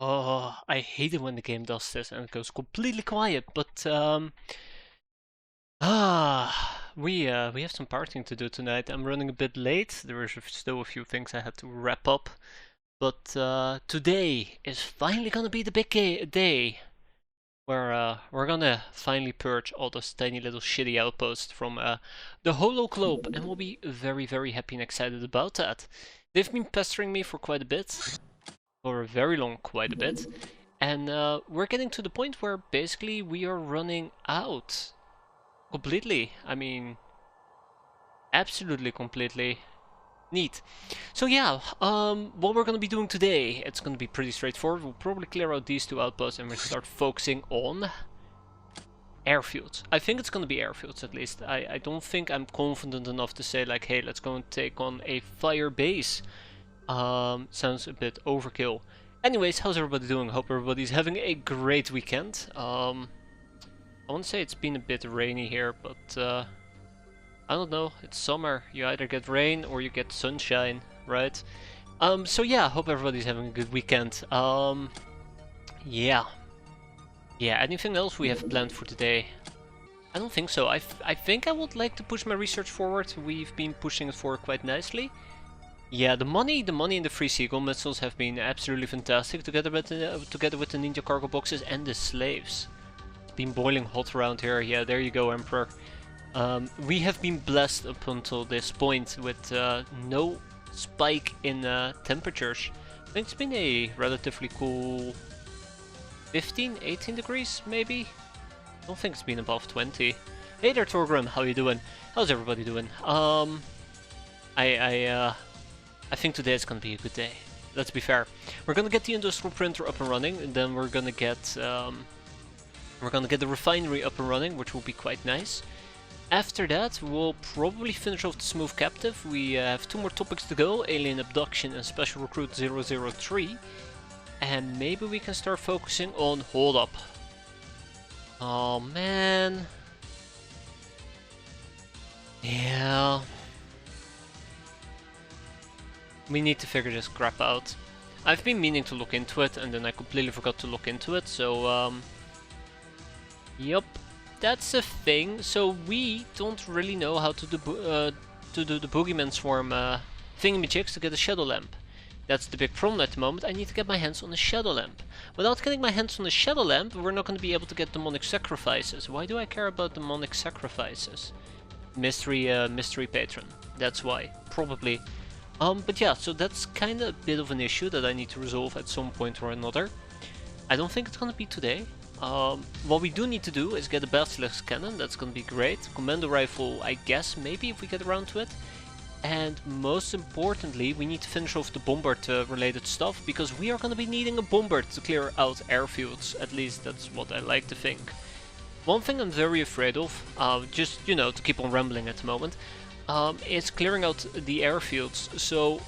Oh, I hate it when the game does this and it goes completely quiet, but we have some partying to do tonight. I'm running a bit late. There is still a few things I had to wrap up, but today is finally gonna be the big day where we're gonna finally purge all those tiny little shitty outposts from the Holo Globe, and we'll be very, very happy and excited about that. They've been pestering me for quite a bit, for a very long quite a bit. And we're getting to the point where basically we are running out. Completely. I mean, absolutely completely. Neat. So yeah, what we're going to be doing today, it's going to be pretty straightforward. We'll probably clear out these two outposts and we'll start focusing on airfields. I think it's going to be airfields at least. I don't think I'm confident enough to say like, hey, let's go and take on a fire base. Sounds a bit overkill. Anyways, how's everybody doing? Hope everybody's having a great weekend. I want to say it's been a bit rainy here, but I don't know. It's summer. You either get rain or you get sunshine, right? So yeah, hope everybody's having a good weekend. Yeah. Yeah, anything else we have planned for today? I don't think so. I think I would like to push my research forward. We've been pushing it forward quite nicely. Yeah, the money and the free seagull missiles have been absolutely fantastic together with the ninja cargo boxes and the slaves. It's been boiling hot around here. Yeah, there you go, Emperor. We have been blessed up until this point with no spike in temperatures. I think it's been a relatively cool 15, 18 degrees maybe? I don't think it's been above 20. Hey there, Torgrim, how you doing? How's everybody doing? I think today is gonna be a good day. Let's be fair. We're gonna get the industrial printer up and running, and then we're gonna get the refinery up and running, which will be quite nice. After that, we'll probably finish off the smooth captive. We have 2 more topics to go: alien abduction and special recruit 003, and maybe we can start focusing on hold up. Oh man. Yeah. We need to figure this crap out. I've been meaning to look into it and then I completely forgot to look into it, so yep, that's a thing. So we don't really know how to do the boogeyman swarm thingamajigs to get a shadow lamp. That's the big problem at the moment. I need to get my hands on a shadow lamp. Without getting my hands on a shadow lamp, we're not going to be able to get demonic sacrifices. Why do I care about demonic sacrifices? Mystery patron. That's why. Probably. But yeah, so that's kind of a bit of an issue that I need to resolve at some point or another. I don't think it's gonna be today. What we do need to do is get a basilisk cannon. That's gonna be great. Commando rifle, I guess, maybe if we get around to it. And most importantly, we need to finish off the bombard related stuff, because we are gonna be needing a bombard to clear out airfields. At least that's what I like to think. One thing I'm very afraid of, just, you know, to keep on rambling at the moment, is clearing out the airfields. So,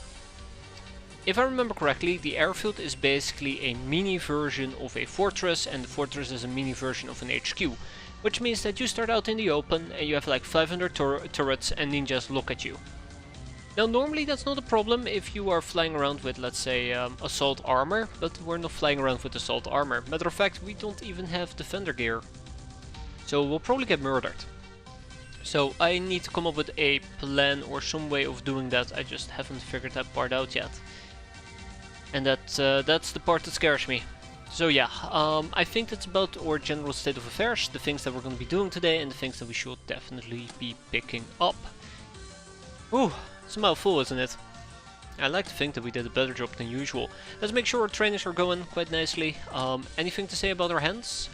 if I remember correctly, the airfield is basically a mini version of a fortress, and the fortress is a mini version of an HQ. Which means that you start out in the open, and you have like 500 turrets, and ninjas look at you. Now, normally that's not a problem if you are flying around with, let's say, assault armor, but we're not flying around with assault armor. Matter of fact, we don't even have defender gear. So we'll probably get murdered. So I need to come up with a plan or some way of doing that. I just haven't figured that part out yet. And that's the part that scares me. So yeah, I think that's about our general state of affairs, the things that we're going to be doing today and the things that we should definitely be picking up. Ooh, it's a mouthful, isn't it? I like to think that we did a better job than usual. Let's make sure our trainings are going quite nicely. Anything to say about our hands?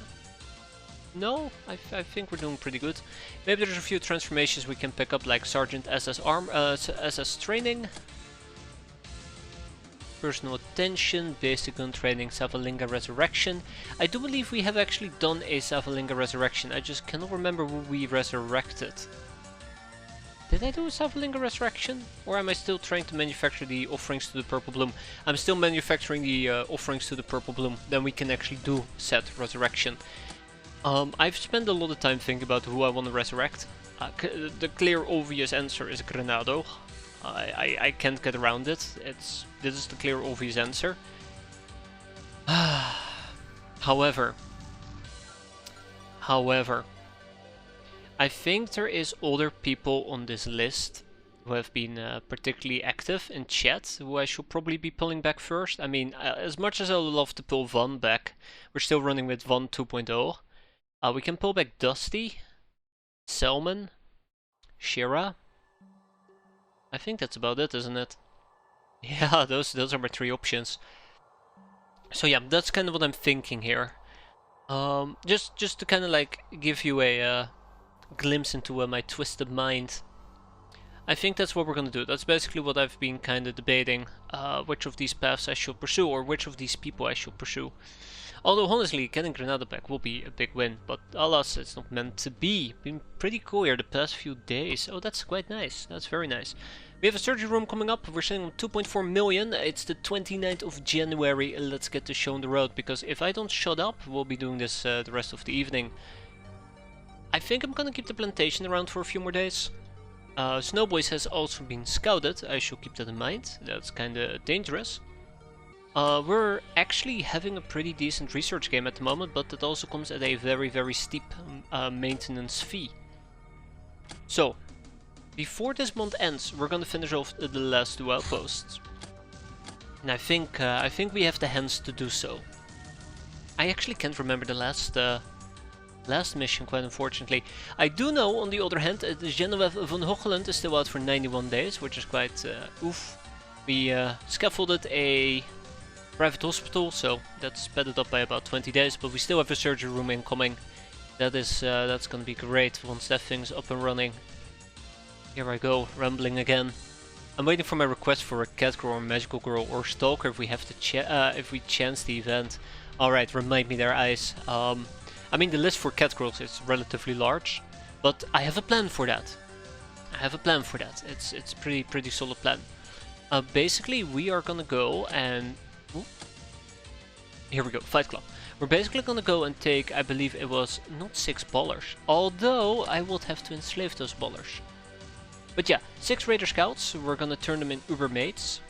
No, I think we're doing pretty good. Maybe there's a few transformations we can pick up, like Sergeant SS training, personal attention, basic gun training, Savalinga resurrection. I do believe we have actually done a Savalinga resurrection. I just cannot remember who we resurrected. Did I do a Savalinga resurrection? Or am I still trying to manufacture the offerings to the purple bloom? I'm still manufacturing the offerings to the purple bloom. Then we can actually do said resurrection. I've spent a lot of time thinking about who I want to resurrect. The clear, obvious answer is Granado. I can't get around it. This is the clear, obvious answer. However, I think there is other people on this list who have been particularly active in chat, who I should probably be pulling back first. I mean, as much as I would love to pull Van back, we're still running with Van 2.0. We can pull back Dusty, Selman, Shira. I think that's about it, isn't it? Yeah, those are my 3 options. So yeah, that's kind of what I'm thinking here. Just to kind of like give you a glimpse into my twisted mind. I think that's what we're gonna do. That's basically what I've been kind of debating, which of these paths I should pursue, or which of these people I should pursue. Although honestly, getting Granada back will be a big win, but alas, it's not meant to be. Been pretty cool here the past few days. Oh, that's quite nice. That's very nice. We have a surgery room coming up. We're sitting on 2.4 million. It's the 29th of January. Let's get the show on the road, because if I don't shut up, we'll be doing this the rest of the evening. I think I'm gonna keep the plantation around for a few more days. Snowboys has also been scouted. I should keep that in mind. That's kinda dangerous. We're actually having a pretty decent research game at the moment, but it also comes at a very steep maintenance fee. So, before this month ends, we're gonna finish off the last 2 outposts. And I think we have the hands to do so. I actually can't remember the last mission, quite unfortunately. I do know, on the other hand, the Genevieve van Hogeland is still out for 91 days, which is quite oof. We scaffolded a private hospital, so that sped it up by about 20 days, but we still have a surgery room incoming. That's gonna be great once that thing's up and running. Here I go, rambling again. I'm waiting for my request for a cat girl or magical girl or stalker if we have to if we chance the event. Alright, remind me there, Ice. I mean, the list for cat girls is relatively large, but I have a plan for that. It's pretty solid plan. Basically, we are gonna go and here we go, Fight Club. We're basically gonna go and take, I believe it was not 6 ballers, although I would have to enslave those ballers. But yeah, 6 Raider Scouts. We're gonna turn them in Uber Mates,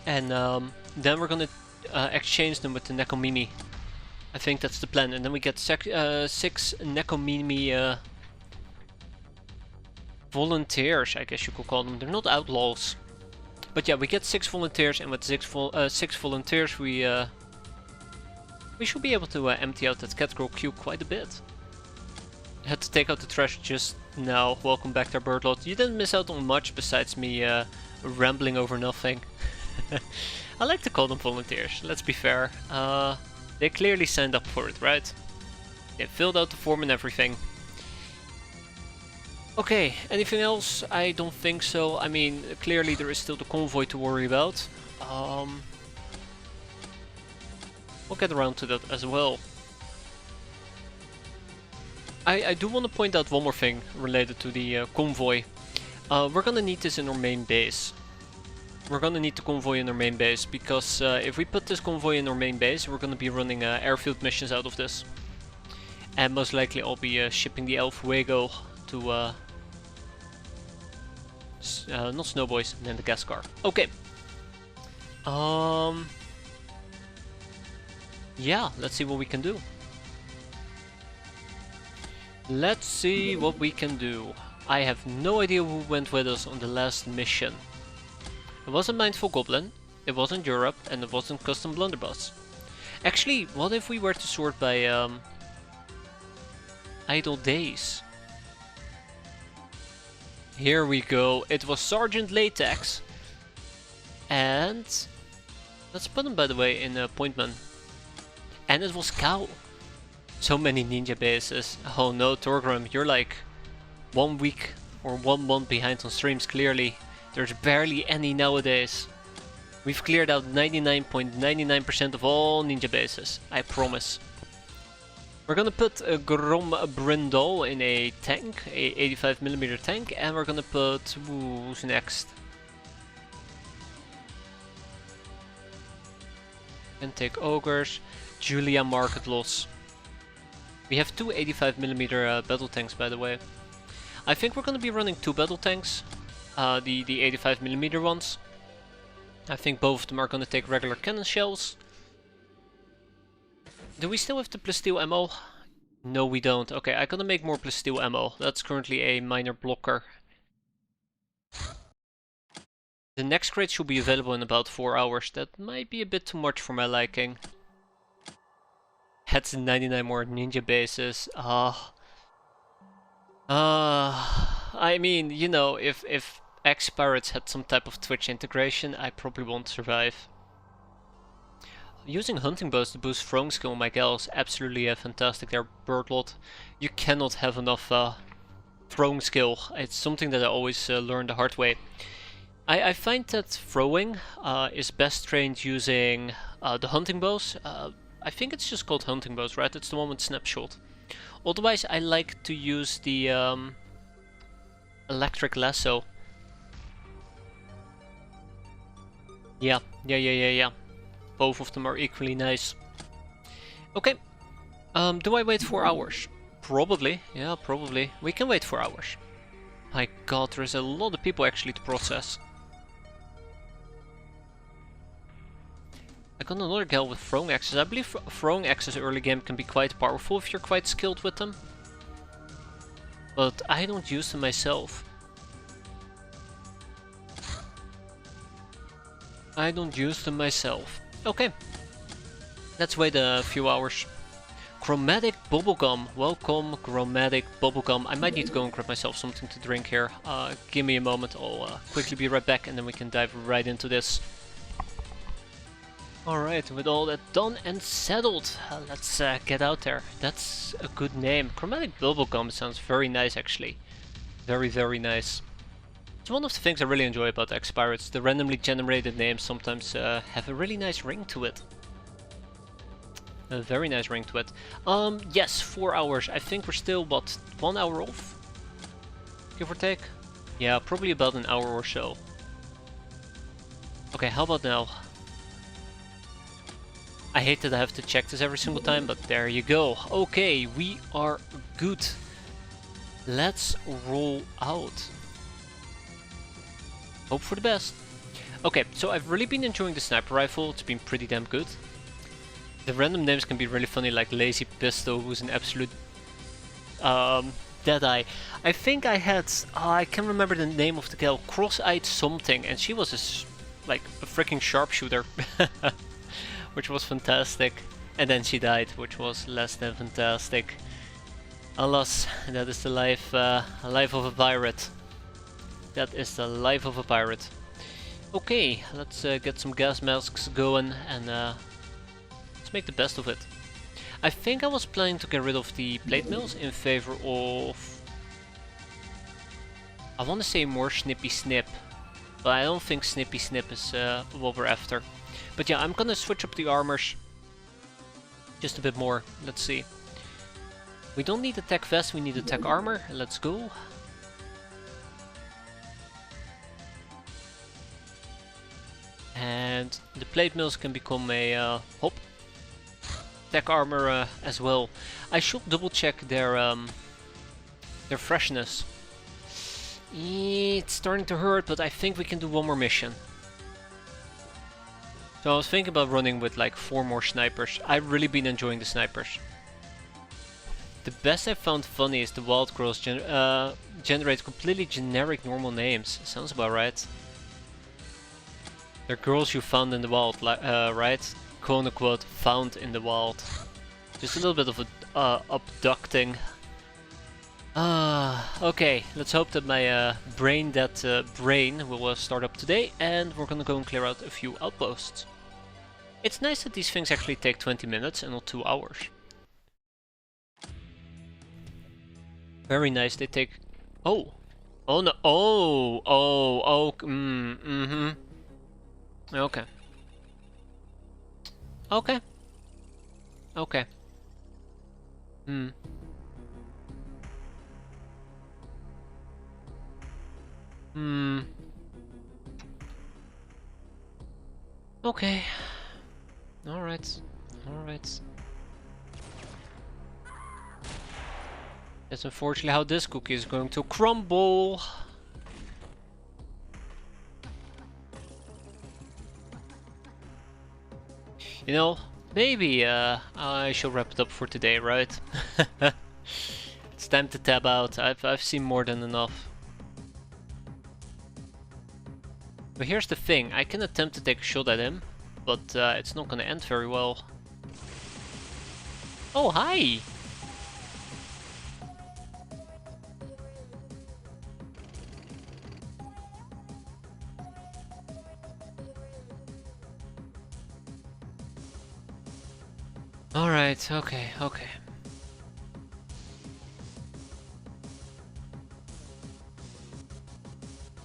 and then we're gonna exchange them with the Nekomimi. I think that's the plan, and then we get 6 Nekomimi volunteers, I guess you could call them. They're not outlaws, but yeah, we get 6 volunteers, and with 6 volunteers, we should be able to empty out that catgirl queue quite a bit. Had to take out the trash just now. Welcome back there, Birdlot. You didn't miss out on much besides me rambling over nothing. I like to call them volunteers, let's be fair. They clearly signed up for it, right? They filled out the form and everything. Okay, anything else? I don't think so. I mean, clearly there is still the convoy to worry about. We'll get around to that as well. I do want to point out one more thing related to the convoy. We're gonna need this in our main base. We're gonna need the convoy in our main base, because if we put this convoy in our main base, we're gonna be running airfield missions out of this. And most likely I'll be shipping the El Fuego to not Snowboys, and Madagascar. Okay. Yeah, let's see what we can do. Let's see what we can do. I have no idea who went with us on the last mission. It wasn't Mindful Goblin, it wasn't Europe, and it wasn't Custom Blunderbuss. Actually, what if we were to sort by Idle Days? Here we go, it was Sergeant Latex. And let's put him, by the way, in Pointman. And it was Cow. So many ninja bases. Oh no, Torgrim, you're like 1 week or 1 month behind on streams, clearly. There's barely any nowadays. We've cleared out 99.99% of all ninja bases, I promise. We're gonna put a Grom Brindle in a tank, a 85mm tank, and we're gonna put... who's next? Can take Ogres, Julia Market Loss. We have 2 85mm battle tanks, by the way. I think we're gonna be running 2 battle tanks, the 85mm ones. I think both of them are gonna take regular cannon shells. Do we still have the plasteel ammo? No, we don't. Okay, I gotta make more plasteel ammo. That's currently a minor blocker. The next crate should be available in about 4 hours. That might be a bit too much for my liking. That's 99 more ninja bases. I mean, you know, if X-piratez had some type of Twitch integration, I probably won't survive. Using hunting bows to boost throwing skill on my gal is absolutely fantastic there, Birdlot. You cannot have enough throwing skill. It's something that I always learned the hard way. I find that throwing is best trained using the hunting bows. I think it's just called hunting bows, right? It's the one with snapshot. Otherwise, I like to use the electric lasso. Yeah. Both of them are equally nice. Okay. Do I wait 4 hours? Probably. Yeah, probably. We can wait 4 hours. My god, there's a lot of people actually to process. I got another gal with throwing axes. I believe throwing axes early game can be quite powerful if you're quite skilled with them. But I don't use them myself. Okay. Let's wait a few hours. Chromatic bubblegum. Welcome, chromatic bubblegum. I might need to go and grab myself something to drink here. Give me a moment. I'll quickly be right back and then we can dive right into this. Alright, with all that done and settled, let's get out there. That's a good name. Chromatic bubblegum sounds very nice actually. Very, very nice. It's one of the things I really enjoy about X-piratez. The randomly generated names sometimes have a really nice ring to it. A very nice ring to it. Yes, 4 hours. I think we're still, what, 1 hour off? Give or take? Yeah, probably about an hour or so. Okay, how about now? I hate that I have to check this every single time, but there you go. Okay, we are good. Let's roll out. Hope for the best. Okay, so I've really been enjoying the sniper rifle. It's been pretty damn good. The random names can be really funny, like Lazy Pistol, who's an absolute deadeye. I think I had, I can't remember the name of the gal, Cross-Eyed something, and she was like a freaking sharpshooter. Which was fantastic. And then she died, which was less than fantastic. Alas, that is the life of a pirate. That is the life of a pirate. Okay, let's get some gas masks going and let's make the best of it. I think I was planning to get rid of the plate mills in favor of... I want to say more Snippy Snip, but I don't think Snippy Snip is what we're after. But yeah, I'm gonna switch up the armors just a bit more. Let's see. We don't need attack vest, we need attack armor. Let's go. And the plate mills can become a hop. Attack armor as well. I should double check their freshness. It's starting to hurt, but I think we can do one more mission. So I was thinking about running with like 4 more snipers. I've really been enjoying the snipers. The best I found funny is the wild girls generate completely generic normal names. Sounds about right. They're girls you found in the wild, right? Quote unquote, found in the wild. Just a little bit of a abducting. Okay, let's hope that my brain will start up today, and we're gonna go and clear out a few outposts. It's nice that these things actually take 20 minutes and not 2 hours. Very nice, they take... Oh! Oh no, Okay. Okay. Okay. Okay. Alright. Alright. That's unfortunately how this cookie is going to crumble. You know, maybe I shall wrap it up for today, right? It's time to tab out. I've seen more than enough. But here's the thing, I can attempt to take a shot at him, but it's not gonna end very well. Oh, hi! Alright, okay.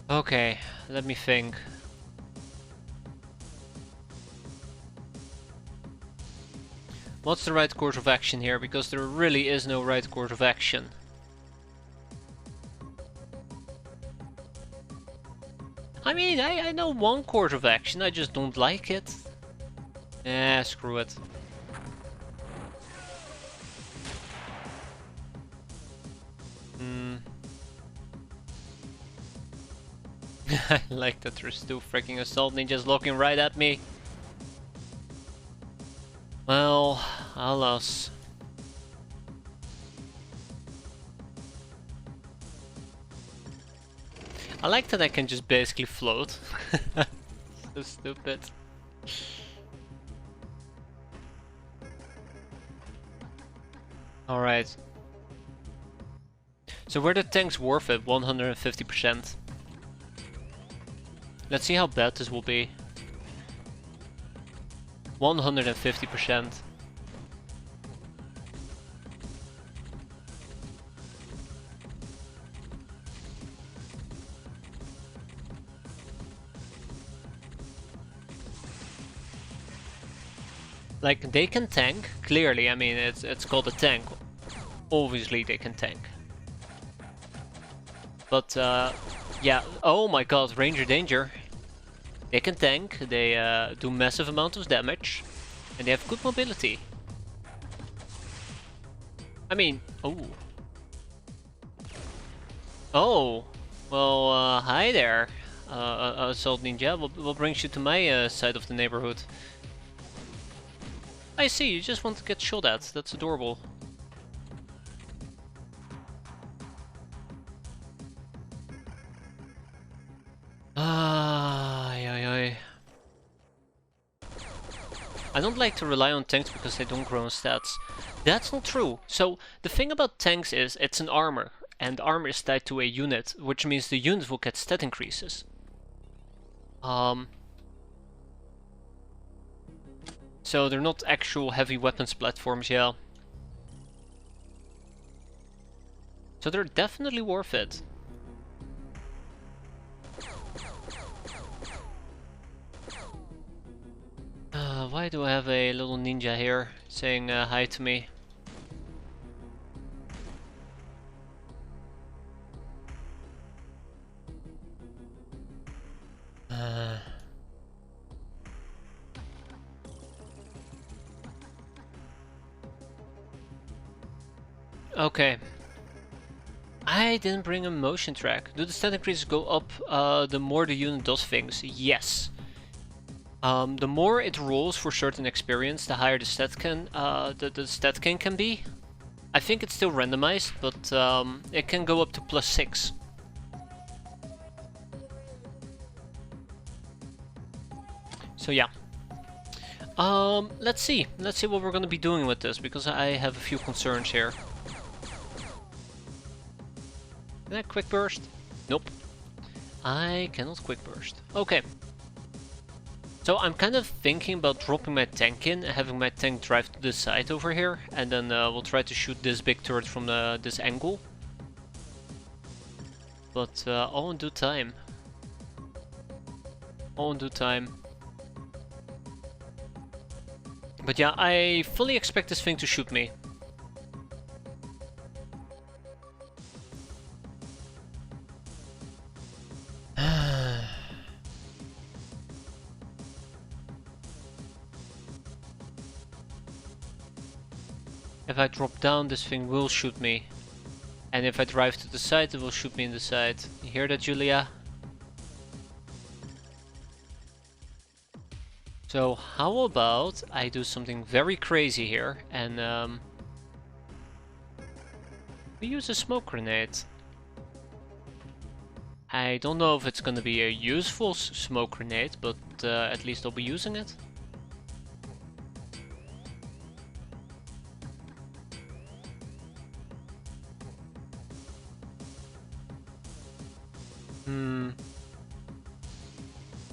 Okay, let me think. What's the right course of action here? Because there really is no right course of action. I mean, I know one course of action, I just don't like it. Eh, screw it. I like that there's two freaking assault ninjas looking right at me. Well, alas. I like that I can just basically float. So stupid. Alright. So were the tanks worth it? 150%. Let's see how bad this will be. 150%. Like, they can tank, clearly. I mean, it's called a tank. Obviously they can tank. But, yeah, oh my god, Ranger Danger. They can tank, they do massive amounts of damage, and they have good mobility. I mean, oh. Oh, well, hi there, Assault Ninja. What brings you to my side of the neighborhood? I see, you just want to get shot at. That's adorable. I don't like to rely on tanks because they don't grow in stats. That's not true. So the thing about tanks is it's an armor, and armor is tied to a unit, which means the unit will get stat increases. So they're not actual heavy weapons platforms, yeah. So they're definitely worth it. Why do I have a little ninja here saying hi to me? Okay. I didn't bring a motion track. Do the stat increases go up the more the unit does things? Yes. The more it rolls for certain experience, the higher the stat can be. I think it's still randomized, but it can go up to +6. So yeah. Let's see what we're gonna be doing with this, because I have a few concerns here. Can I quick burst? Nope. I cannot quick burst. Okay. So I'm kind of thinking about dropping my tank in and having my tank drive to the side over here, and then we'll try to shoot this big turret from this angle. But all in due time. All in due time. But yeah, I fully expect this thing to shoot me. If I drop down, this thing will shoot me. And if I drive to the side, it will shoot me in the side. You hear that, Julia? So how about I do something very crazy here and we use a smoke grenade. I don't know if it's gonna be a useful smoke grenade, but at least I'll be using it.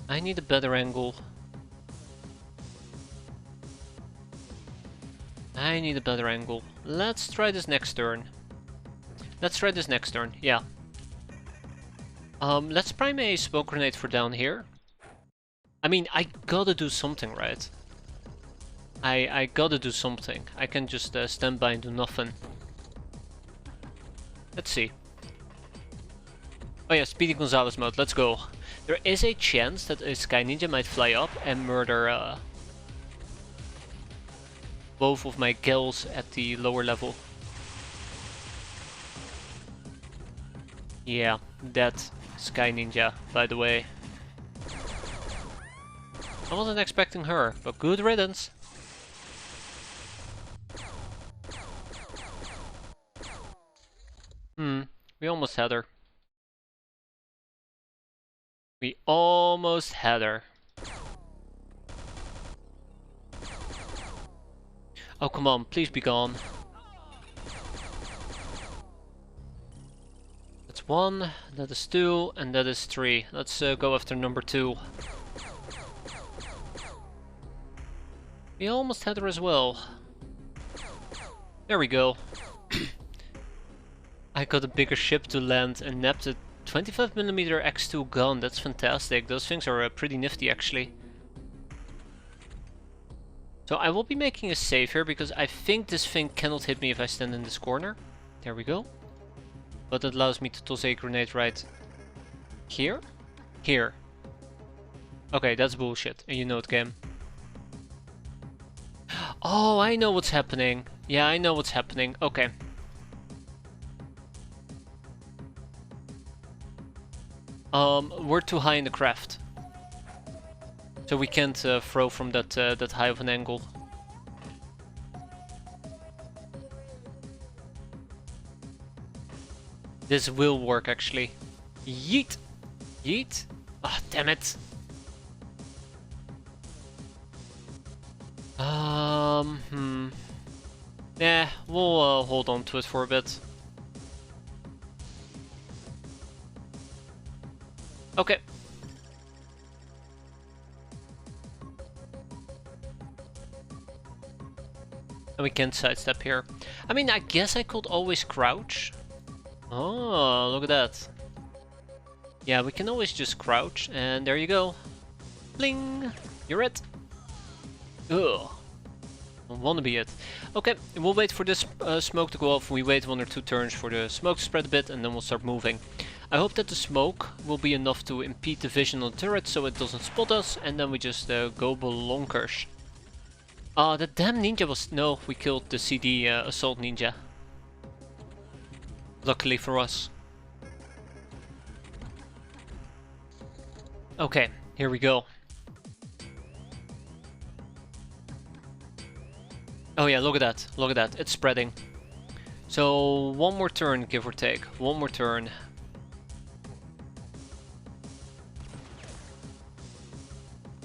I need a better angle. I need a better angle. Let's try this next turn. Yeah. Let's prime a smoke grenade for down here. I mean, I gotta do something, right? I gotta do something. I can just stand by and do nothing. Let's see. Oh yeah, Speedy Gonzalez mode, let's go. There is a chance that a Sky Ninja might fly up and murder both of my gals at the lower level. Yeah, that Sky Ninja, by the way. I wasn't expecting her, but good riddance. We almost had her. We almost had her. Oh, come on, please be gone. That's 1, that is 2, and that is 3. Let's go after number 2. We almost had her as well. There we go. I got a bigger ship to land and nabbed a 25mm X2 gun. That's fantastic. Those things are pretty nifty actually. So I will be making a save here because I think this thing cannot hit me if I stand in this corner. There we go. But it allows me to toss a grenade right here. Here. Okay, that's bullshit. You know it, game. Oh, I know what's happening. Yeah, I know what's happening. Okay. We're too high in the craft. So we can't throw from that high of an angle. This will work actually. Yeet! Yeet! Ah, damn it! Yeah, we'll hold on to it for a bit. Okay. And we can't sidestep here. I mean, I guess I could always crouch. Oh, look at that. Yeah, we can always just crouch, and there you go. Bling! You're it. Ugh. Don't wanna be it. Okay, we'll wait for this smoke to go off. We wait 1 or 2 turns for the smoke to spread a bit, and then we'll start moving. I hope that the smoke will be enough to impede the vision on the turret so it doesn't spot us, and then we just go bolonkers. The damn ninja was... No, we killed the CD assault ninja. Luckily for us. Okay, here we go. Oh yeah, look at that, look at that, it's spreading. So, 1 more turn, give or take. 1 more turn.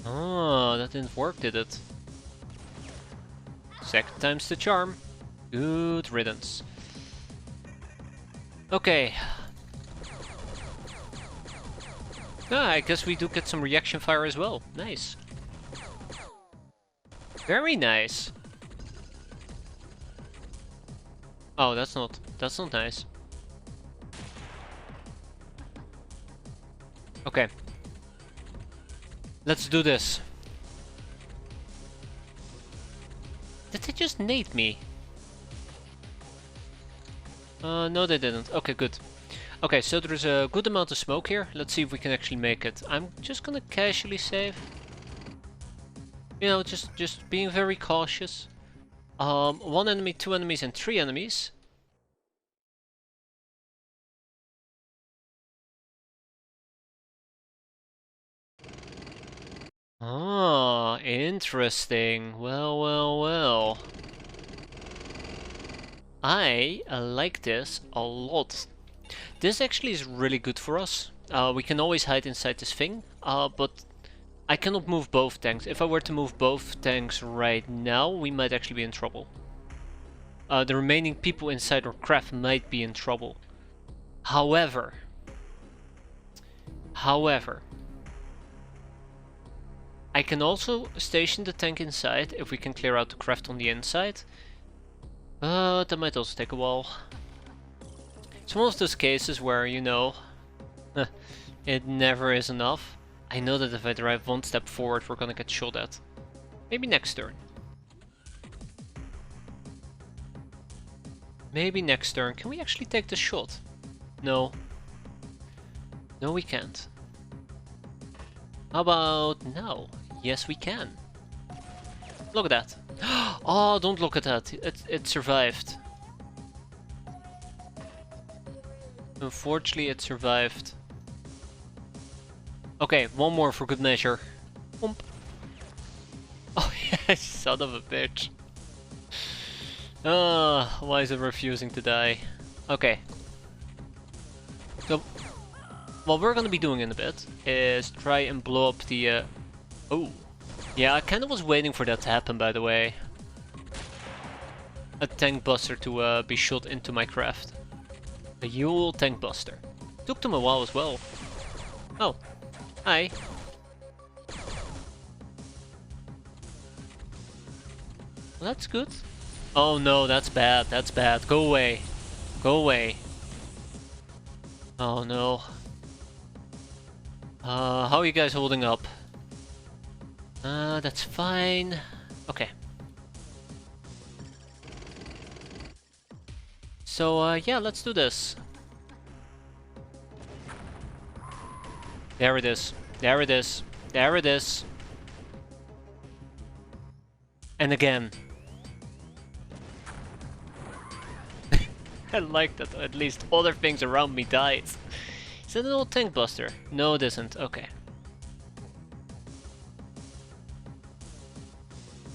Oh, that didn't work, did it? Second time's the charm. Good riddance. Okay. Ah, I guess we do get some reaction fire as well. Nice. Very nice. Oh, that's not nice. Okay. Let's do this. Did they just nade me? No they didn't. Okay, good. Okay, so there's a good amount of smoke here. Let's see if we can actually make it. I'm just gonna casually save. You know, just being very cautious. 1 enemy, 2 enemies, and 3 enemies. Ah, interesting. Well, well, well. I like this a lot. This actually is really good for us. We can always hide inside this thing, but I cannot move both tanks. If I were to move both tanks right now, we might actually be in trouble. The remaining people inside our craft might be in trouble. However, I can also station the tank inside if we can clear out the craft on the inside. But that might also take a while. It's one of those cases where, you know, it never is enough. I know that if I drive one step forward, we're gonna get shot at. Maybe next turn. Maybe next turn. Can we actually take the shot? No. No, we can't. How about now? Yes, we can. Look at that. Oh, don't look at that. It survived. Unfortunately, it survived. Okay, one more for good measure. Boomp. Oh yeah, son of a bitch. Why is it refusing to die? Okay. So, what we're gonna be doing in a bit is try and blow up the... Oh. Yeah, I kinda was waiting for that to happen, by the way. A tank buster to be shot into my craft. A Yule tank buster. Took them a while as well. Oh. Hi. Well, that's good. Oh no, that's bad. That's bad. Go away. Go away. Oh no. How are you guys holding up? That's fine. Okay. So, yeah, let's do this. There it is. There it is. There it is. And again. I like that at least other things around me died. Is that an old tank buster? No, it isn't. Okay.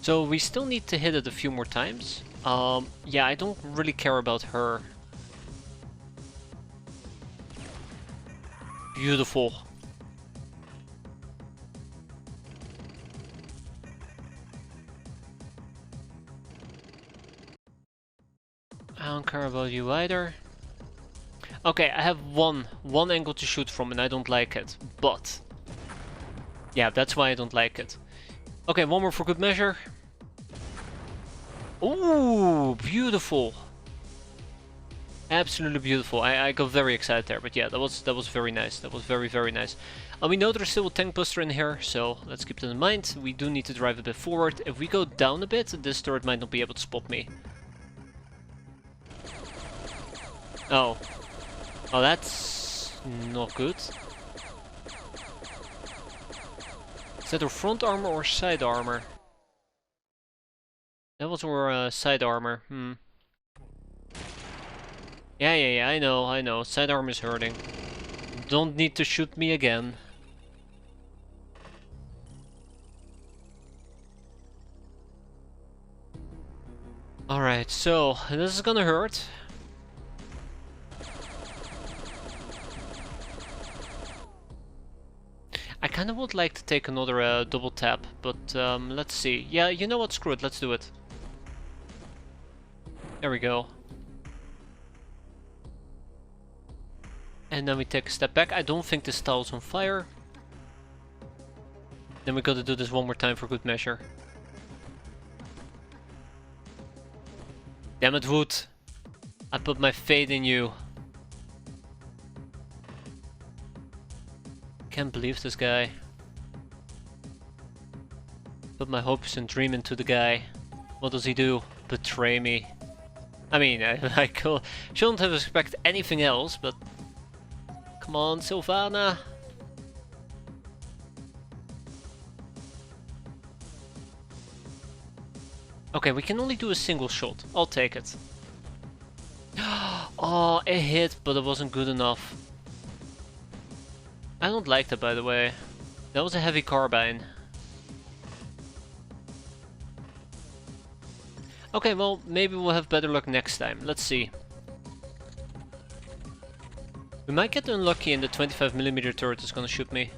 So we still need to hit it a few more times. Yeah, I don't really care about her. Beautiful. I don't care about you either. Okay, I have one angle to shoot from and I don't like it, but... Yeah, that's why I don't like it. Okay, one more for good measure. Ooh, beautiful. Absolutely beautiful. I got very excited there, but yeah, that was very nice. That was very, very nice. We know there's still a tank buster in here, so let's keep that in mind. We do need to drive a bit forward. If we go down a bit, this turret might not be able to spot me. Oh. Oh, that's not good. Is that our front armor or side armor? That was our side armor. Yeah, I know. Side armor is hurting. Don't need to shoot me again. Alright, so this is gonna hurt. I kind of would like to take another double tap, but let's see. Yeah, you know what? Screw it, let's do it. There we go. And then we take a step back. I don't think this tile's on fire. Then we gotta do this one more time for good measure. Damn it, Wood. I put my faith in you. Can't believe this guy. Put my hopes and dream into the guy. What does he do? Betray me. I mean, I shouldn't have expected anything else, but... Come on, Sylvana. Okay, we can only do a single shot. I'll take it. Oh, it hit, but it wasn't good enough. I don't like that, by the way. That was a heavy carbine. Okay, well, maybe we'll have better luck next time. Let's see. We might get unlucky and the 25mm turret is gonna shoot me.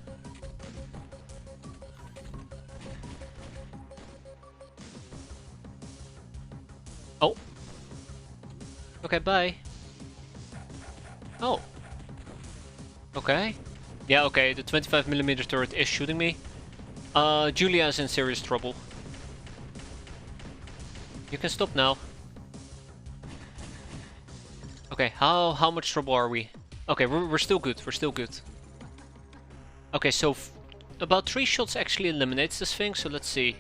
Oh. Okay, bye. Oh. Okay. Yeah, okay, the 25mm turret is shooting me. Julia is in serious trouble. You can stop now. Okay, how much trouble are we? Okay, we're still good, we're still good. Okay, so about 3 shots actually eliminates this thing, so let's see.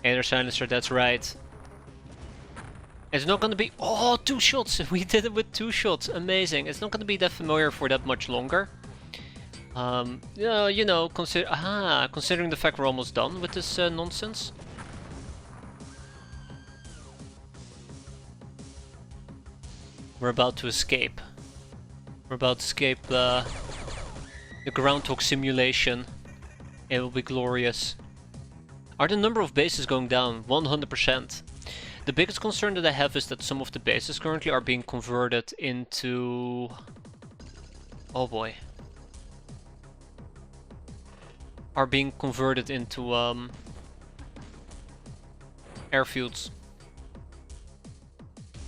Air silencer, that's right. It's not gonna be... Oh, 2 shots! We did it with 2 shots, amazing. It's not gonna be that familiar for that much longer. Yeah, you know, considering the fact we're almost done with this nonsense. We're about to escape. We're about to escape the Groundhog Simulation. It will be glorious. Are the number of bases going down? 100%. The biggest concern that I have is that some of the bases currently are being converted into... Oh boy. Are being converted into airfields.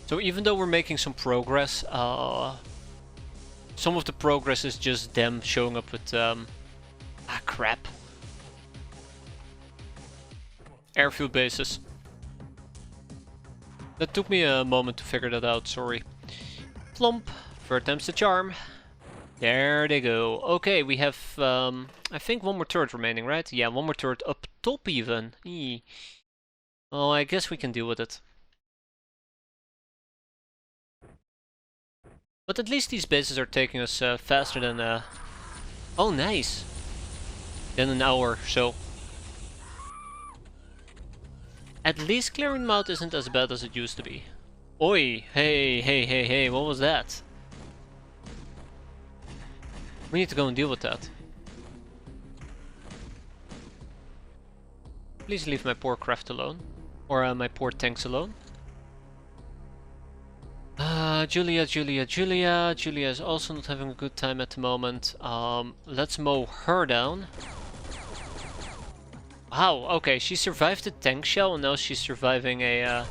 So even though we're making some progress, some of the progress is just them showing up with crap. Airfield bases. That took me a moment to figure that out, sorry. Plump, third time's the charm. There they go. Okay, we have, I think 1 more turret remaining, right? Yeah, 1 more turret up top even. Eee. Oh, I guess we can deal with it. But at least these bases are taking us faster than... Oh, nice! Than an hour, so... At least clearing them out isn't as bad as it used to be. Oi! Hey, what was that? We need to go and deal with that. Please leave my poor craft alone. Or my poor tanks alone. Julia is also not having a good time at the moment. Let's mow her down. Wow, okay, she survived the tank shell and now she's surviving a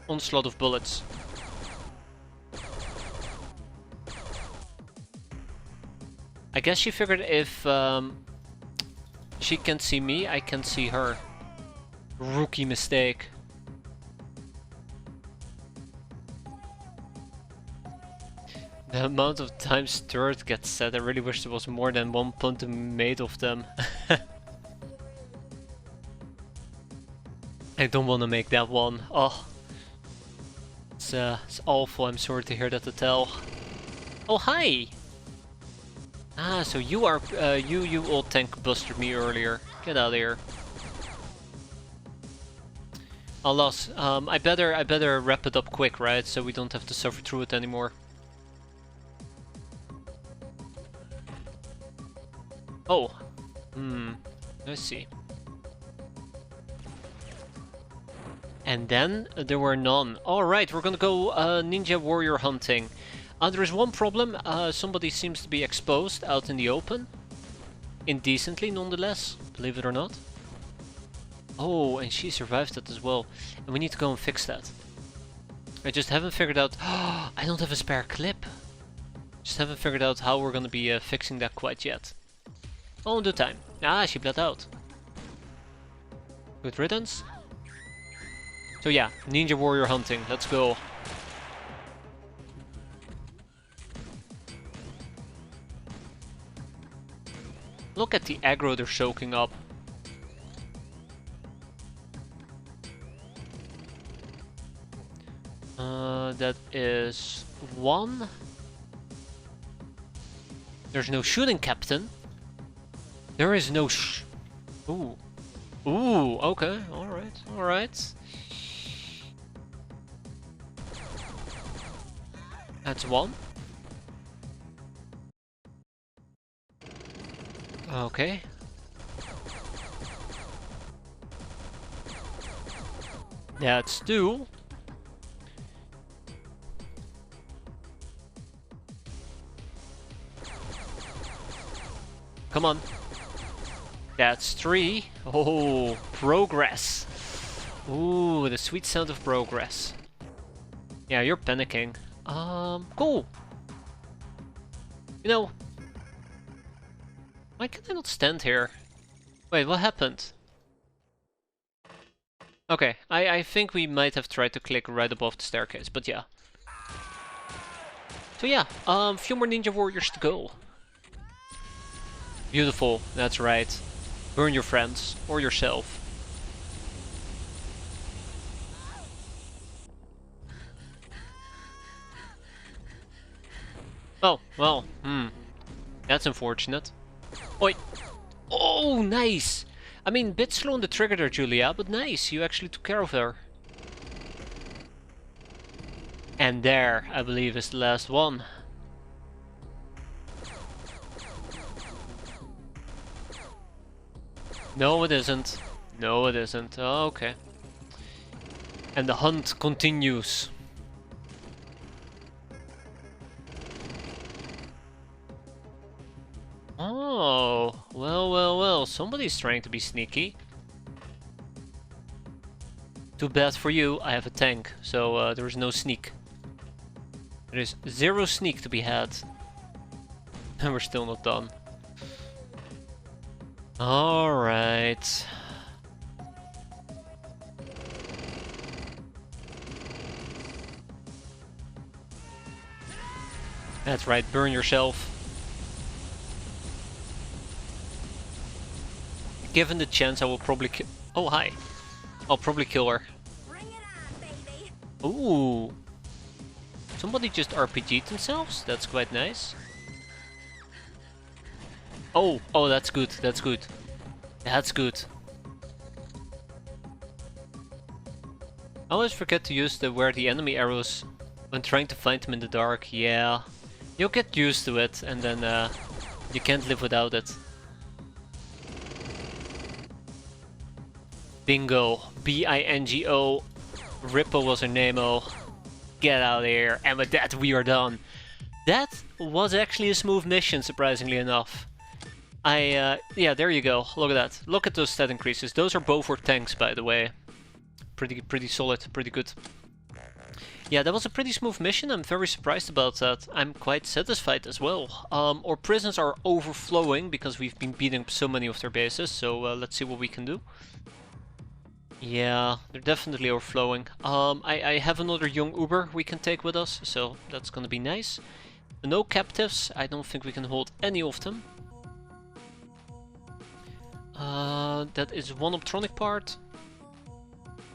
onslaught of bullets. I guess she figured if she can see me, I can see her. Rookie mistake. The amount of times turret gets set, I really wish there was more than 1 puntum made of them. I don't want to make that one. Oh, it's awful. I'm sorry to hear that to tell. Oh, hi! Ah, so you are you old tank busted me earlier. Get out of here. Alas, I better wrap it up quick, right? So we don't have to suffer through it anymore. Oh, let's see. And then there were none. Alright, we're gonna go ninja warrior hunting. There is one problem, somebody seems to be exposed out in the open. Indecently, nonetheless, believe it or not. Oh, and she survived that as well. And we need to go and fix that. I just haven't figured out... I don't have a spare clip. Just haven't figured out how we're gonna be fixing that quite yet. Oh, in due time. Ah, she bled out. Good riddance. So yeah, ninja warrior hunting. Let's go. Look at the aggro they're soaking up. That is 1. There's no shooting, Captain. There is no Ooh. Ooh, okay. Alright, alright. That's 1. Okay. That's 2. Come on. That's 3. Oh, progress. Ooh, the sweet sound of progress. Yeah, you're panicking. Cool. You know, why can I not stand here? Wait, what happened? Okay, I think we might have tried to click right above the staircase, but yeah. So yeah, few more ninja warriors to go. Beautiful, that's right. Burn your friends, or yourself. Oh, well, that's unfortunate. Oi! Oh, nice! I mean, bit slow on the trigger there, Julia, but nice, you actually took care of her. And there, I believe, is the last one. No, it isn't. No, it isn't. Oh, okay. And the hunt continues. Oh, well, somebody's trying to be sneaky. Too bad for you, I have a tank, so there's no sneak. There is 0 sneak to be had. And we're still not done. Alright. That's right, burn yourself. Given the chance, I will probably kill. Oh, hi. I'll probably kill her. Bring it on, baby. Ooh. Somebody just RPG'd themselves? That's quite nice. Oh, that's good, that's good. That's good. I always forget to use where the enemy arrows when trying to find them in the dark. Yeah. You'll get used to it and then you can't live without it. Bingo. B-I-N-G-O. Rippo was her name-o. Get out of here. And with that, we are done. That was actually a smooth mission, surprisingly enough. Yeah, there you go. Look at that. Look at those stat increases. Those are both for tanks, by the way. Pretty solid. Pretty good. Yeah, that was a pretty smooth mission. I'm very surprised about that. I'm quite satisfied as well. Our prisons are overflowing because we've been beating up so many of their bases. So let's see what we can do. Yeah, they're definitely overflowing. I have another young Uber we can take with us, so that's gonna be nice. No captives. I don't think we can hold any of them. That is one optronic part.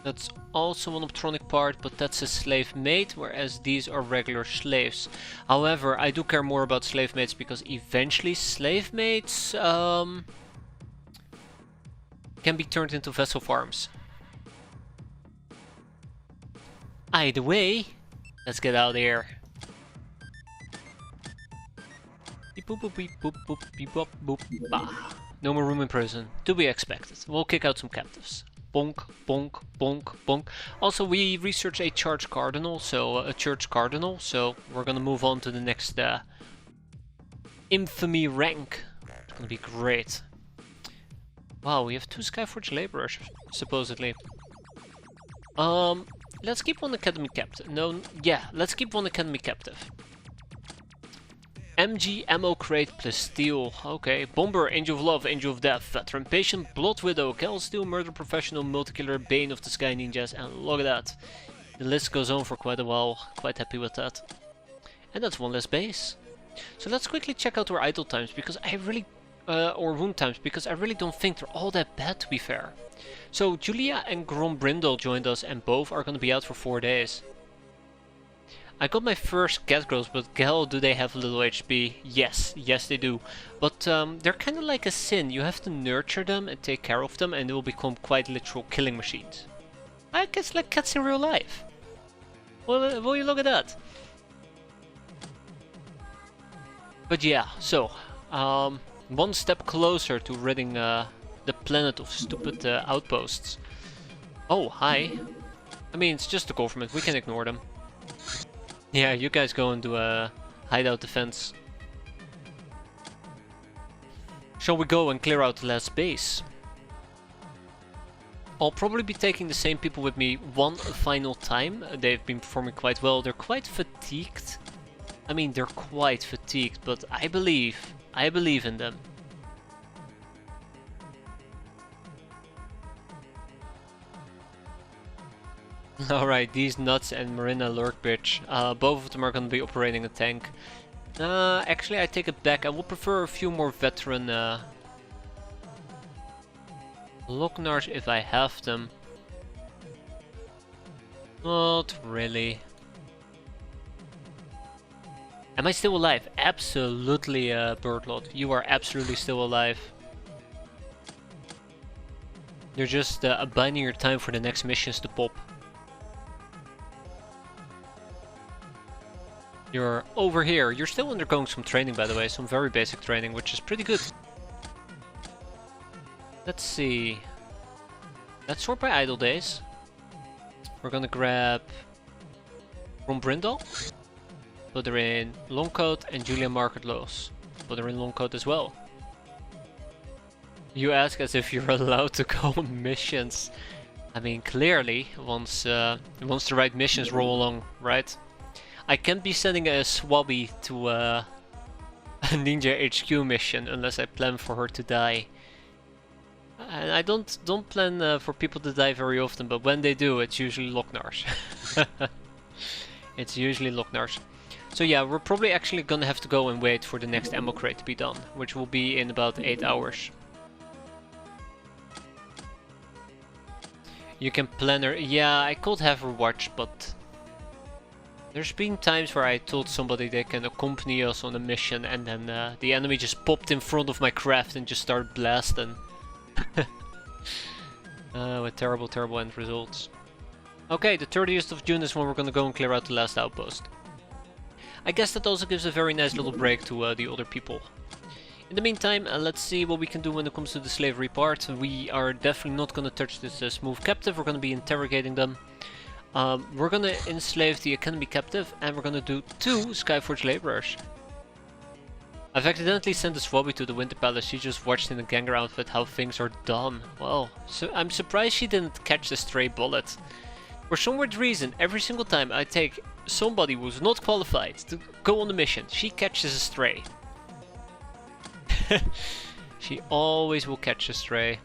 That's also one optronic part, but that's a slave mate, whereas these are regular slaves. However, I do care more about slave mates because eventually slave mates can be turned into vessel farms. Either way, let's get out of here. Beep boop boop beep boop boop beep boop boop bah. No more room in prison. To be expected. We'll kick out some captives. Bonk, bonk, bonk, bonk. Also, we researched a church cardinal, so we're gonna move on to the next infamy rank. It's gonna be great. Wow, we have 2 Skyforge laborers, supposedly. Let's keep one academy captive. No, yeah, let's keep one academy captive. MG ammo crate plus steel. Okay. Bomber, Angel of Love, Angel of Death, Veteran Patient, Blood Widow, Cal Steel, Murder Professional, Multikiller, Bane of the Sky Ninjas, and look at that. The list goes on for quite a while. Quite happy with that. And that's one less base. So let's quickly check out our idle times because I really or wound times because I really don't think they're all that bad, to be fair. So Julia and Grombrindle joined us and both are going to be out for 4 days. I got my first cat girls, but hell, do they have little HP? Yes, yes they do. But they're kind of like a sin. You have to nurture them and take care of them and they will become quite literal killing machines. I guess like cats in real life. Well, will you look at that? But yeah, so one step closer to ridding the planet of stupid outposts. Oh, hi. I mean, it's just the government. We can ignore them. Yeah, you guys go into a hideout defense. Shall we go and clear out the last base? I'll probably be taking the same people with me one final time. They've been performing quite well. They're quite fatigued. I mean, they're quite fatigued, but I believe in them. Alright, these nuts and Marina Lurkbridge. Both of them are going to be operating a tank. Actually, I take it back. I would prefer a few more veteran Lognars if I have them. Not really. Am I still alive? Absolutely, Birdlot. You are absolutely still alive. You're just biding your time for the next missions to pop. You're over here. You're still undergoing some training, by the way. Some very basic training, which is pretty good. Let's see. Let's sort by idle days. We're gonna grab from Brindle. Put her in Longcoat, and Julia Market-Loos. Put her in Longcoat as well. You ask as if you're allowed to go on missions. I mean, clearly, once the right missions roll along, right? I can't be sending a Swabby to a Ninja HQ mission unless I plan for her to die. And I don't plan for people to die very often, but when they do, it's usually Lognars. It's usually Lognars. So yeah, we're probably actually gonna have to go and wait for the next ammo crate to be done, which will be in about 8 hours. You can plan her. Yeah, I could have her watch, but there's been times where I told somebody they can accompany us on a mission and then the enemy just popped in front of my craft and just started blasting. With terrible, terrible end results. Okay, the 30th of June is when we're gonna go and clear out the last outpost. I guess that also gives a very nice little break to the other people. In the meantime, let's see what we can do when it comes to the slavery part. We are definitely not gonna touch this smooth captive. We're gonna be interrogating them. We're gonna enslave the Academy captive, and we're gonna do 2 Skyforge laborers. I've accidentally sent a Swabby to the Winter Palace. She just watched in a Ganger outfit how things are done. Well, so I'm surprised she didn't catch the stray bullet. For some weird reason, every single time I take somebody who's not qualified to go on the mission, she catches a stray. She always will catch a stray.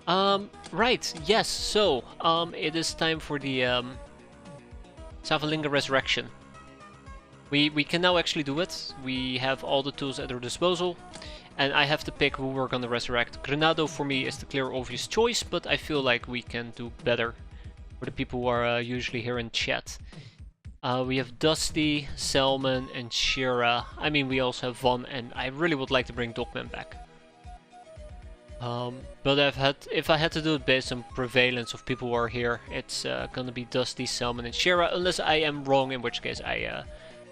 Right, yes, so, it is time for the, Savalinga Resurrection. We can now actually do it. We have all the tools at our disposal, and I have to pick who we're gonna resurrect. Granado for me is the clear obvious choice, but I feel like we can do better for the people who are usually here in chat. We have Dusty, Selman, and Shira. I mean, we also have Von, and I really would like to bring Dogman back. But if I had to do it based on prevalence of people who are here, it's gonna be Dusty, Selman, and Shira, unless I am wrong, in which case I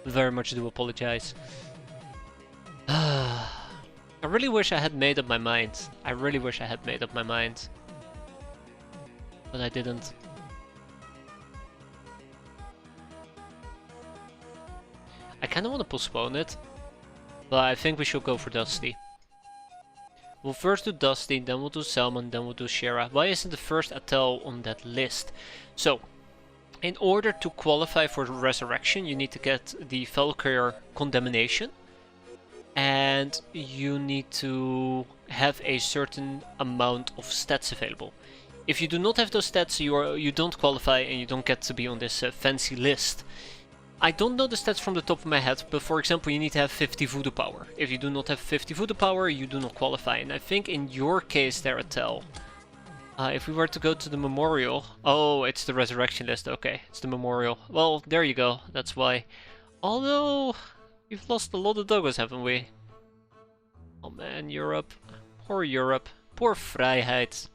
very much do apologize. I really wish I had made up my mind. I really wish I had made up my mind. But I didn't. I kinda wanna postpone it, but I think we should go for Dusty. We'll first do Dusty, then we'll do Selman, then we'll do Shira. Why isn't the first Atel on that list? So, in order to qualify for Resurrection, you need to get the Valkyrie Condemnation. And you need to have a certain amount of stats available. If you do not have those stats, you don't qualify and you don't get to be on this fancy list. I don't know the stats from the top of my head, but for example, you need to have 50 voodoo power. If you do not have 50 voodoo power, you do not qualify. And I think in your case there, Atel, if we were to go to the memorial... Oh, it's the resurrection list. Okay, it's the memorial. Well, there you go. That's why. Although, we've lost a lot of doggos, haven't we? Oh man, Europe. Poor Europe. Poor Vrijheid.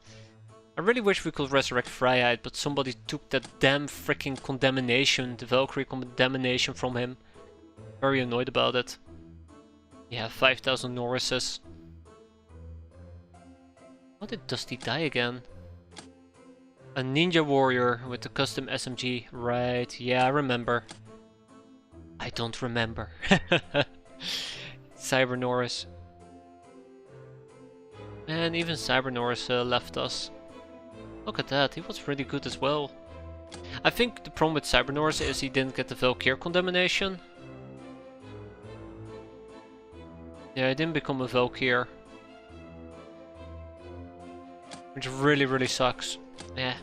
I really wish we could resurrect Vrijheid, but somebody took that damn freaking condemnation, the Valkyrie condemnation from him. Very annoyed about it. Yeah, 5,000 Norrises. How did Dusty die again? A ninja warrior with the custom SMG. Right, yeah, I remember. I don't remember. Cyber Norris. And even Cybernor's left us. Look at that, he was really good as well. I think the problem with Cybernor's is he didn't get the Valkyr condemnation. Yeah, he didn't become a Valkyr. Which really sucks. Yeah.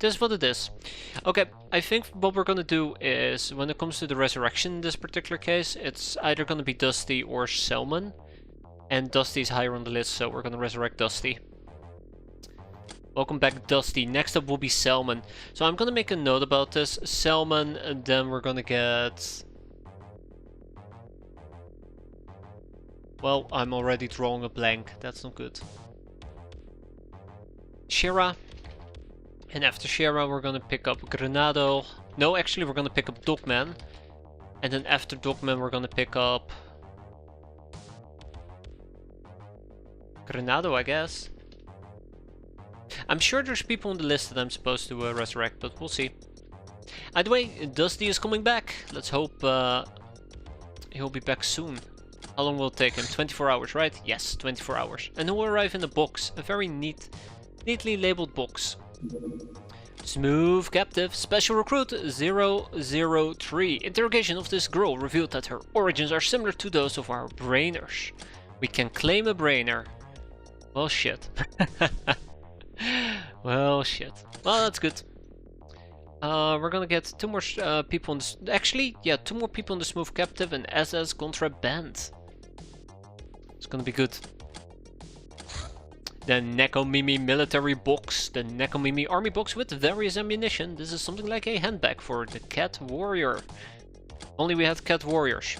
This is what it is. Okay, I think what we're gonna do is, when it comes to the resurrection in this particular case, it's either gonna be Dusty or Selman. And Dusty's higher on the list, so we're gonna resurrect Dusty. Welcome back, Dusty. Next up will be Selman. So I'm gonna make a note about this. Selman, and then we're gonna get... Well, I'm already drawing a blank. That's not good. Shira. And after Shira, we're gonna pick up Granado. No, actually, we're gonna pick up Dogman. And then after Dogman, we're gonna pick up... Granado, I guess. I'm sure there's people on the list that I'm supposed to resurrect, but we'll see. Either way, Dusty is coming back. Let's hope he'll be back soon. How long will it take him? 24 hours, right? Yes, 24 hours. And he'll arrive in a box. A very neatly labeled box. Smooth captive, special recruit 003. Interrogation of this girl revealed that her origins are similar to those of our brainers. We can claim a brainer. Well, shit. Well, shit. Well, that's good. We're gonna get two more people in this. Actually, yeah, two more people in the smooth captive and SS contra band. It's gonna be good. The Nekomimi military box. The Nekomimi army box with various ammunition. This is something like a handbag for the cat warrior. Only we had cat warriors.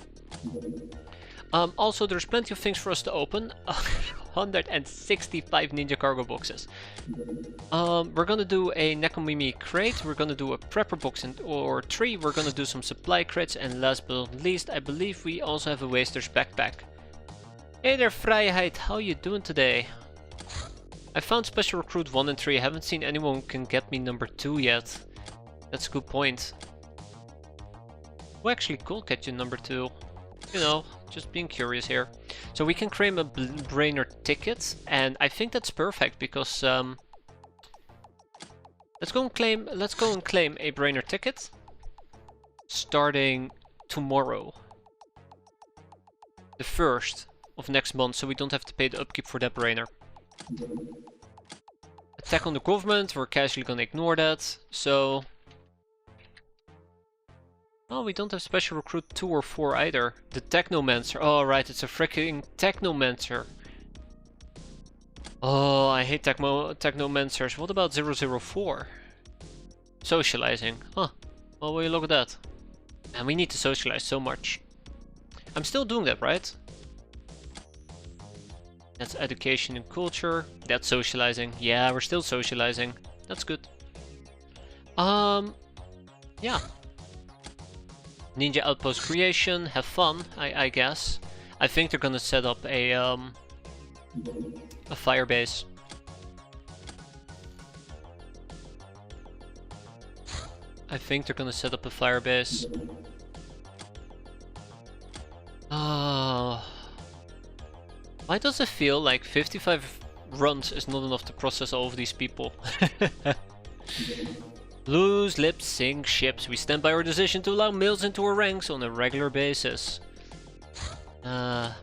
Also, there's plenty of things for us to open. 165 ninja cargo boxes. We're gonna do a Nekomimi crate. We're gonna do a prepper box or 3. We're gonna do some supply crates. And last but not least, I believe we also have a waster's backpack. Hey there, Vrijheid. How you doing today? I found Special Recruit 1 and 3. I haven't seen anyone who can get me number 2 yet. That's a good point. Who actually could get you number 2? You know, just being curious here. So we can claim a brainer ticket, and I think that's perfect because let's go and claim a brainer ticket starting tomorrow. The 1st of next month, so we don't have to pay the upkeep for that brainer. Attack on the government, we're casually gonna ignore that, so... Oh, we don't have Special Recruit 2 or 4 either. The Technomancer, oh right, it's a freaking Technomancer. Oh, I hate Technomancers. What about 004? Socializing, huh, well, will you look at that. And we need to socialize so much. I'm still doing that, right? That's education and culture. That's socializing. Yeah, we're still socializing. That's good. Yeah. Ninja Outpost creation. Have fun, I guess. I think they're gonna set up a fire base. I think they're gonna set up a fire base. Why does it feel like 55 runs is not enough to process all of these people? Loose lips sink ships. We stand by our decision to allow males into our ranks on a regular basis.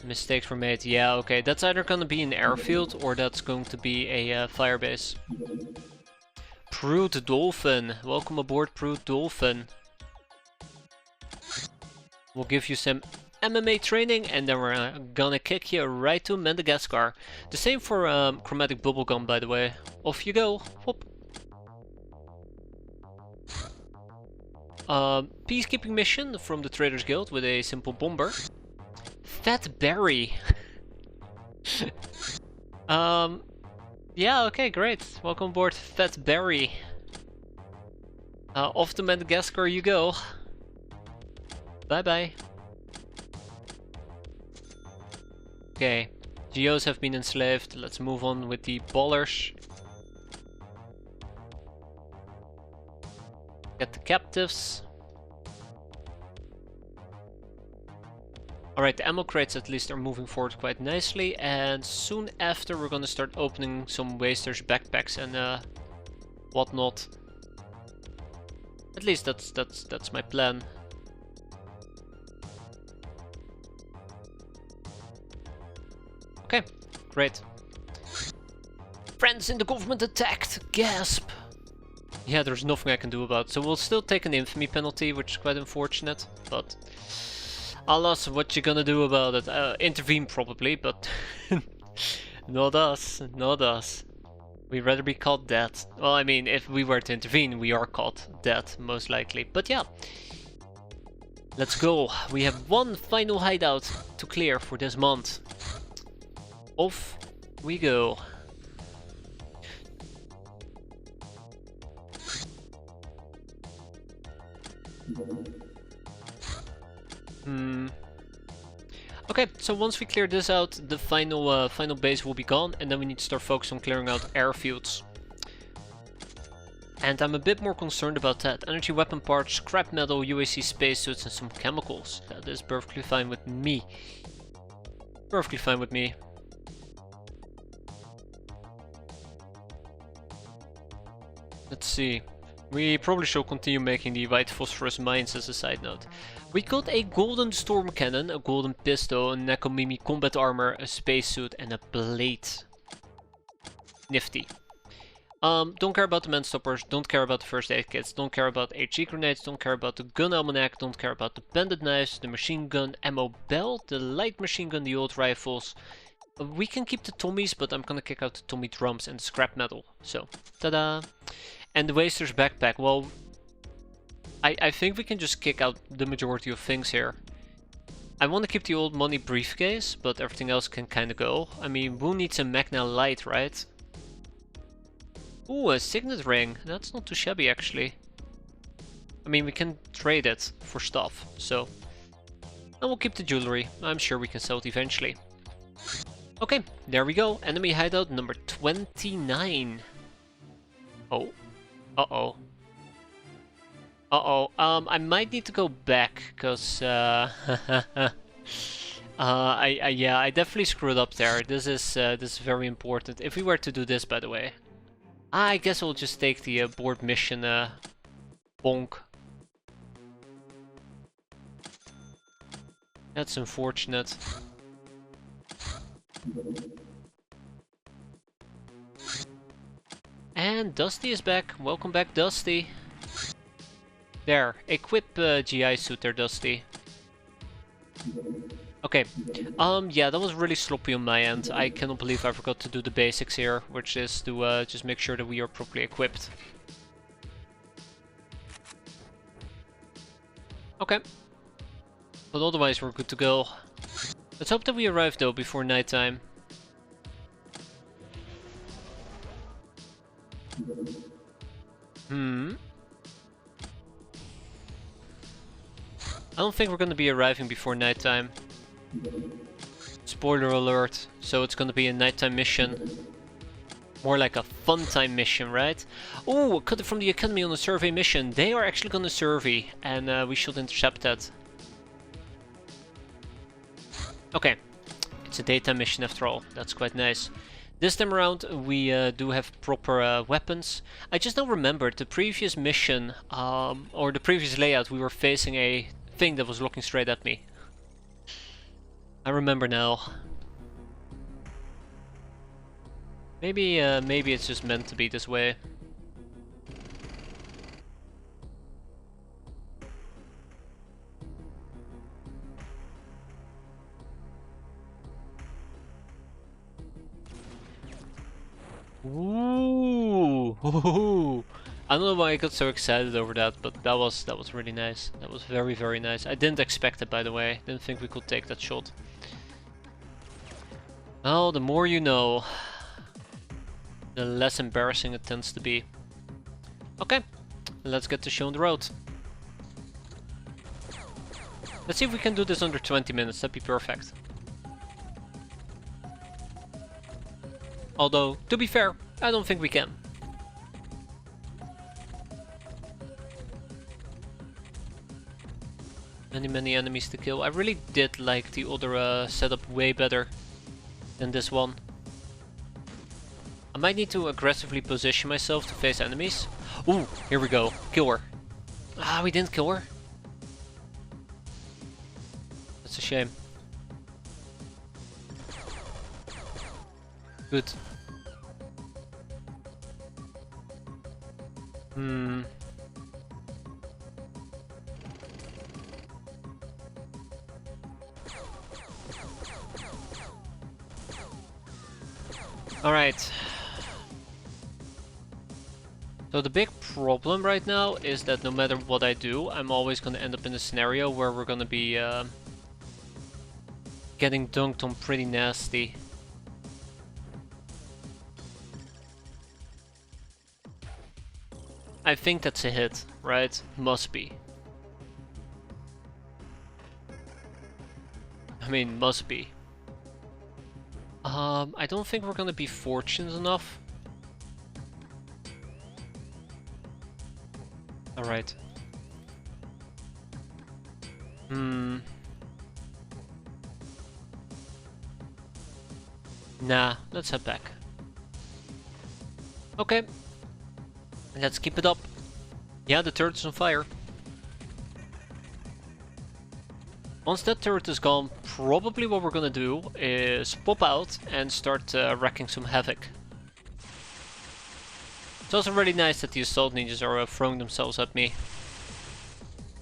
Mistakes were made. Yeah, okay. That's either gonna be an airfield or that's going to be a fire base. Prude Dolphin. Welcome aboard, Prude Dolphin. We'll give you some MMA training and then we're gonna kick you right to Madagascar. The same for chromatic bubblegum, by the way. Off you go. Whoop. Peacekeeping mission from the Traders Guild with a simple bomber. Fat Berry. Yeah, okay, great. Welcome aboard, Fat Berry. Off to Madagascar you go. Bye bye. Okay, Geos have been enslaved. Let's move on with the ballers. Get the captives. Alright, the ammo crates at least are moving forward quite nicely, and soon after we're gonna start opening some wasters backpacks and whatnot. At least that's my plan. Okay, great. Friends in the government attacked! Gasp! Yeah, there's nothing I can do about it. So we'll still take an infamy penalty, which is quite unfortunate, but alas, what you gonna do about it? Intervene probably, but not us, not us. We'd rather be caught dead. Well, I mean, if we were to intervene, we are caught dead, most likely. But yeah, let's go. We have one final hideout to clear for this month. Off we go. Okay, so once we clear this out, the final base will be gone, and then we need to start focusing on clearing out airfields. And I'm a bit more concerned about that. Energy weapon parts, scrap metal, UAC spacesuits, and some chemicals. That is perfectly fine with me. Perfectly fine with me. Let's see. We probably should continue making the white phosphorus mines as a side note. We got a golden storm cannon, a golden pistol, a Nekomimi combat armor, a spacesuit, and a blade. Nifty. Don't care about the manstoppers, don't care about the first aid kits, don't care about HE grenades, don't care about the gun almanac, don't care about the bandit knives, the machine gun ammo belt, the light machine gun, the old rifles. We can keep the Tommies, but I'm gonna kick out the Tommy drums and the scrap metal. So, ta-da! And the Waster's backpack, well, I think we can just kick out the majority of things here. I want to keep the old money briefcase, but everything else can kind of go. I mean, who needs a Magna Light, right? Ooh, a signet ring. That's not too shabby, actually. I mean, we can trade it for stuff, so... And we'll keep the jewelry. I'm sure we can sell it eventually. Okay, there we go. Enemy hideout number 29. Oh. Uh-oh. Uh-oh. I might need to go back, because, yeah, I definitely screwed up there. This is very important. If we were to do this, by the way. I guess I'll just take the board mission, bonk. That's unfortunate. And Dusty is back. Welcome back, Dusty. There, equip GI suit there, Dusty. Okay, yeah, that was really sloppy on my end. I cannot believe I forgot to do the basics here, which is to just make sure that we are properly equipped. Okay. But otherwise we're good to go. Let's hope that we arrive though before nighttime. I don't think we're gonna be arriving before nighttime. Spoiler alert, so it's gonna be a nighttime mission. More like a fun time mission, right? Oh, cut it from the academy on a survey mission. They are actually gonna survey, and we should intercept that. Okay, it's a daytime mission after all. That's quite nice. This time around we do have proper weapons. I just now remembered the previous mission, or the previous layout, we were facing a thing that was looking straight at me. I remember now. Maybe it's just meant to be this way. Ooh! I don't know why I got so excited over that, but that was really nice. That was very, very nice. I didn't expect it, by the way. Didn't think we could take that shot. Oh, the more you know, the less embarrassing it tends to be. Okay, let's get the show on the road. Let's see if we can do this under 20 minutes. That'd be perfect. Although, to be fair, I don't think we can. Many enemies to kill. I really did like the other setup way better than this one. I might need to aggressively position myself to face enemies. Ooh, here we go. Kill her. Ah, we didn't kill her. That's a shame. Good. Alright. So the big problem right now is that no matter what I do, I'm always gonna end up in a scenario where we're gonna be getting dunked on pretty nasty. I think that's a hit, right? Must be. I mean, must be. I don't think we're gonna be fortunate enough. Alright. Nah, let's head back. Okay. Let's keep it up. Yeah, the turret's on fire. Once that turret is gone, probably what we're gonna do is pop out and start wrecking some havoc. It's also really nice that the assault ninjas are throwing themselves at me,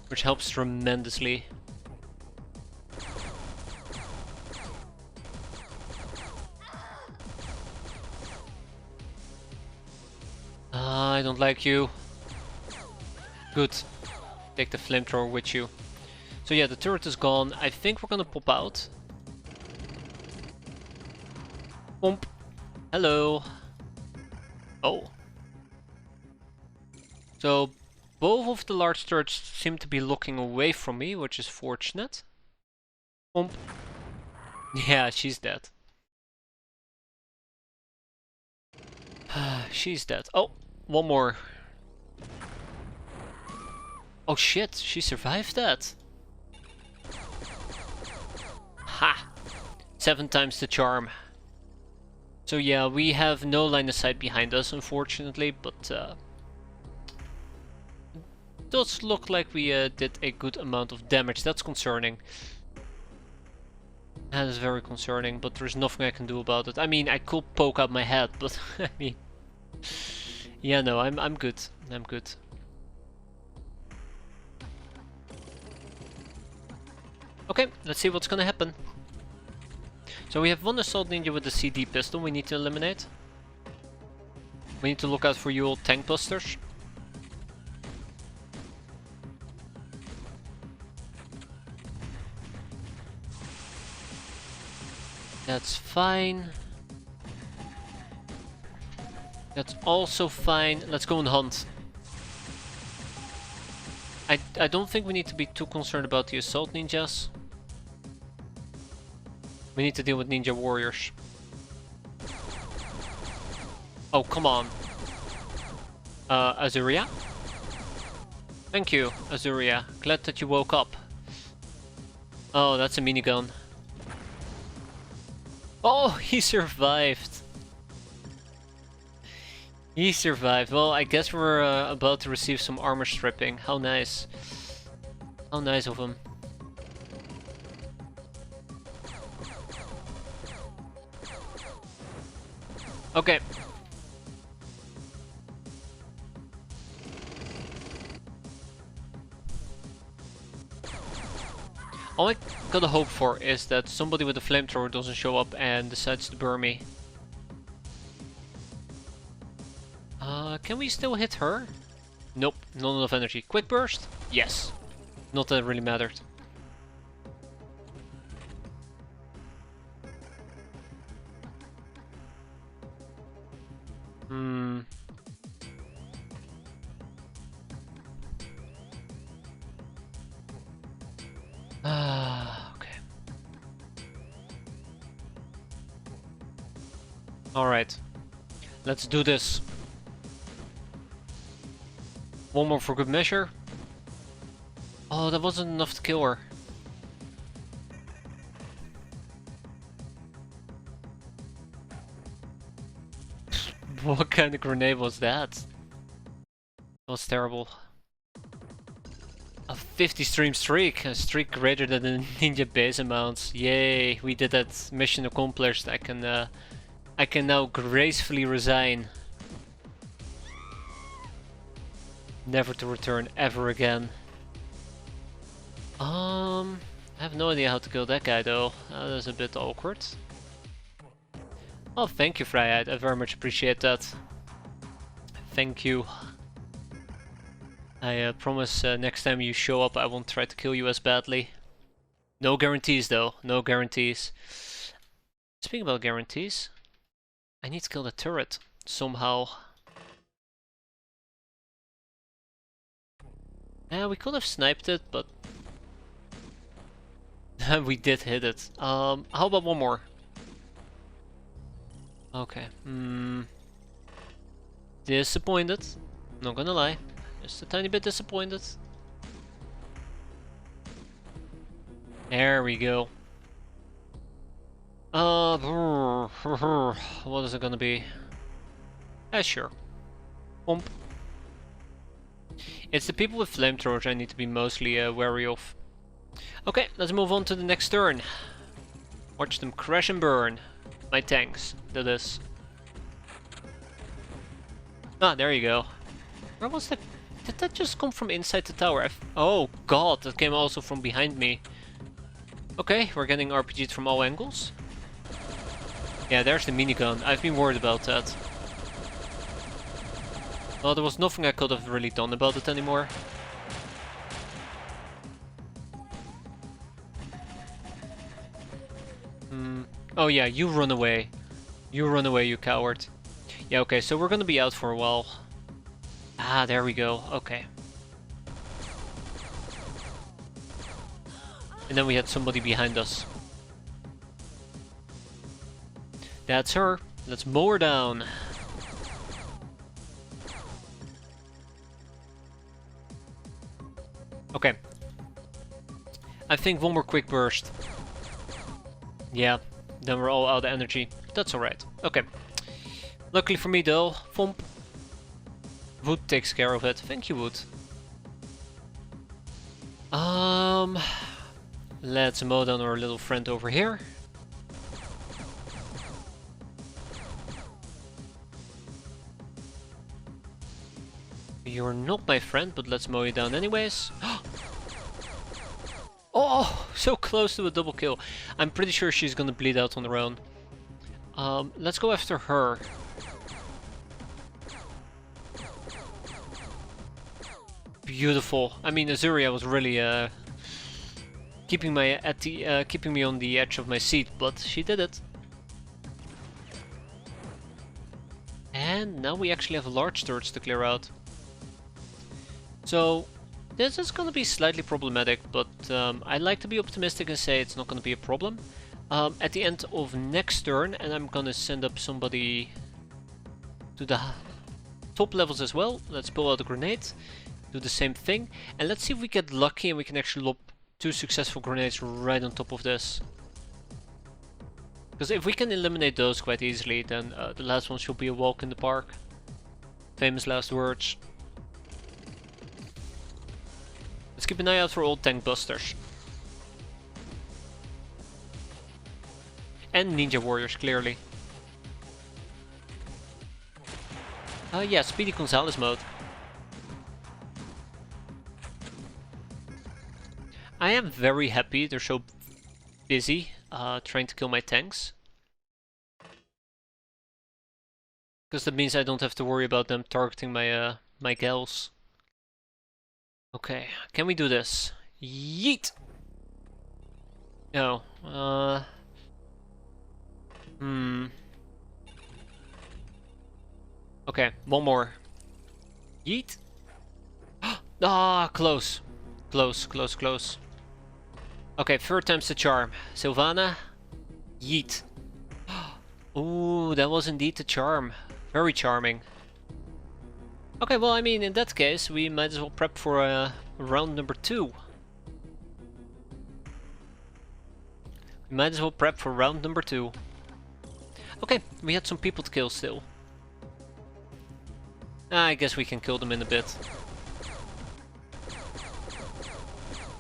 which helps tremendously. I don't like you. Good. Take the flamethrower with you. So yeah, the turret is gone. I think we're gonna pop out. Pomp. Hello. Oh. So both of the large turrets seem to be looking away from me, which is fortunate. Pomp. Yeah, she's dead. She's dead. Oh, one more. Oh shit, she survived that. Ha! 7 times the charm. So yeah, we have no line of sight behind us, unfortunately, but does look like we did a good amount of damage. That's concerning. That is very concerning, but there's nothing I can do about it. I mean, I could poke out my head, but I mean, yeah, no, I'm good. I'm good. Okay, let's see what's gonna happen. So we have one assault ninja with the CD pistol we need to eliminate. We need to look out for you old tank busters. That's fine. That's also fine. Let's go and hunt. I don't think we need to be too concerned about the assault ninjas. We need to deal with ninja warriors. Oh, come on. Azuria? Thank you, Azuria. Glad that you woke up. Oh, that's a minigun. Oh, he survived. He survived. Well, I guess we're about to receive some armor stripping. How nice. How nice of him. Okay. All I gotta hope for is that somebody with a flamethrower doesn't show up and decides to burn me. Can we still hit her? Nope, not enough energy. Quick burst? Yes. Not that it really mattered. Okay. Alright. Let's do this. One more for good measure. Oh, that wasn't enough to kill her. What kind of grenade was that? That was terrible. A 50 stream streak, a streak greater than the ninja base amounts. Yay, we did that. Mission accomplished. I can now gracefully resign. Never to return ever again. I have no idea how to kill that guy though. That is a bit awkward. Oh, thank you, Vrijheid. I very much appreciate that. Thank you. I promise next time you show up I won't try to kill you as badly. No guarantees though, no guarantees. Speaking about guarantees, I need to kill the turret somehow. Yeah, we could have sniped it, but we did hit it. How about one more? Okay. Disappointed. Not gonna lie. Just a tiny bit disappointed. There we go. What is it gonna be? Sure. Pump. It's the people with flamethrowers I need to be mostly wary of. Okay, let's move on to the next turn. Watch them crash and burn. My tanks, that is. Ah, there you go. Where was that? Did that just come from inside the tower? Oh god, that came also from behind me. Okay, we're getting RPG'd from all angles. Yeah, there's the minigun. I've been worried about that. Well, there was nothing I could have really done about it anymore. Oh yeah, you run away. You run away, you coward. Yeah, okay, so we're gonna be out for a while. Ah, there we go. Okay. And then we had somebody behind us. That's her. Let's mow her down. Okay. I think one more quick burst. Yeah, then we're all out of energy. That's alright. Okay. Luckily for me though, Thump. Wood takes care of it. Thank you, Wood. Let's mow down our little friend over here. You're not my friend, but let's mow you down anyways. Oh, so close to a double kill. I'm pretty sure she's gonna bleed out on her own. Let's go after her. Beautiful. I mean, Azuria was really keeping me on the edge of my seat, but she did it. And now we actually have large turrets to clear out. So this is going to be slightly problematic, but I like to be optimistic and say it's not going to be a problem. At the end of next turn, and I'm going to send up somebody to the top levels as well. Let's pull out a grenade, do the same thing, and let's see if we get lucky and we can actually lob 2 successful grenades right on top of this. Because if we can eliminate those quite easily, then the last one should be a walk in the park. Famous last words. Let's keep an eye out for old tank busters. And ninja warriors, clearly. Yeah, Speedy Gonzalez mode. I am very happy they're so busy trying to kill my tanks. Because that means I don't have to worry about them targeting my my gals. Okay, can we do this? Yeet! No. Okay, one more. Yeet! Ah, close. Close, close, close. Okay, 3rd time's the charm. Sylvana, yeet. Ooh, that was indeed the charm. Very charming. Okay, well, I mean, in that case, we might as well prep for round number 2. Might as well prep for round number 2. Okay, we had some people to kill still. I guess we can kill them in a bit.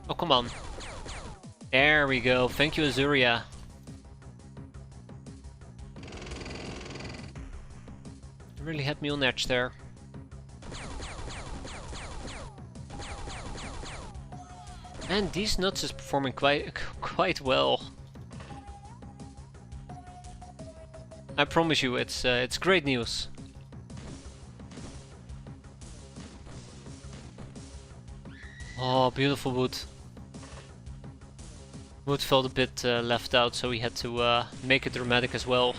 Oh, come on. There we go. Thank you, Azuria. Really had me on edge there. And these nuts is performing quite well. I promise you, it's great news. Oh, beautiful wood. Wood felt a bit left out, so we had to make it dramatic as well.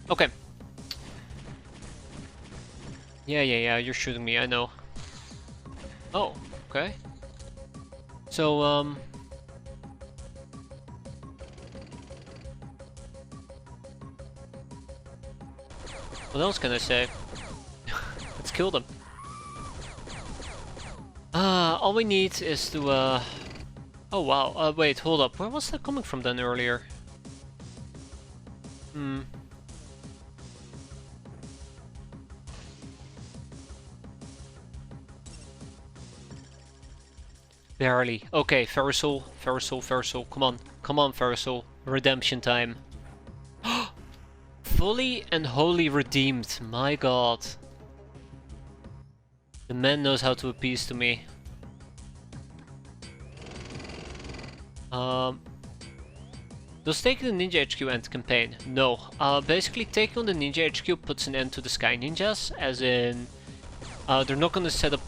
Okay. Yeah, you're shooting me, I know. Oh, okay. So, what else can I say? Let's kill them. All we need is to, oh wow, wait, hold up. Where was that coming from then earlier? Barely. Okay, Ferrisol, come on. Come on, Ferrisol. Redemption time. Fully and wholly redeemed, my god. The man knows how to appease to me. Does taking the Ninja HQ end campaign? No. Basically taking on the Ninja HQ puts an end to the Sky Ninjas, as in... they're not gonna set up...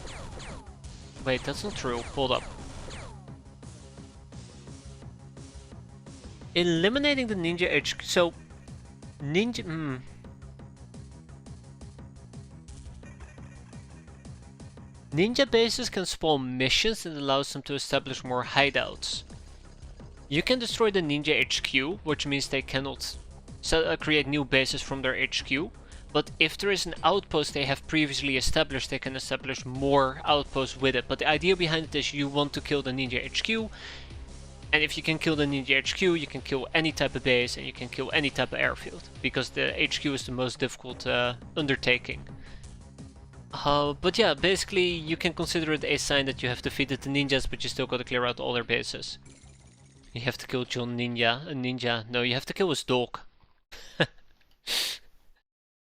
Wait, that's not true. Hold up. Eliminating the Ninja HQ... So... Ninja... Ninja bases can spawn missions that allows them to establish more hideouts. You can destroy the Ninja HQ, which means they cannot create new bases from their HQ. But if there is an outpost they have previously established, they can establish more outposts with it. But the idea behind it is you want to kill the Ninja HQ. And if you can kill the Ninja HQ, you can kill any type of base and you can kill any type of airfield. Because the HQ is the most difficult undertaking. But yeah, basically you can consider it a sign that you have defeated the ninjas, but you still gotta clear out all their bases. You have to kill John Ninja, a ninja. No, you have to kill his dog.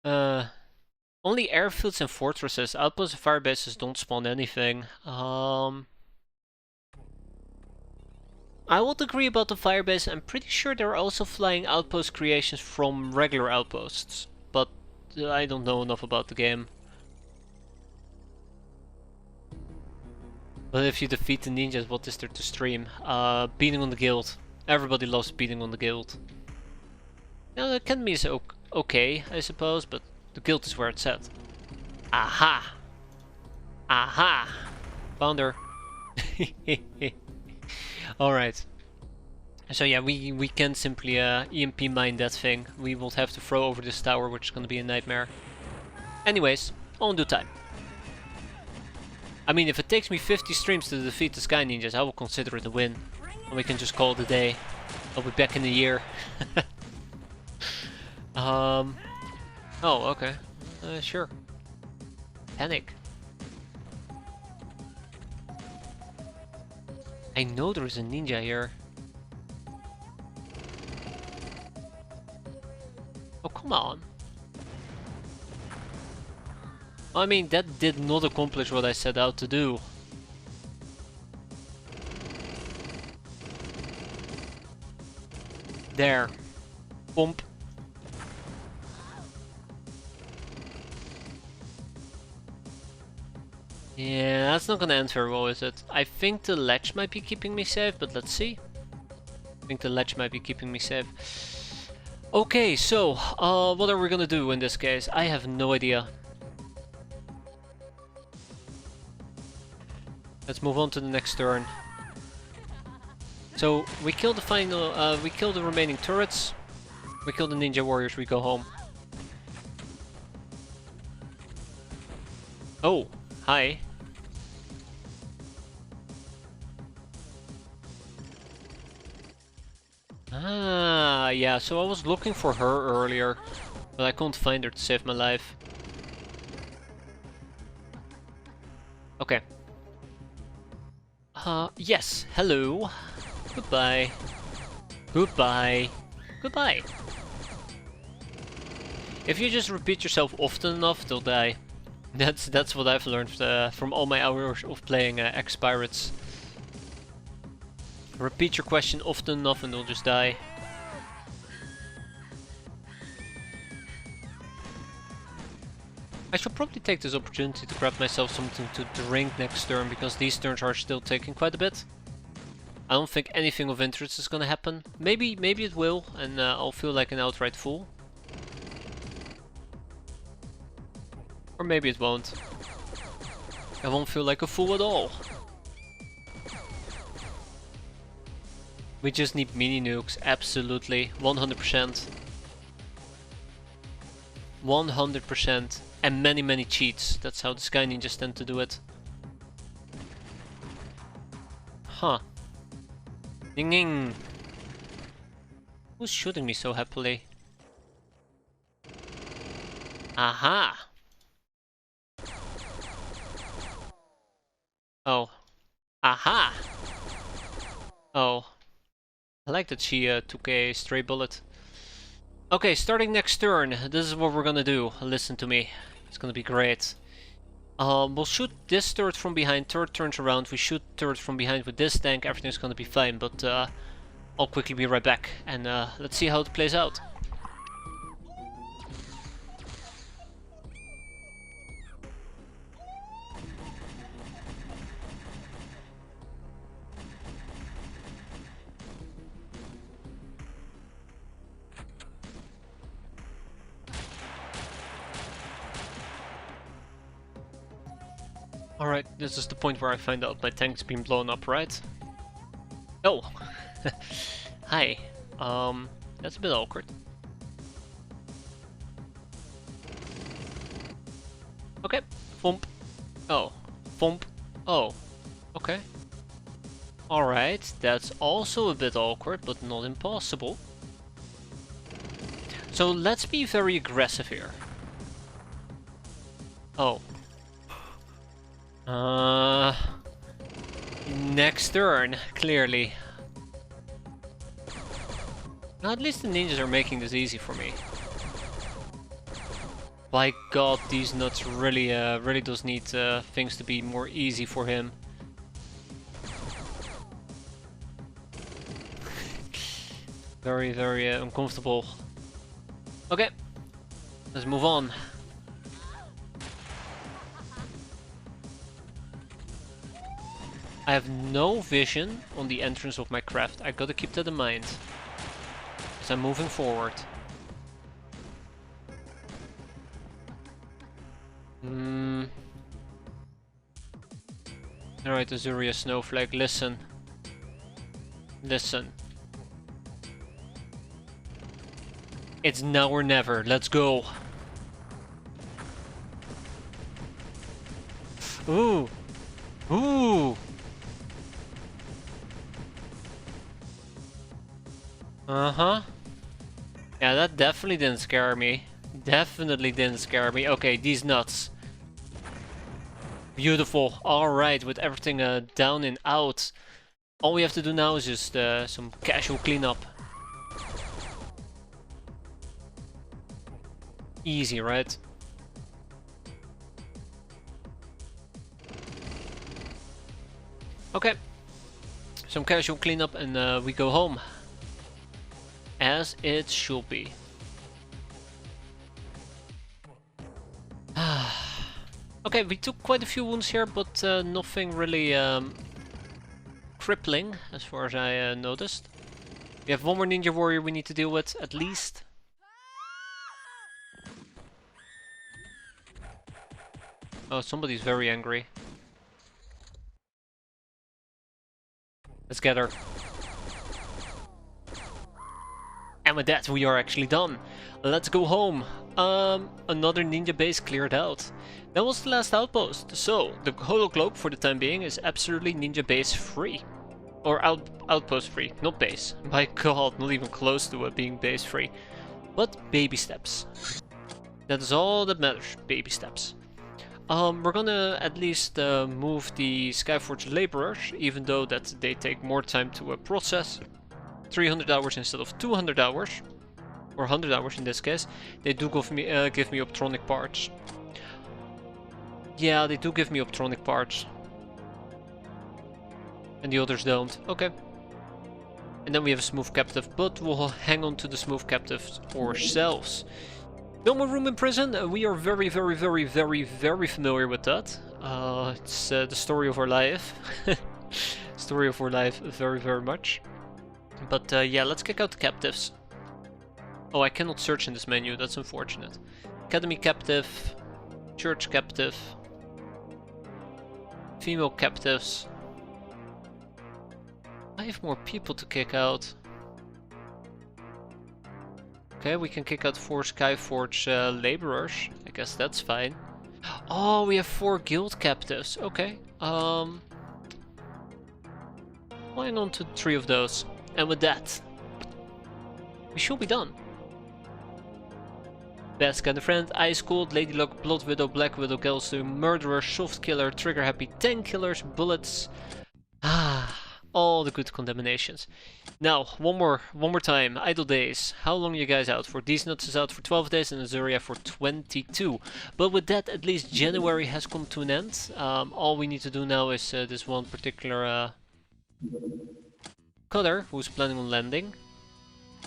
Only airfields and fortresses. Outposts and fire bases don't spawn anything. I would agree about the fire base. I'm pretty sure there are also flying outpost creations from regular outposts. But I don't know enough about the game. But if you defeat the ninjas, what is there to stream? Beating on the guild. Everybody loves beating on the guild. Now the academy is okay, I suppose, but the guild is where it's at. Aha! Aha! Found her. Alright. So yeah, we can simply EMP mine that thing. We will have to throw over this tower, which is gonna be a nightmare. Anyways, on due time. I mean, if it takes me 50 streams to defeat the Sky Ninjas, I will consider it a win. And we can just call it a day. I'll be back in a year. Oh, okay. Sure. Panic. I know there is a ninja here. Oh, come on. I mean, that did not accomplish what I set out to do. There. Bump. Yeah, that's not gonna end very well, is it? I think the ledge might be keeping me safe, but let's see. I think the ledge might be keeping me safe. Okay, so, what are we gonna do in this case? I have no idea. Let's move on to the next turn. So we kill the final, we kill the remaining turrets. We kill the ninja warriors. We go home. Oh, hi. Yeah, so I was looking for her earlier, but I couldn't find her to save my life. Okay. Yes, hello. Goodbye. Goodbye. Goodbye. If you just repeat yourself often enough, they'll die. That's what I've learned from all my hours of playing X-piratez. Repeat your question often enough and they'll just die. I should probably take this opportunity to grab myself something to drink next turn, because these turns are still taking quite a bit. I don't think anything of interest is gonna happen. Maybe it will, and I'll feel like an outright fool. Or maybe it won't. I won't feel like a fool at all. We just need mini nukes, absolutely, 100%. 100%. And many cheats. That's how the Sky Ninjas tend to do it. Huh. Ding ding. Who's shooting me so happily? Aha! Oh. Aha! Oh. I like that she took a stray bullet. Okay, starting next turn, this is what we're gonna do. Listen to me. It's gonna be great. We'll shoot this turret from behind, turret turns around, we shoot turret from behind with this tank, everything's gonna be fine, but I'll quickly be right back, and let's see how it plays out. Alright, this is the point where I find out my tank's been blown up, right? Oh! Hi. That's a bit awkward. Okay. Thump. Oh. Thump. Oh. Okay. Alright, that's also a bit awkward, but not impossible. So let's be very aggressive here. Oh. Next turn, clearly. Now at least the ninjas are making this easy for me. By God, these nuts really, really does need things to be more easy for him. Very, very uncomfortable. Okay, let's move on. I have no vision on the entrance of my craft. I gotta keep that in mind. As I'm moving forward. Alright, Azuria Snowflake, listen. Listen. It's now or never, let's go. Ooh. Ooh. Uh-huh. Yeah, that definitely didn't scare me. Definitely didn't scare me. Okay, these nuts. Beautiful. Alright, with everything down and out. All we have to do now is just some casual cleanup. Easy, right? Okay. Some casual cleanup and we go home. As it should be. Okay, we took quite a few wounds here, but nothing really crippling, as far as I noticed. We have one more ninja warrior we need to deal with, at least. Oh, somebody's very angry. Let's get her. And with that, we are actually done. Let's go home. Another ninja base cleared out. That was the last outpost. So, the holo cloak for the time being is absolutely ninja base free. Or outpost free, not base. My god, not even close to being base free. But baby steps. That is all that matters, baby steps. We're gonna at least move the Skyforge laborers, even though that they take more time to process. 300 hours instead of 200 hours. Or 100 hours in this case. They do give me optronic parts. Yeah, they do give me optronic parts. And the others don't. Okay. And then we have a smooth captive, but we'll hang on to the smooth captives ourselves. No more room in prison. We are very, very, very, very, very familiar with that. It's the story of our life. Story of our life, very, very much. But yeah, let's kick out the captives. Oh, I cannot search in this menu. That's unfortunate. Academy captive, church captive, female captives. I have more people to kick out. Okay, we can kick out 4 Skyforge laborers. I guess that's fine. Oh, we have 4 guild captives. Okay. Hang on to 3 of those. And with that, we should be done. Best kind of friend, Ice Cold, Lady Luck, Blood Widow, Black Widow, Gelsu, Murderer, Soft Killer, Trigger Happy, Tank Killers, Bullets. All the good condemnations. Now, one more time. Idle days. How long are you guys out for? These nuts is out for 12 days and Azuria for 22. But with that, at least January has come to an end. All we need to do now is this one particular cutter who's planning on landing.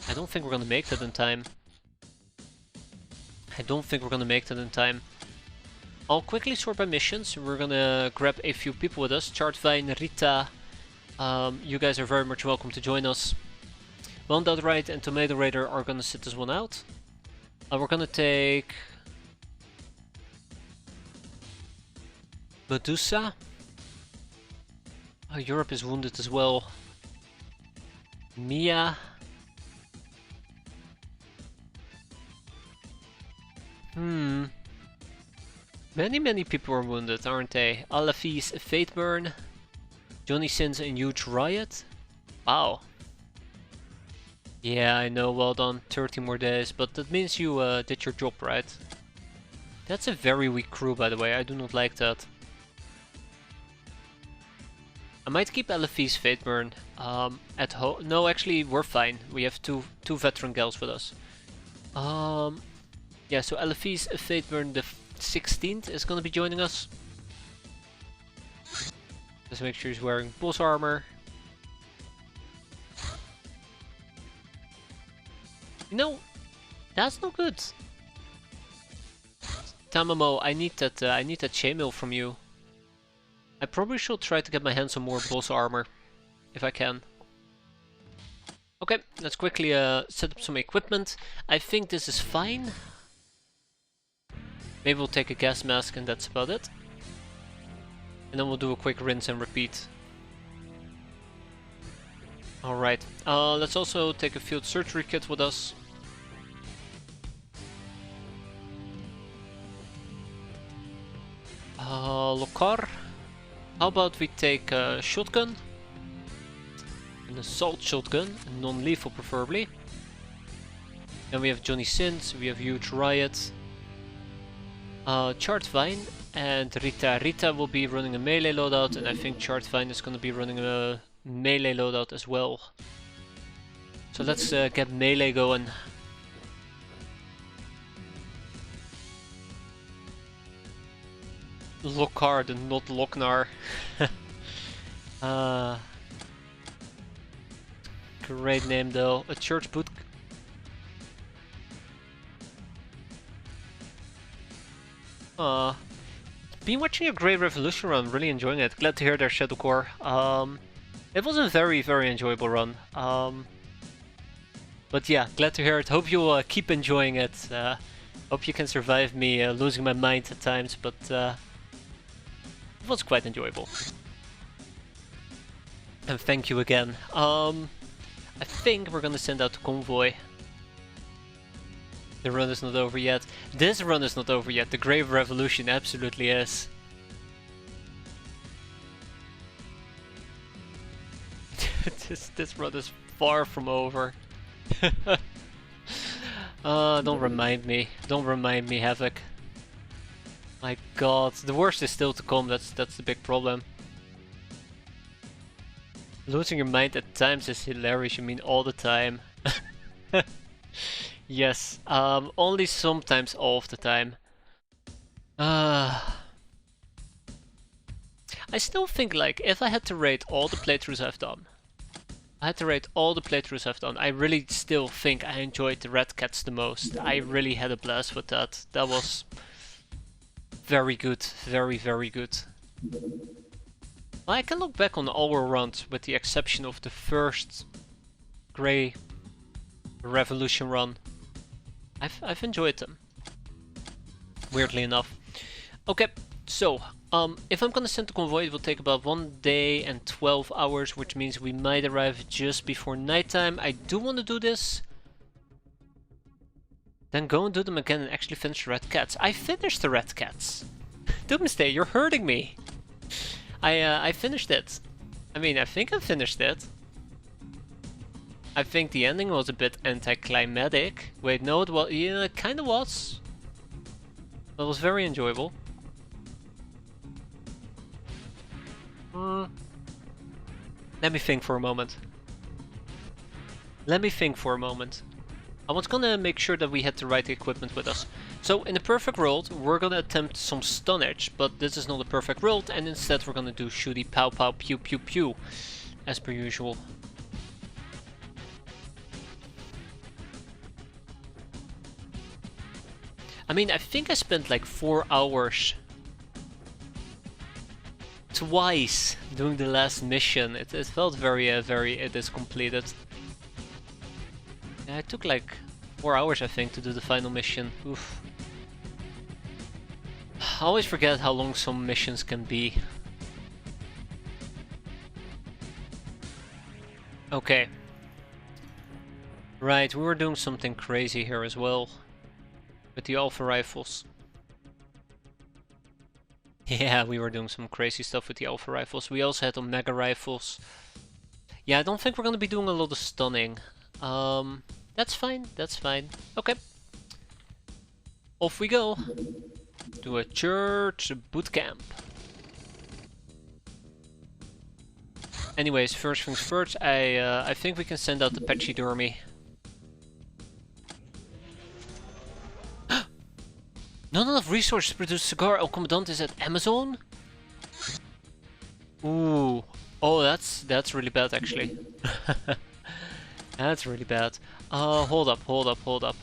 I don't think we're gonna make that in time. I'll quickly sort by missions. We're gonna grab a few people with us. Chartvine, Rita. You guys are very much welcome to join us. Wound Out Right and Tomato Raider are gonna sit this one out. We're gonna take Medusa. Europe is wounded as well. Mia. Many people are wounded, aren't they? Alafis, Fateburn. Johnny Sins and Huge Riot? Wow. Yeah, I know, well done. 30 more days, but that means you did your job, right? That's a very weak crew, by the way. I do not like that. I might keep Elifis Fateburn at home. No, actually, we're fine. We have two veteran gals with us. Yeah, so Elifis Fateburn the 16th is gonna be joining us. Just make sure he's wearing boss armor. You know, that's not good. Tamamo, I need that chainmail from you. I probably should try to get my hands on more boss armor, if I can. Okay, let's quickly set up some equipment. I think this is fine. Maybe we'll take a gas mask and that's about it. And then we'll do a quick rinse and repeat. Alright, let's also take a field surgery kit with us. Lokar. How about we take a shotgun? An assault shotgun, non-lethal preferably. Then we have Johnny Sins, we have Huge Riot. Chartvine and Rita. Rita will be running a melee loadout, and I think Chartvine is going to be running a melee loadout as well. So let's get melee going. Lockhart and not Lochnar. Great name though. A church boot. Been watching a Grey Revolution run, really enjoying it. Glad to hear their Shadow Core. It was a very enjoyable run. But yeah, glad to hear it. Hope you'll keep enjoying it. Hope you can survive me losing my mind at times, but it was quite enjoyable. And thank you again. I think we're gonna send out the convoy. The run is not over yet. This run is not over yet. The Grave Revolution absolutely is. this run is far from over. Don't remind me. Don't remind me, Havoc. My god, the worst is still to come, that's the big problem. Losing your mind at times is hilarious, you mean all the time. Yes, only sometimes all of the time. I still think, like, if I had to rate all the playthroughs I've done, I really still think I enjoyed the Red Cats the most. I really had a blast with that. That was very good, very good. I can look back on all our runs with the exception of the first Grey Revolution run. I've enjoyed them, weirdly enough. Okay, so if I'm gonna send the convoy, it will take about 1 day and 12 hours, which means we might arrive just before nighttime. I do want to do this, then go and do them again and actually finish the Red Cats. I finished the Red Cats. Doomsday, you're hurting me. I finished it. I mean, I think I finished it. I think the ending was a bit anticlimactic. Wait, no, it was. Yeah, it kind of was. It was very enjoyable. Let me think for a moment. I was gonna make sure that we had the right equipment with us. So in the perfect world, we're gonna attempt some stunnage, but this is not a perfect world, and instead we're gonna do shooty pow pow pew pew pew, as per usual. I mean, I think I spent like 4 hours twice doing the last mission. It felt very it is completed. Yeah, it took like 4 hours, I think, to do the final mission. Oof. I always forget how long some missions can be. Okay. Right, we were doing something crazy here as well. With the Alpha rifles. Yeah, we were doing some crazy stuff with the Alpha rifles. We also had Omega rifles. Yeah, I don't think we're gonna be doing a lot of stunning. That's fine, that's fine. Okay. Off we go. To a church boot camp. Anyways, first things first, I think we can send out the Pachydermy. Not enough resources to produce cigar. El Commandant is at Amazon? Ooh. Oh, that's really bad, actually. That's really bad. Hold up.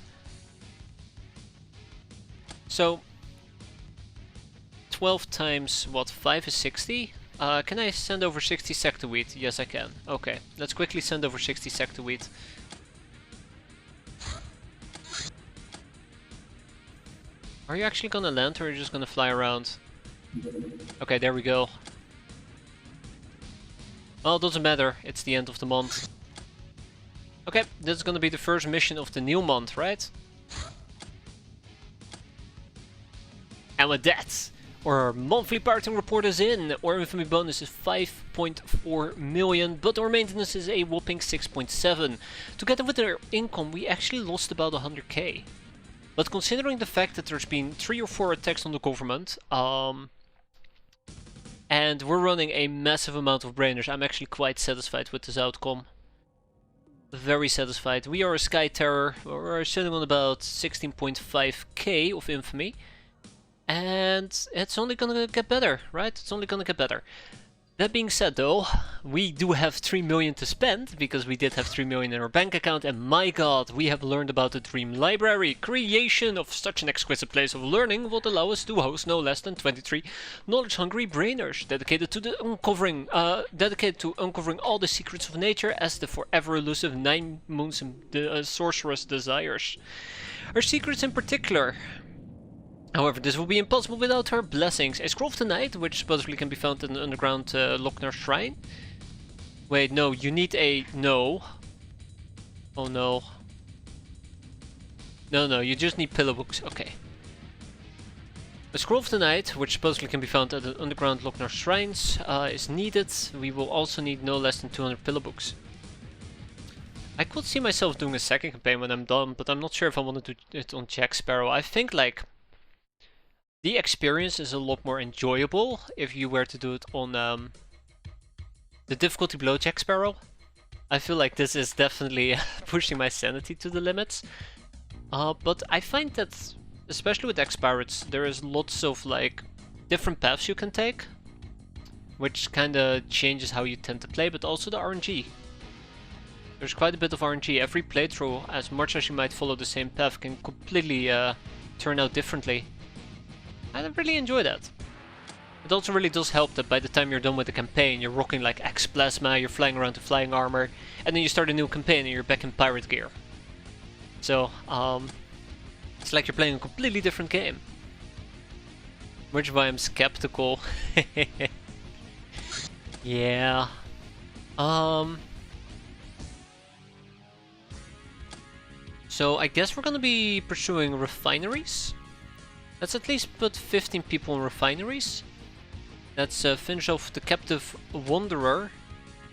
So, 12 times, what, 5 is 60? Can I send over 60 sectowheat? Yes, I can. Okay, let's quickly send over 60 sectowheat. Are you actually gonna land, or are you just gonna fly around? Okay, there we go. Well, it doesn't matter, it's the end of the month. Okay, this is gonna be the first mission of the new month, right? And with that, our monthly parting report is in. Our infamy bonus is 5.4 million, but our maintenance is a whopping 6.7. Together with our income, we actually lost about 100k. But considering the fact that there's been 3 or 4 attacks on the government, and we're running a massive amount of brainers, I'm actually quite satisfied with this outcome. Very satisfied. We are a Sky Terror, we're sitting on about 16.5k of infamy. And it's only gonna get better, right? It's only gonna get better. That being said though, we do have 3 million to spend, because we did have 3 million in our bank account, and my god, we have learned about the Dream Library. Creation of such an exquisite place of learning would allow us to host no less than 23 knowledge-hungry brainers, dedicated to uncovering all the secrets of nature as the forever elusive 9 moons sorceress desires. Our secrets in particular. However, this will be impossible without her blessings. A scroll of the night, which supposedly can be found in the underground Lochner shrine. Wait, no, you need a... no. Oh no. No, you just need pillow books. Okay. A scroll of the night, which supposedly can be found at the underground Lochnar shrines, is needed. We will also need no less than 200 pillow books. I could see myself doing a second campaign when I'm done, but I'm not sure if I want to do it on Jack Sparrow. I think like the experience is a lot more enjoyable if you were to do it on the difficulty below Jack Sparrow. I feel like this is definitely pushing my sanity to the limits. But I find that, especially with X-piratez, there is lots of like different paths you can take, which kind of changes how you tend to play, but also the RNG. There's quite a bit of RNG. Every playthrough, as much as you might follow the same path, can completely turn out differently. I really enjoy that. It also really does help that by the time you're done with the campaign, you're rocking like X-plasma, you're flying around in flying armor, and then you start a new campaign and you're back in pirate gear. So, it's like you're playing a completely different game. Which is why I'm skeptical. Yeah. So I guess we're gonna be pursuing refineries. Let's at least put 15 people in refineries. Let's finish off the captive wanderer.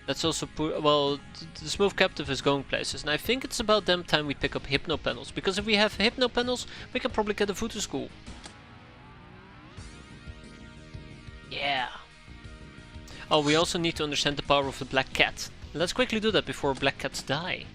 Let's also put, well, the smooth captive is going places, and I think it's about damn time we pick up hypno panels, because if we have hypno panels, we can probably get a voodoo school. Yeah. Oh, we also need to understand the power of the black cat. Let's quickly do that before black cats die.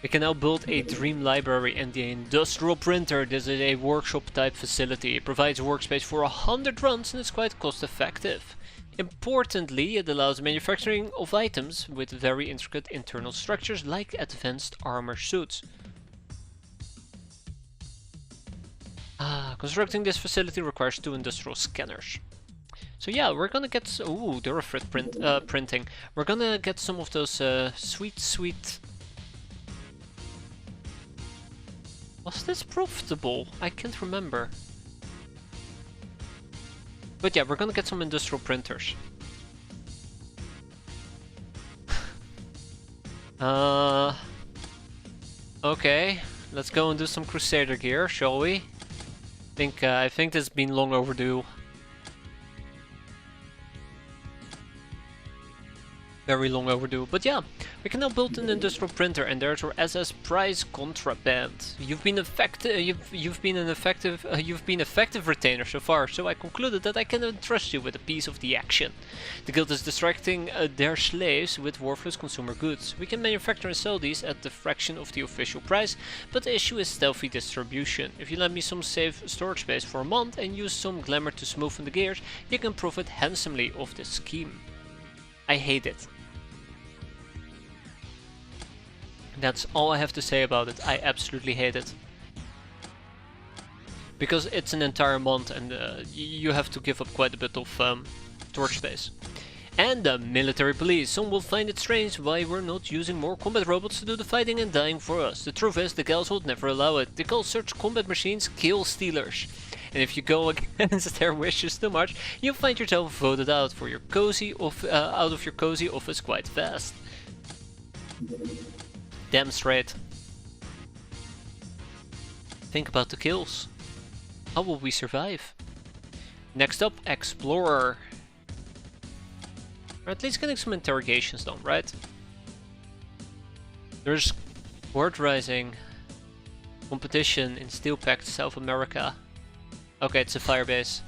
We can now build a dream library and the industrial printer. This is a workshop type facility. It provides workspace for 100 runs and is quite cost effective. Importantly, it allows manufacturing of items with very intricate internal structures like advanced armor suits. Constructing this facility requires 2 industrial scanners. So yeah, we're gonna get... Ooh, Durafrit printing. We're gonna get some of those sweet... Was this profitable? I can't remember. But yeah, we're gonna get some industrial printers. Okay, let's go and do some Crusader gear, shall we? I think this has been long overdue. Very long overdue, but yeah, we can now build an industrial printer, and there's our SS prize contraband. You've been an effective retainer so far, so I concluded that I can entrust you with a piece of the action. The guild is distracting their slaves with worthless consumer goods. We can manufacture and sell these at the fraction of the official price, but the issue is stealthy distribution. If you lend me some safe storage space for a month and use some glamour to smoothen the gears, you can profit handsomely off this scheme. I hate it. That's all I have to say about it. I absolutely hate it. Because it's an entire month and you have to give up quite a bit of storage space. And the military police. Some will find it strange why we're not using more combat robots to do the fighting and dying for us. The truth is, the gals would never allow it. They call such combat machines kill stealers. And if you go against their wishes too much, you'll find yourself voted out for your out of your cozy office quite fast. Damn straight. Think about the kills. How will we survive? Next up, Explorer. We're at least getting some interrogations done, right? There's Word Rising competition in Steel Pact South America. Okay, it's a firebase.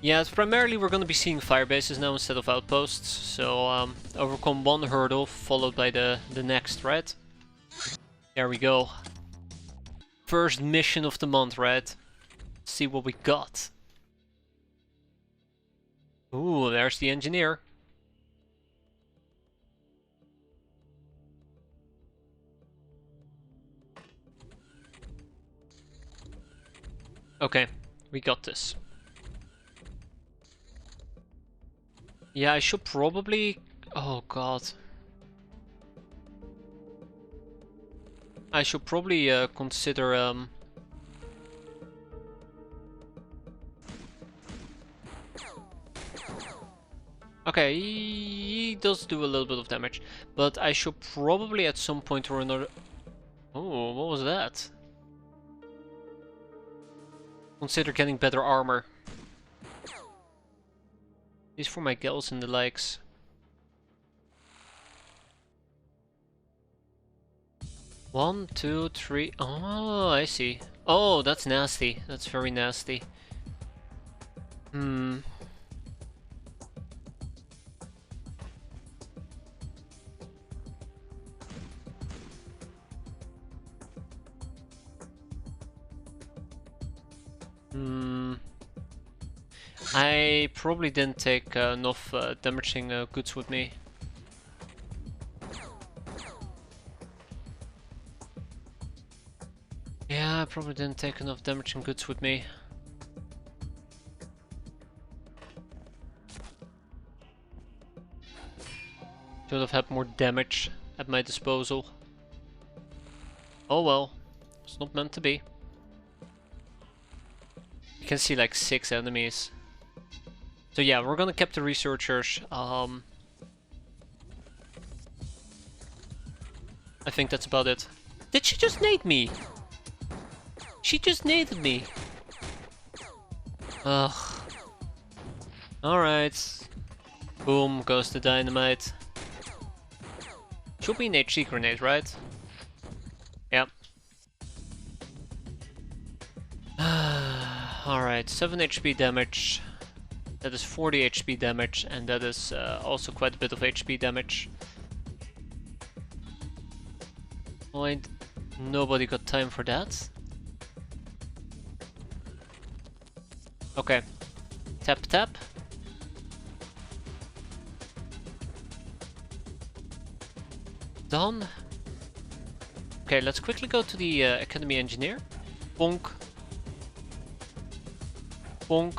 Yeah, it's primarily we're gonna be seeing firebases now instead of outposts. So overcome one hurdle followed by the next, right? There we go. First mission of the month, right? Let's see what we got. Ooh, there's the engineer. Okay, we got this. Yeah, I should probably... Oh god. I should probably consider... Okay, he does do a little bit of damage, but I should probably at some point or another... Oh, what was that? Consider getting better armor. These for my gals and the likes. One, two, three. Oh, I see. Oh, that's nasty. That's very nasty. Hmm. I probably didn't take enough damaging goods with me. Yeah, I probably didn't take enough damaging goods with me. Should have had more damage at my disposal. Oh well, it's not meant to be. You can see like 6 enemies. So yeah, we're gonna keep the researchers. I think that's about it. Did she just nade me? She just naded me. Ugh. Alright. Boom, goes the dynamite. Should be an HC grenade, right? Yep. Alright, 7 HP damage. That is 40 HP damage, and that is also quite a bit of HP damage. Point. Nobody got time for that. Okay. Tap tap. Done. Okay, let's quickly go to the Academy Engineer. Bonk. Bonk.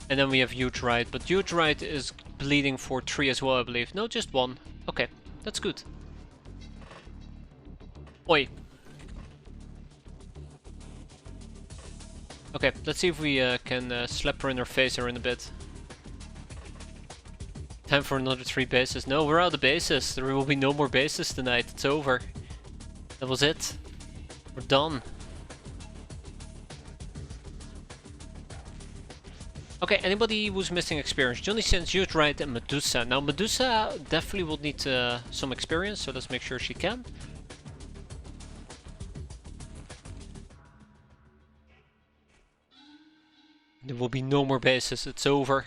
And then we have Huge Right, but Huge Right is bleeding for 3 as well, I believe. No, just 1. Okay, that's good. Oi. Okay, let's see if we can slap her in her face here in a bit. Time for another 3 bases. No, we're out of bases. There will be no more bases tonight. It's over. That was it. We're done. Okay, anybody who's missing experience? Johnny Sins, Huge Right, and Medusa. Now, Medusa definitely will need some experience, so let's make sure she can. There will be no more bases. It's over.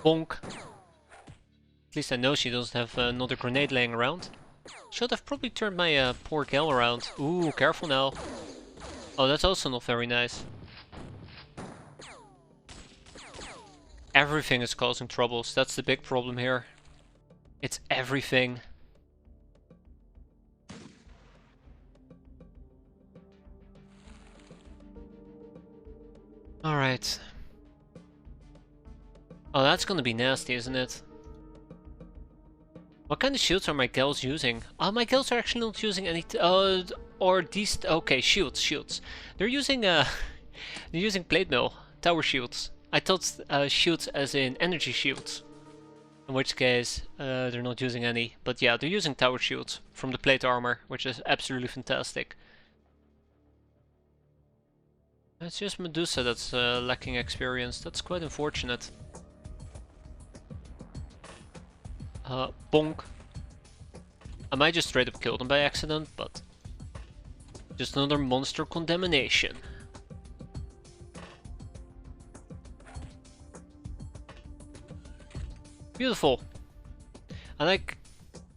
Bonk. At least I know she doesn't have another grenade laying around. Should have probably turned my poor gal around. Ooh, careful now. Oh, that's also not very nice. Everything is causing troubles. That's the big problem here. It's everything. Alright. Oh, that's gonna be nasty, isn't it? What kind of shields are my gals using? Oh, my gals are actually not using any... or these... Okay, shields. They're using, they're using plate mail. Tower shields. I thought shields as in energy shields. In which case, they're not using any. But yeah, they're using tower shields from the plate armor, which is absolutely fantastic. It's just Medusa that's lacking experience. That's quite unfortunate. Bonk. I might just straight up kill them by accident, but... just another monster condemnation. Beautiful. I like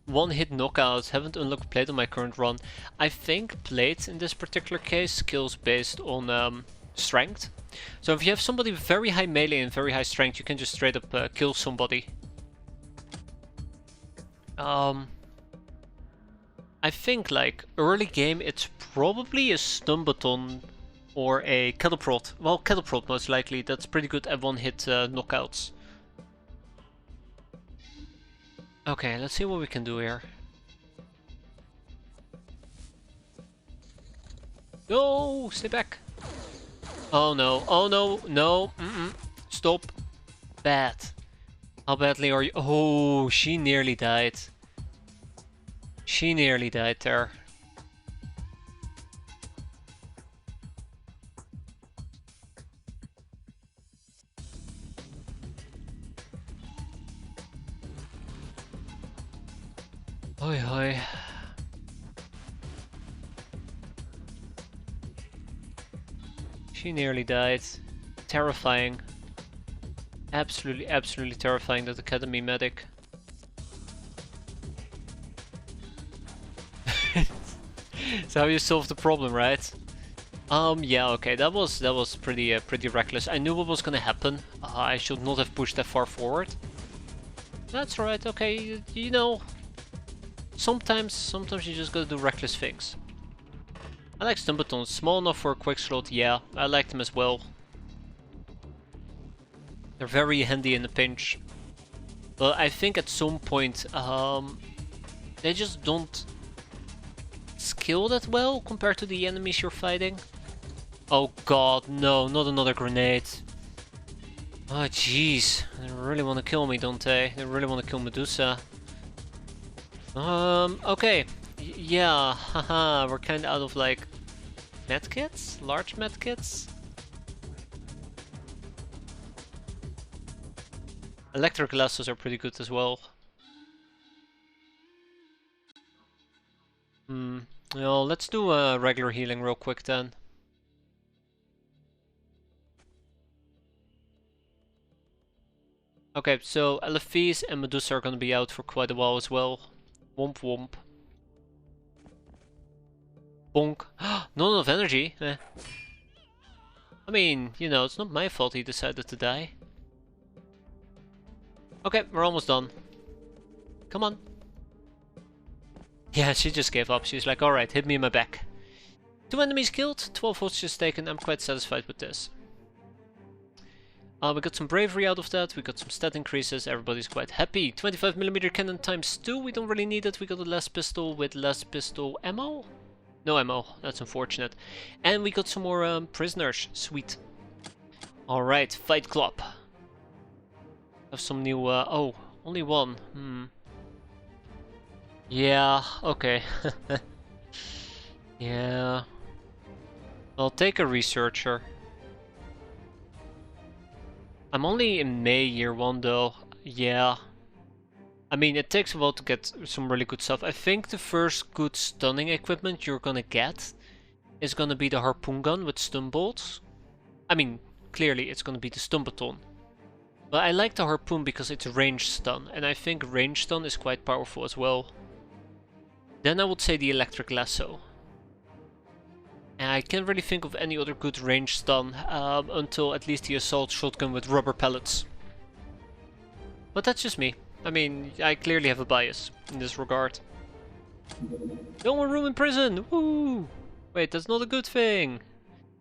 one-hit knockouts. Haven't unlocked plate on my current run. I think plate in this particular case kills based on strength. So if you have somebody with very high melee and very high strength, you can just straight up kill somebody. I think like early game it's probably a stun button or a kettle prod. Well, kettle prod most likely. That's pretty good at one-hit knockouts. Okay, let's see what we can do here. No, stay back. Oh no, no, stop. Bad. How badly are you? Oh, she nearly died. She nearly died there. Hoi hoi. She nearly died. Terrifying. Absolutely, absolutely terrifying, that academy medic. So how you solve the problem, right? Yeah, okay, that was pretty reckless. I knew what was gonna happen. I should not have pushed that far forward. That's right. Okay, you know, sometimes you just gotta do reckless things. I like stun batons, small enough for a quick slot. Yeah, I like them as well. They're very handy in a pinch. But I think at some point, they just don't skill that well compared to the enemies you're fighting. Oh god, no, not another grenade. Oh jeez, they really want to kill me, don't they? They really want to kill Medusa. Okay. Yeah, haha, we're kinda out of like medkits? Large medkits? Electric lassos are pretty good as well. Well, let's do regular healing real quick then. Okay, so LFVs and Medusa are gonna be out for quite a while as well. Womp womp. Bonk. Not enough energy. Eh. I mean, you know, it's not my fault he decided to die. Okay, we're almost done. Come on. Yeah, she just gave up. She's like, alright, hit me in my back. 2 enemies killed, 12 hostages taken. I'm quite satisfied with this. We got some bravery out of that, we got some stat increases, everybody's quite happy. 25mm cannon times 2, we don't really need it. We got a less pistol with less pistol ammo? No ammo, that's unfortunate. And we got some more prisoners, sweet. Alright, fight club. Have some new, oh, only one, Yeah, okay. Yeah. I'll take a researcher. I'm only in May year 1 though. Yeah. I mean, it takes a while to get some really good stuff. I think the first good stunning equipment you're gonna get is gonna be the harpoon gun with stun bolts. I mean, clearly it's gonna be the stun baton. But I like the harpoon because it's range stun, and I think range stun is quite powerful as well. Then I would say the electric lasso. And I can't really think of any other good range stun until at least the assault shotgun with rubber pellets. But that's just me. I mean, I clearly have a bias in this regard. No more room in prison! Woo! Wait, that's not a good thing.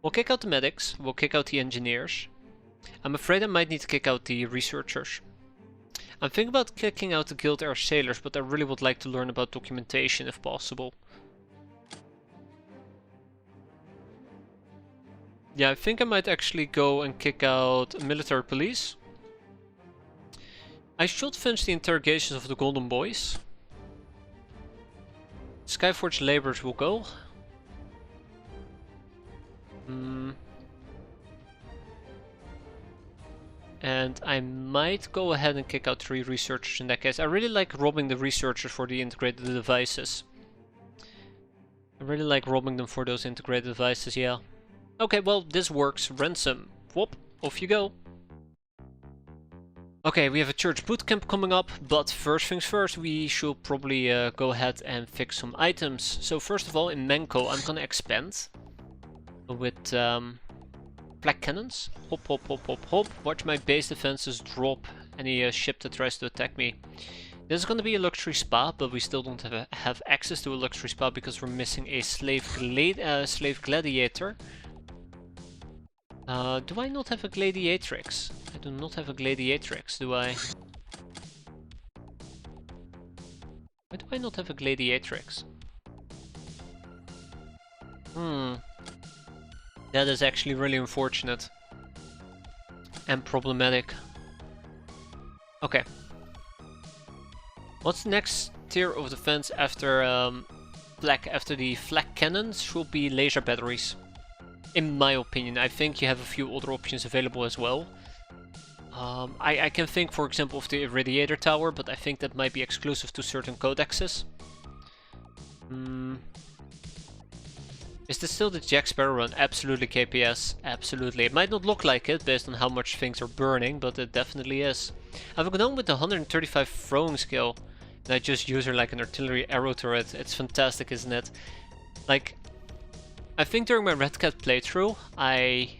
We'll kick out the medics, we'll kick out the engineers. I'm afraid I might need to kick out the researchers. I'm thinking about kicking out the Guild Air Sailors, but I really would like to learn about documentation if possible. Yeah, I think I might actually go and kick out military police. I should finish the interrogations of the Golden Boys. Skyforge laborers will go. And I might go ahead and kick out 3 researchers in that case. I really like robbing the researchers for the integrated devices. I really like robbing them for those integrated devices, yeah. Okay, well, this works. Ransom. Whoop, off you go. Okay, we have a church bootcamp coming up, but first things first, we should probably go ahead and fix some items. So first of all, in Menko, I'm gonna expand with flak cannons. Hop, hop, hop, hop, hop. Watch my base defenses drop any ship that tries to attack me. This is gonna be a luxury spa, but we still don't have access to a luxury spa because we're missing a slave gladiator. Do I not have a gladiatrix? I do not have a gladiatrix, do I? Why do I not have a gladiatrix? That is actually really unfortunate. And problematic. Okay. What's the next tier of defense after after the flak cannons? Should be laser batteries. In my opinion, I think you have a few other options available as well. I can think, for example, of the Irradiator Tower, but I think that might be exclusive to certain codexes. Is this still the Jack Sparrow run? Absolutely KPS, absolutely. It might not look like it based on how much things are burning, but it definitely is. I've gone on with the 135 throwing skill, and I just use her like an artillery arrow turret. It's fantastic, isn't it? Like, I think during my Red Cat playthrough, I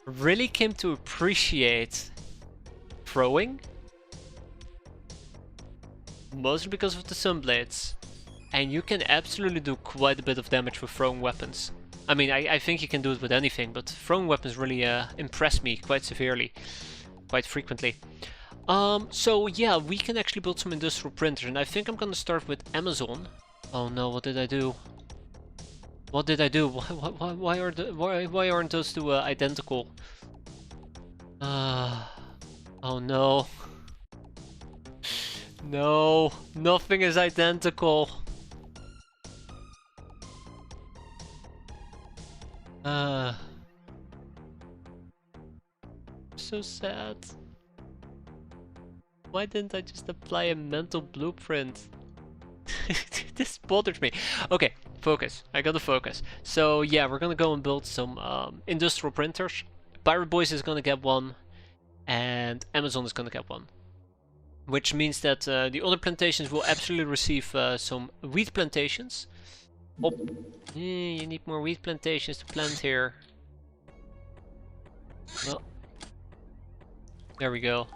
really came to appreciate throwing. Mostly because of the Sunblades. And you can absolutely do quite a bit of damage with throwing weapons. I mean, I think you can do it with anything, but throwing weapons really impress me quite severely, quite frequently. So yeah, we can actually build some industrial printers, and I think I'm gonna start with Amazon. Oh no, what did I do? What did I do? Why aren't those two identical? Oh no. No, nothing is identical. So sad. Why didn't I just apply a mental blueprint? This bothers me. Okay, focus. I gotta focus. So yeah, we're gonna go and build some industrial printers. Pirate Boyz is gonna get one, and Amazon is gonna get one. Which means that the other plantations will absolutely receive some wheat plantations. Oh, you need more wheat plantations to plant here. Well, there we go.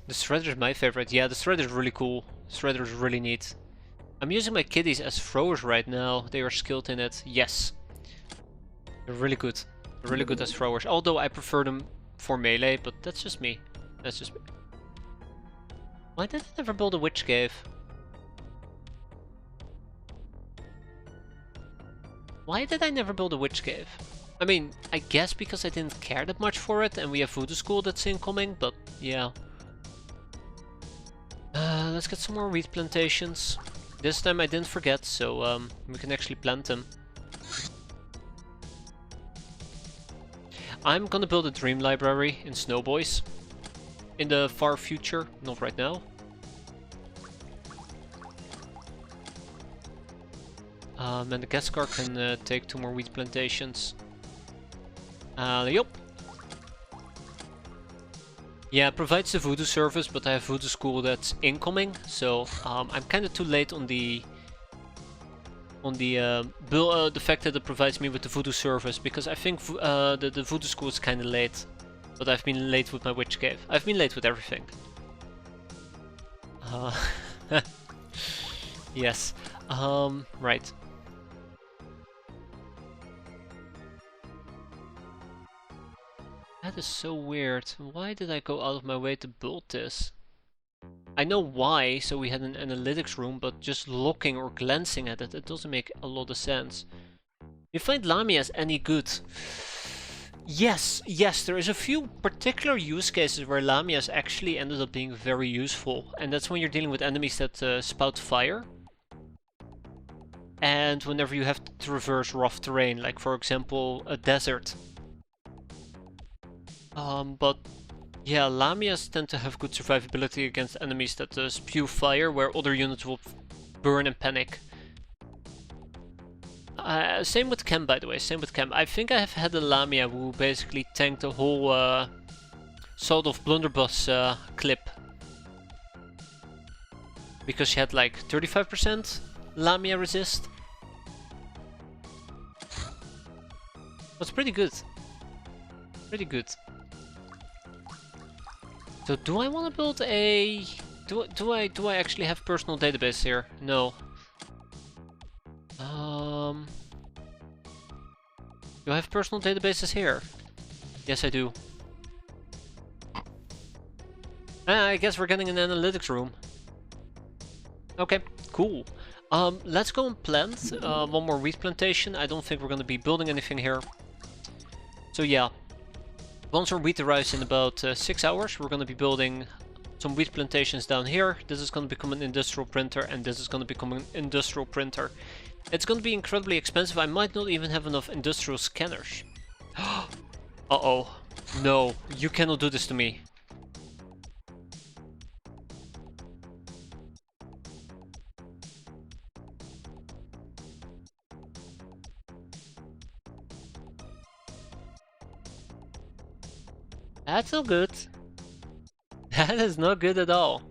The shredder is my favorite. Yeah, the shredder is really cool. The shredder is really neat. I'm using my kitties as throwers right now. They are skilled in it. Yes. They're really good. They're really good as throwers. Although I prefer them for melee, but that's just me. That's just me. Why did I never build a witch cave? Why did I never build a witch cave? I mean, I guess because I didn't care that much for it and we have Voodoo School that's incoming, but yeah. Let's get some more wheat plantations. This time I didn't forget, so we can actually plant them. I'm gonna build a dream library in Snowboys. In the far future, not right now. And the Gaskar can take 2 more wheat plantations. Yup. Yeah, it provides the voodoo service, but I have Voodoo School that's incoming, so I'm kind of too late on the fact that it provides me with the voodoo service, because I think the Voodoo School is kind of late. But I've been late with my witch cave. I've been late with everything. Yes. Right. That is so weird. Why did I go out of my way to build this? I know why, so we had an analytics room, but just looking or glancing at it, it doesn't make a lot of sense. You find Lamias any good? Yes, there is a few particular use cases where Lamias actually ended up being very useful, and that's when you're dealing with enemies that spout fire. And whenever you have to traverse rough terrain, like for example a desert. But yeah, Lamias tend to have good survivability against enemies that spew fire, where other units will burn and panic. Same with Chem, by the way, same with Chem. I think I have had a Lamia who basically tanked the whole Sword of Blunderbuss clip. Because she had like 35% Lamia resist. That's pretty good. Pretty good. So do I want to build a... Do I actually have personal database here? No. Do I have personal databases here? Yes, I do. I guess we're getting an analytics room. Okay, cool. Let's go and plant one more wheat plantation. I don't think we're going to be building anything here. So yeah, once our wheat arrives in about 6 hours, we're going to be building some wheat plantations down here. This is going to become an industrial printer, and this is going to become an industrial printer. It's going to be incredibly expensive. I might not even have enough industrial scanners. Uh-oh. No, you cannot do this to me. That's not good. That is not good at all.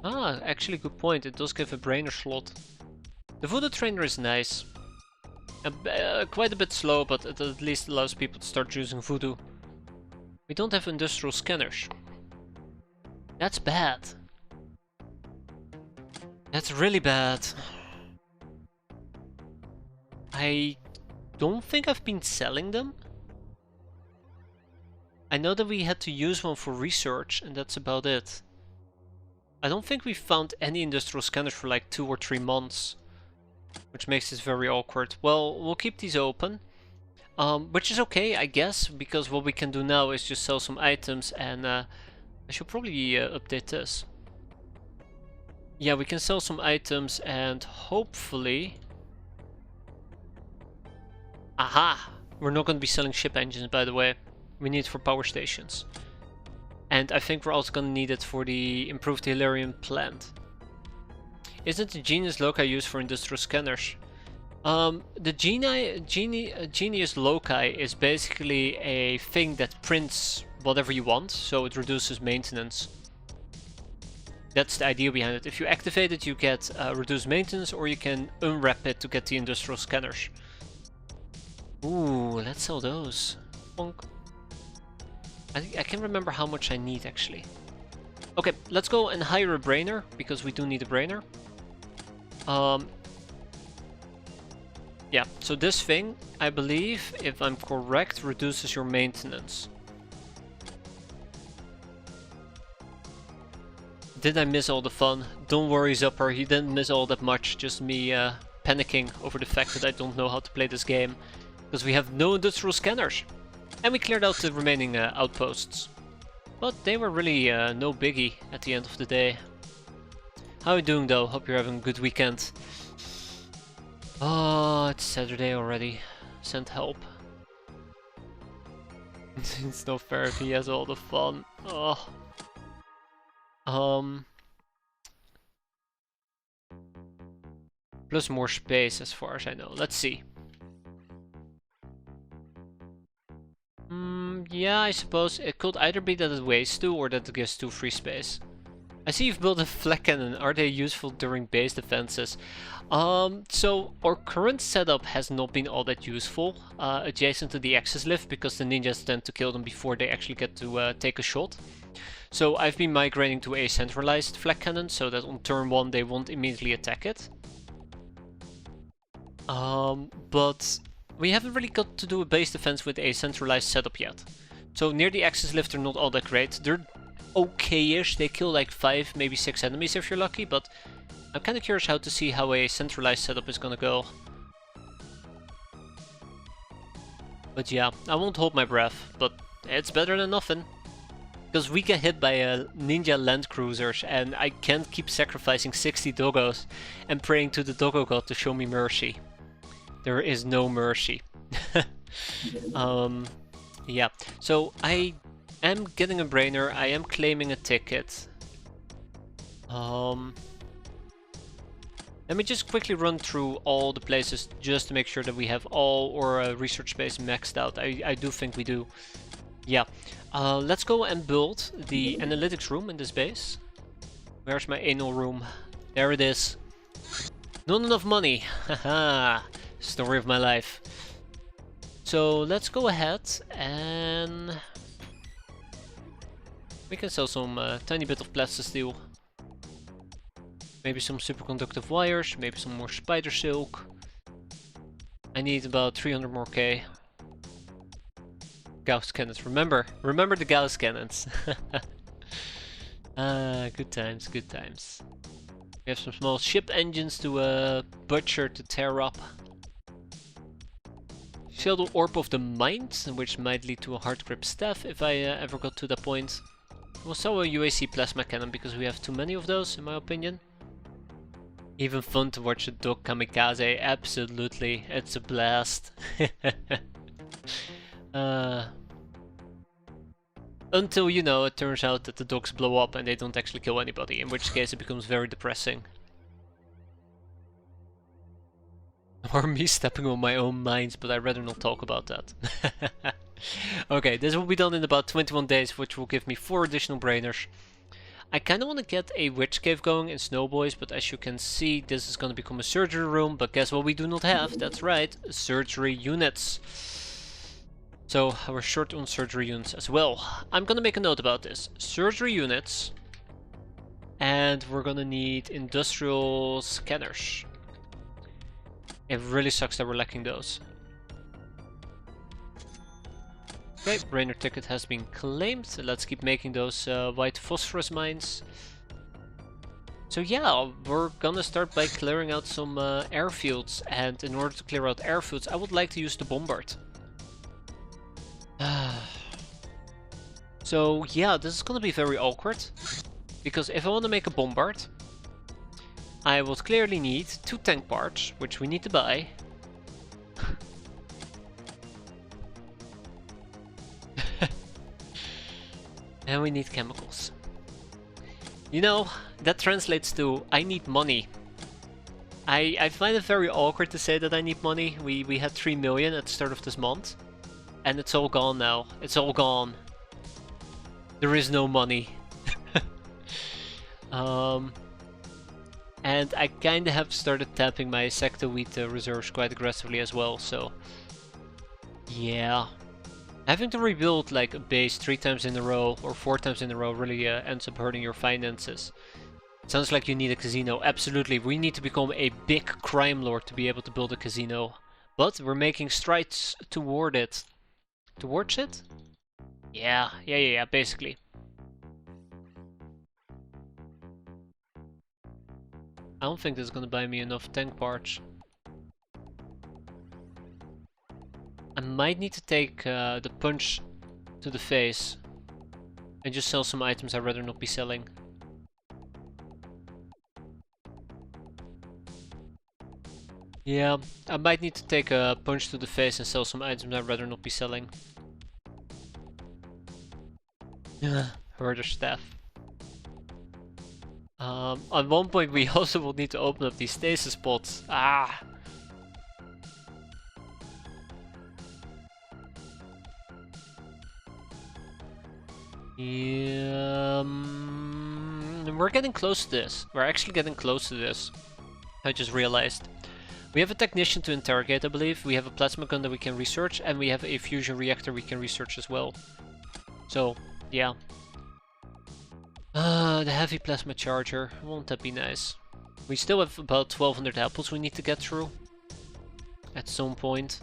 Ah, actually good point. It does give a brainer slot. The voodoo trainer is nice. Quite a bit slow, but it at least allows people to start using voodoo. We don't have industrial scanners. That's bad. That's really bad. I don't think I've been selling them. I know that we had to use one for research, and that's about it. I don't think we found any industrial scanners for like 2 or 3 months. Which makes this very awkward. Well, we'll keep these open. Which is okay, I guess, because what we can do now is just sell some items, and I should probably update this. Yeah, we can sell some items and hopefully... Aha! We're not going to be selling ship engines, by the way. We need it for power stations. And I think we're also going to need it for the improved Hilarion plant. Isn't the Genius Loci used for industrial scanners? The Genius Loci is basically a thing that prints whatever you want, so it reduces maintenance. That's the idea behind it. If you activate it, you get reduced maintenance, or you can unwrap it to get the industrial scanners. Ooh, let's sell those. Bonk. I can't remember how much I need actually. Okay, let's go and hire a brainer, because we do need a brainer. Yeah, so this thing, I believe, if I'm correct, reduces your maintenance. Did I miss all the fun? Don't worry, Zupper, you didn't miss all that much, just me panicking over the fact that I don't know how to play this game. Because we have no industrial scanners. And we cleared out the remaining outposts. But they were really no biggie at the end of the day. How are you doing though? Hope you're having a good weekend. Oh, it's Saturday already. Send help. It's not fair if he has all the fun. Oh. Plus more space as far as I know. Let's see. Yeah, I suppose it could either be that it weighs 2 or that it gives 2 free space. I see you've built a flak cannon. Are they useful during base defenses? So our current setup has not been all that useful adjacent to the access lift, because the ninjas tend to kill them before they actually get to take a shot. So I've been migrating to a centralized flak cannon so that on turn 1 they won't immediately attack it. But we haven't really got to do a base defense with a centralized setup yet. So near the access lift they're not all that great. They're okay-ish, they kill like 5, maybe 6 enemies if you're lucky, but I'm kind of curious how to see how a centralized setup is gonna go. But yeah, I won't hold my breath, but it's better than nothing. Because we get hit by ninja land cruisers and I can't keep sacrificing 60 doggos and praying to the doggo god to show me mercy. There is no mercy. Yeah, so I am getting a brainer, I am claiming a ticket. Let me just quickly run through all the places just to make sure that we have all our research space maxed out. I do think we do. Yeah. Let's go and build the analytics room in this base. Where's my anal room? There it is. Not enough money. Haha. Story of my life. So let's go ahead and we can sell some tiny bit of plastisteel. Maybe some superconductive wires, maybe some more spider silk. I need about 300 more K. Gauss cannons, remember the Gauss cannons. Good times, good times. We have some small ship engines to butcher, to tear up. Shadow Orb of the Mind, which might lead to a hard grip staff if I ever got to that point. We'll sell a UAC plasma cannon because we have too many of those, in my opinion. Even fun to watch a dog kamikaze, absolutely, it's a blast. Until, you know, it turns out that the dogs blow up and they don't actually kill anybody, in which case it becomes very depressing. Or me stepping on my own mines, but I'd rather not talk about that. Okay, this will be done in about 21 days, which will give me 4 additional brainers. I kind of want to get a witch cave going in Snowboys, but as you can see, this is going to become a surgery room. But guess what we do not have? That's right, surgery units. So we're short on surgery units as well. I'm going to make a note about this. Surgery units. And we're going to need industrial scanners. It really sucks that we're lacking those. Okay, brainer ticket has been claimed. So let's keep making those white phosphorus mines. So yeah, we're gonna start by clearing out some airfields. And in order to clear out airfields, I would like to use the bombard. So yeah, this is gonna be very awkward. Because if I want to make a bombard, I would clearly need 2 tank parts, which we need to buy. And we need chemicals. You know, that translates to I need money. I find it very awkward to say that I need money. We had 3 million at the start of this month. And it's all gone now. It's all gone. There is no money. And I kinda have started tapping my sector-wheat reserves quite aggressively as well, so... Yeah. Having to rebuild like a base 3 times in a row, or 4 times in a row, really ends up hurting your finances. Sounds like you need a casino. Absolutely, we need to become a big crime lord to be able to build a casino. But we're making strides toward it. Towards it? Yeah, basically. I don't think this is gonna buy me enough tank parts. I might need to take the punch to the face and just sell some items I'd rather not be selling. Yeah, I might need to take a punch to the face and sell some items I'd rather not be selling. Herder staff. At one point we also will need to open up these stasis spots. Ah! Yeah, we're getting close to this. We're actually getting close to this. I just realized. We have a technician to interrogate, I believe. We have a plasma gun that we can research, and we have a fusion reactor we can research as well. So, yeah. The heavy plasma charger. Won't that be nice? We still have about 1200 apples we need to get through. At some point.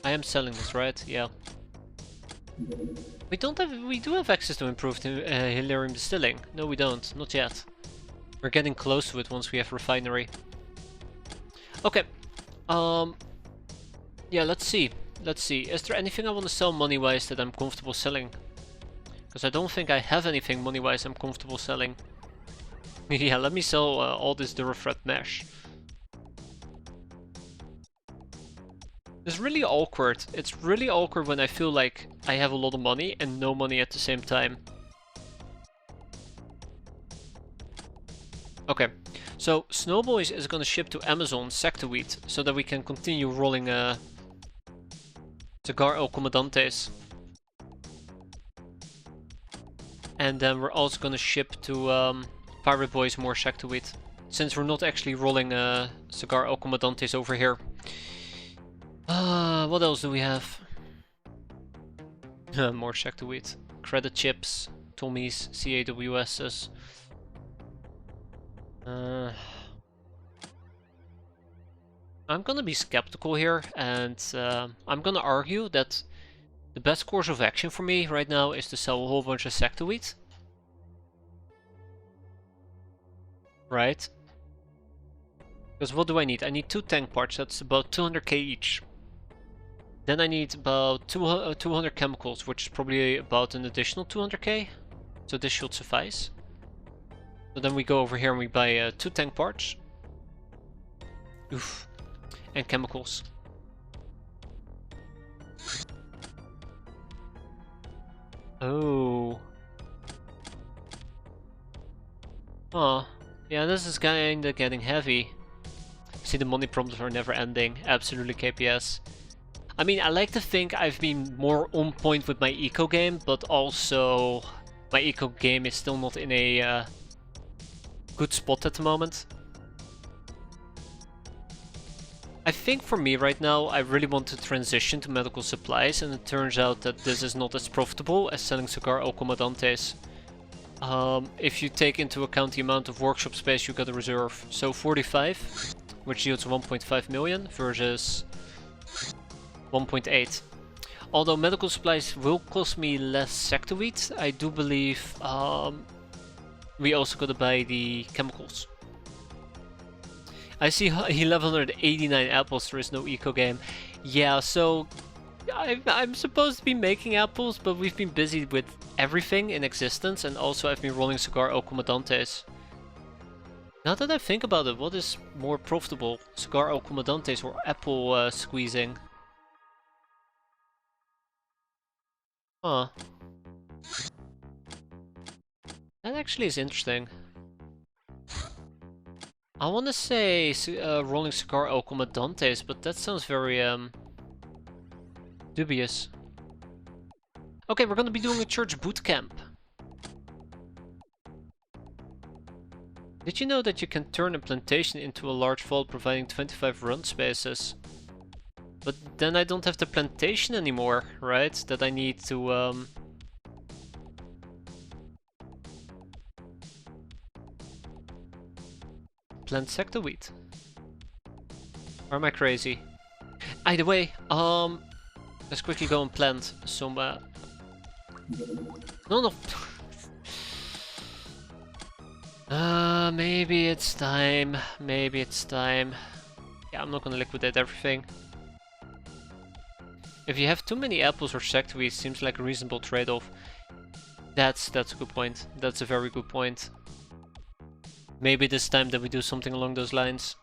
I am selling this, right? Yeah. We do have access to improved helium distilling. No, we don't. Not yet. We're getting close to it once we have refinery. Okay. Yeah, let's see. Let's see. Is there anything I want to sell money-wise that I'm comfortable selling? Because I don't think I have anything money-wise I'm comfortable selling. Yeah, let me sell all this Durafret mesh. It's really awkward. It's really awkward when I feel like I have a lot of money and no money at the same time. Okay, so Snowboys is gonna ship to Amazon sector wheat so that we can continue rolling Cigar El Comandantes. And then we're also gonna ship to Pirate Boys more sector wheat, since we're not actually rolling Cigar El Comandantes over here. What else do we have? More sector wheat. Credit chips, Tommy's, CAWS's. I'm gonna be skeptical here, and I'm gonna argue that the best course of action for me right now is to sell a whole bunch of sector wheat. Right? Because what do I need? I need 2 tank parts, that's about 200k each. Then I need about 200 chemicals, which is probably about an additional 200k. So this should suffice. So then we go over here and we buy 2 tank parts. Oof. And chemicals. Oh. Oh, yeah, this is kinda getting heavy. See, the money prompts are never ending. Absolutely KPS. I mean, I like to think I've been more on point with my eco game, but also my eco game is still not in a good spot at the moment. I think for me right now, I really want to transition to medical supplies, and it turns out that this is not as profitable as selling cigar au comandantes. If you take into account the amount of workshop space you gotta reserve. So 45, which yields 1.5 million versus 1.8. Although medical supplies will cost me less sector wheat, I do believe we also gotta buy the chemicals. I see 1189 apples, there is no eco game. Yeah, so I'm supposed to be making apples, but we've been busy with everything in existence, and also I've been rolling cigar au comandantes. Now that I think about it, what is more profitable? Cigar au comandantes or apple squeezing? Huh. That actually is interesting. I want to say rolling cigar au comandantes, but that sounds very dubious. Okay, we're gonna be doing a church boot camp. Did you know that you can turn a plantation into a large vault providing 25 run spaces? But then I don't have the plantation anymore, right? That I need to plant sector wheat. Or am I crazy? Either way, let's quickly go and plant some no. Maybe it's time. Maybe it's time. Yeah, I'm not gonna liquidate everything. If you have too many apples or sector wheat, seems like a reasonable trade-off. That's a good point. That's a very good point. Maybe this time that we do something along those lines.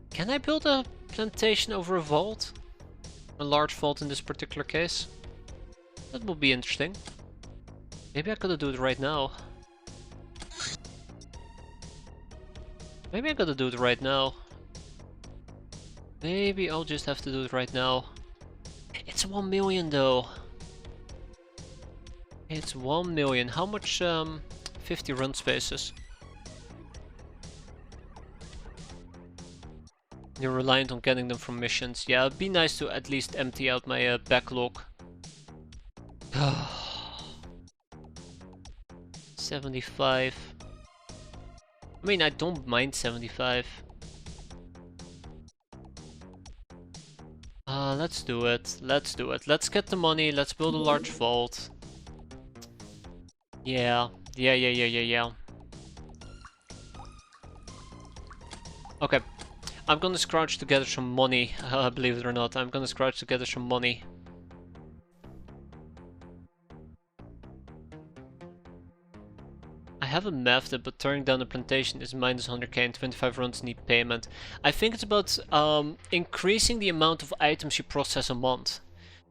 Can I build a plantation over a vault? A large vault in this particular case? That will be interesting. Maybe I gotta do it right now. Maybe I gotta do it right now. Maybe I'll just have to do it right now. It's 1 million though. It's 1 million. How much 50 run spaces? You're reliant on getting them from missions. Yeah, it'd be nice to at least empty out my backlog. 75. I mean, I don't mind 75. Let's do it. Let's do it. Let's get the money. Let's build a large vault. Yeah. Yeah. Okay. I'm gonna scrounge together some money. Believe it or not, I'm gonna scrounge together some money. I haven't mathed it, but turning down a plantation is minus 100k and 25 runs need payment. I think it's about increasing the amount of items you process a month.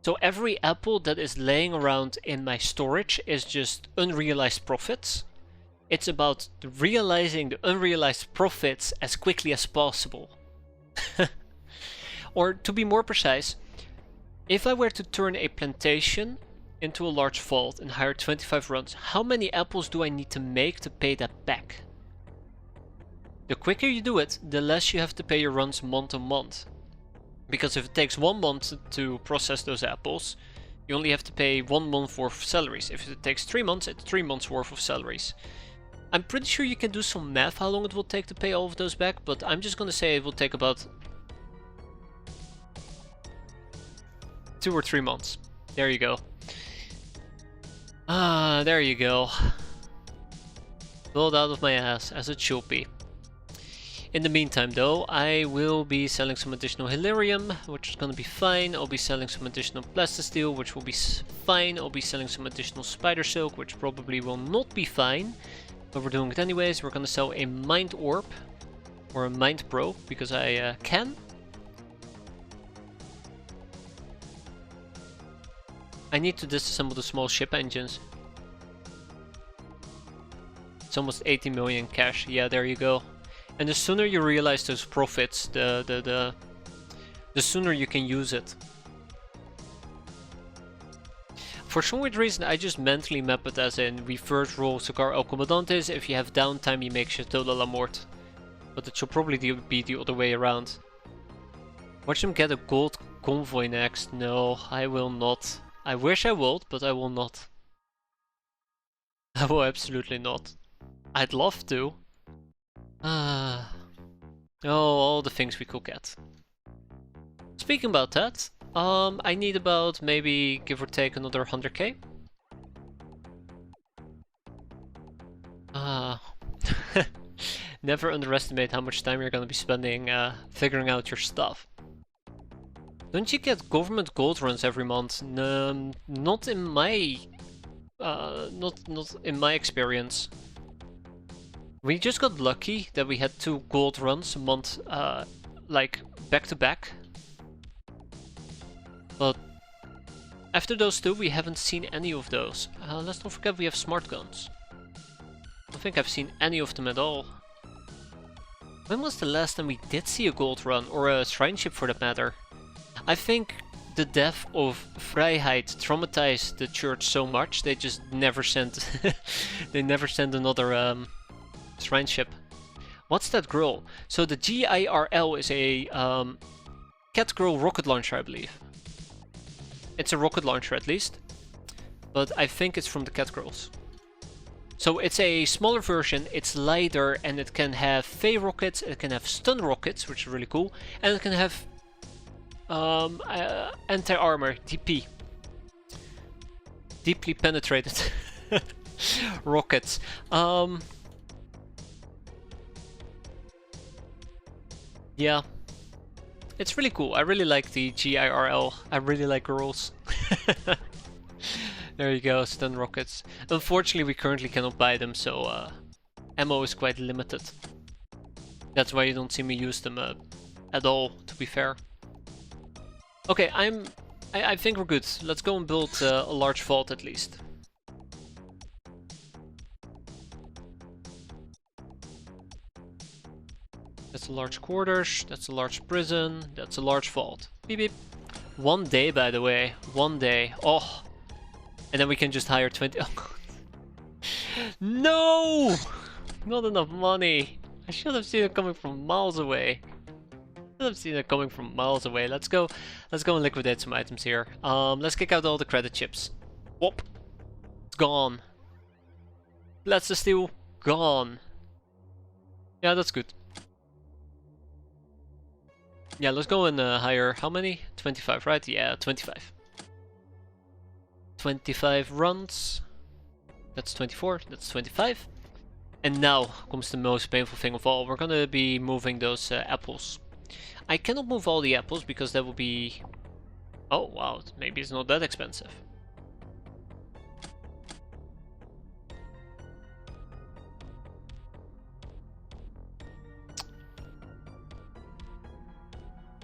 So every apple that is laying around in my storage is just unrealized profits. It's about realizing the unrealized profits as quickly as possible. Or to be more precise, if I were to turn a plantation into a large vault and hire 25 runs, how many apples do I need to make to pay that back? The quicker you do it, the less you have to pay your runs month on month. Because if it takes 1 month to process those apples, you only have to pay 1 month worth of salaries. If it takes 3 months, it's 3 months worth of salaries. I'm pretty sure you can do some math how long it will take to pay all of those back, but I'm just gonna say it will take about 2 or 3 months. There you go. There you go. Pulled out of my ass, as it should be. In the meantime though, I will be selling some additional Hilarium, which is gonna be fine. I'll be selling some additional Plastisteel, which will be fine. I'll be selling some additional Spider Silk, which probably will not be fine. But we're doing it anyways. We're gonna sell a Mind Orb, or a Mind Probe, because I can. I need to disassemble the small ship engines. It's almost 80 million cash. Yeah, there you go. And the sooner you realize those profits, the sooner you can use it. For some weird reason, I just mentally map it as in we first roll Sacar El Comandantes. If you have downtime, you make Chateau de la Mort. But it should probably be the other way around. Watch them get a gold convoy next. No, I will not. I wish I would, but I will not. I will absolutely not. I'd love to. Oh, all the things we could get. Speaking about that, I need about maybe give or take another 100k. Never underestimate how much time you're gonna be spending figuring out your stuff. Don't you get government gold runs every month? Not in my not in my experience. We just got lucky that we had 2 gold runs a month, like back to back. But after those 2, we haven't seen any of those. Let's not forget we have smart guns. I don't think I've seen any of them at all. When was the last time we did see a gold run, or a shrine ship for that matter? I think the death of Vrijheid traumatized the church so much they just never sent they never sent another shrine ship. What's that grill? So the GIRL is a Cat Girl rocket launcher, I believe. It's a rocket launcher at least, but I think it's from the Cat Girls. So it's a smaller version, it's lighter, and it can have Fey rockets, it can have stun rockets, which is really cool, and it can have anti-armor, DP. Deeply penetrated rockets. Yeah. It's really cool. I really like the GIRL. I really like girls. There you go, stun rockets. Unfortunately, we currently cannot buy them, so ammo is quite limited. That's why you don't see me use them at all, to be fair. Okay, I think we're good. Let's go and build a large vault at least. That's a large quarters, that's a large prison, that's a large vault. Beep beep. 1 day, by the way. 1 day. Oh. And then we can just hire 20. Oh, God. No! Not enough money. I should have seen it coming from miles away. I've seen it coming from miles away. Let's go and liquidate some items here. Let's kick out all the credit chips. Whoop. It's gone. Let's the steel. Gone. Yeah, that's good. Yeah, let's go and hire how many? 25, right? Yeah, 25. 25 runs. That's 24. That's 25. And now comes the most painful thing of all. We're gonna be moving those apples. I cannot move all the apples because that will be... Oh, wow. Maybe it's not that expensive.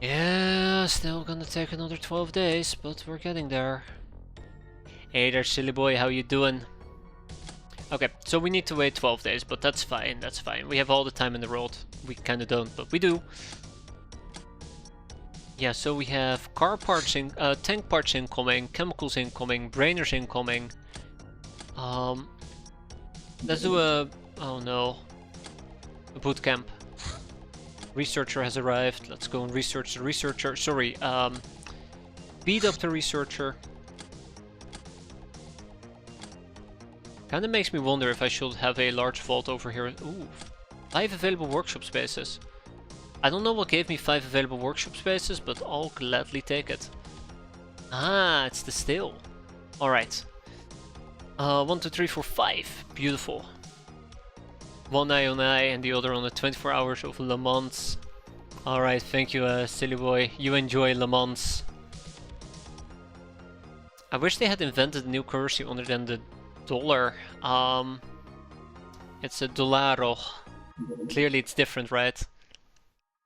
Yeah, still gonna take another 12 days, but we're getting there. Hey there, silly boy, how you doing? Okay, so we need to wait 12 days, but that's fine, that's fine. We have all the time in the world. We kinda don't, but we do. Yeah, so we have car parts in, tank parts incoming, chemicals incoming, brainers incoming. Let's do a... oh no. A boot camp. Researcher has arrived. Let's go and research the researcher. Sorry, beat up the researcher. Kinda makes me wonder if I should have a large vault over here. Ooh, 5 available workshop spaces. I don't know what gave me 5 available workshop spaces, but I'll gladly take it. Ah, it's the still. Alright. 1, 2, 3, 4, 5. Beautiful. One eye on eye and the other on the 24 hours of Le Mans. Alright, thank you, silly boy. You enjoy Le Mans. I wish they had invented a new currency other than the dollar. It's a dollaro. Clearly it's different, right?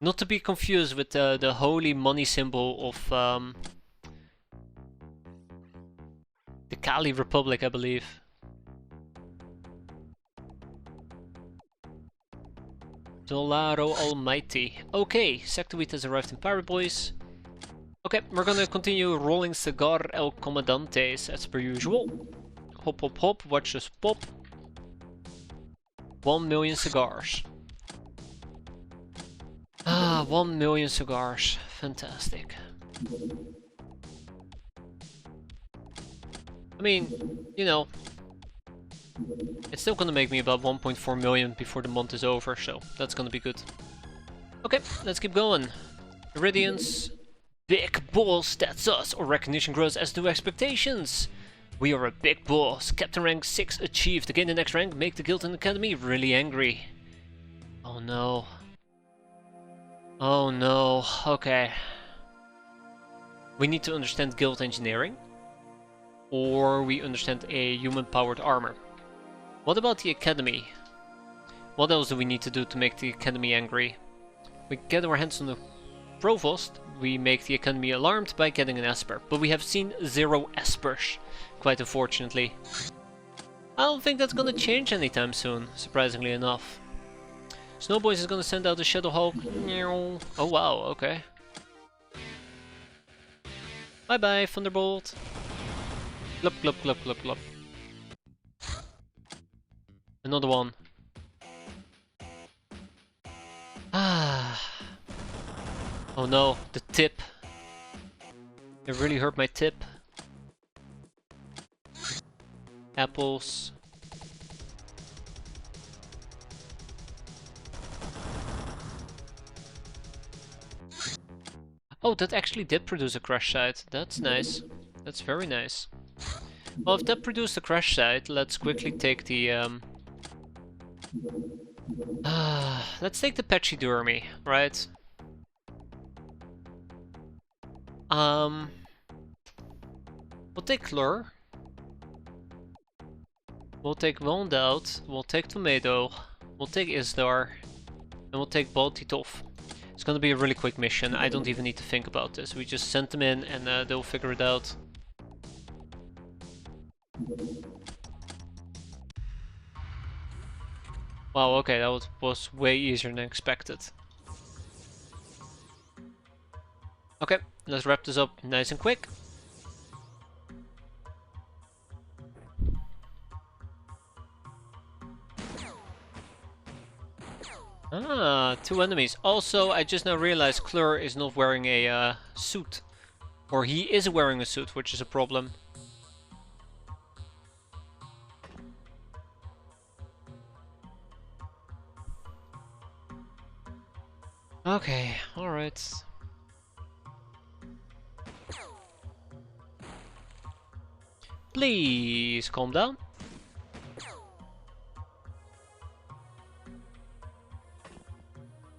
Not to be confused with the holy money symbol of Kali Republic, I believe. Dolaro Almighty. Okay, Sector Wheat has arrived in Pirate Boys. Okay, we're gonna continue rolling Cigar El Comandantes as per usual. Hop hop hop, watch us pop. 1 million cigars. Ah, 1 million cigars. Fantastic. I mean, you know, it's still gonna make me about 1.4 million before the month is over, so that's gonna be good. Okay, let's keep going. Iridians. Big boss, that's us. Our recognition grows as do expectations. We are a big boss. Captain rank 6 achieved. To gain the next rank, make the guild and academy really angry. Oh no. Oh no. Okay. We need to understand guild engineering. Or we understand a human-powered armor. What about the academy? What else do we need to do to make the academy angry? We get our hands on the provost. We make the academy alarmed by getting an esper. But we have seen 0 espers. Quite unfortunately. I don't think that's gonna change anytime soon, surprisingly enough. Snowboys is gonna send out the Shadow Hulk. Oh wow, okay. Bye bye, Thunderbolt. Glop glop glop glop glop. Another one. Ah. Oh no, the tip. It really hurt my tip. Apples. Oh, that actually did produce a crash site. That's nice. That's very nice. Well, if that produced a crash site, let's quickly take the let's take the Pachydermy, right? We'll take Clur. We'll take Wondout. We'll take Tomato. We'll take Isdar. And we'll take Baltitov. It's gonna be a really quick mission. I don't even need to think about this. We just send them in and they'll figure it out. Wow, okay, that was way easier than expected. Okay, let's wrap this up nice and quick. Ah, 2 enemies. Also, I just now realized Clur is not wearing a suit. Or he is wearing a suit, which is a problem. Okay, alright. Please calm down.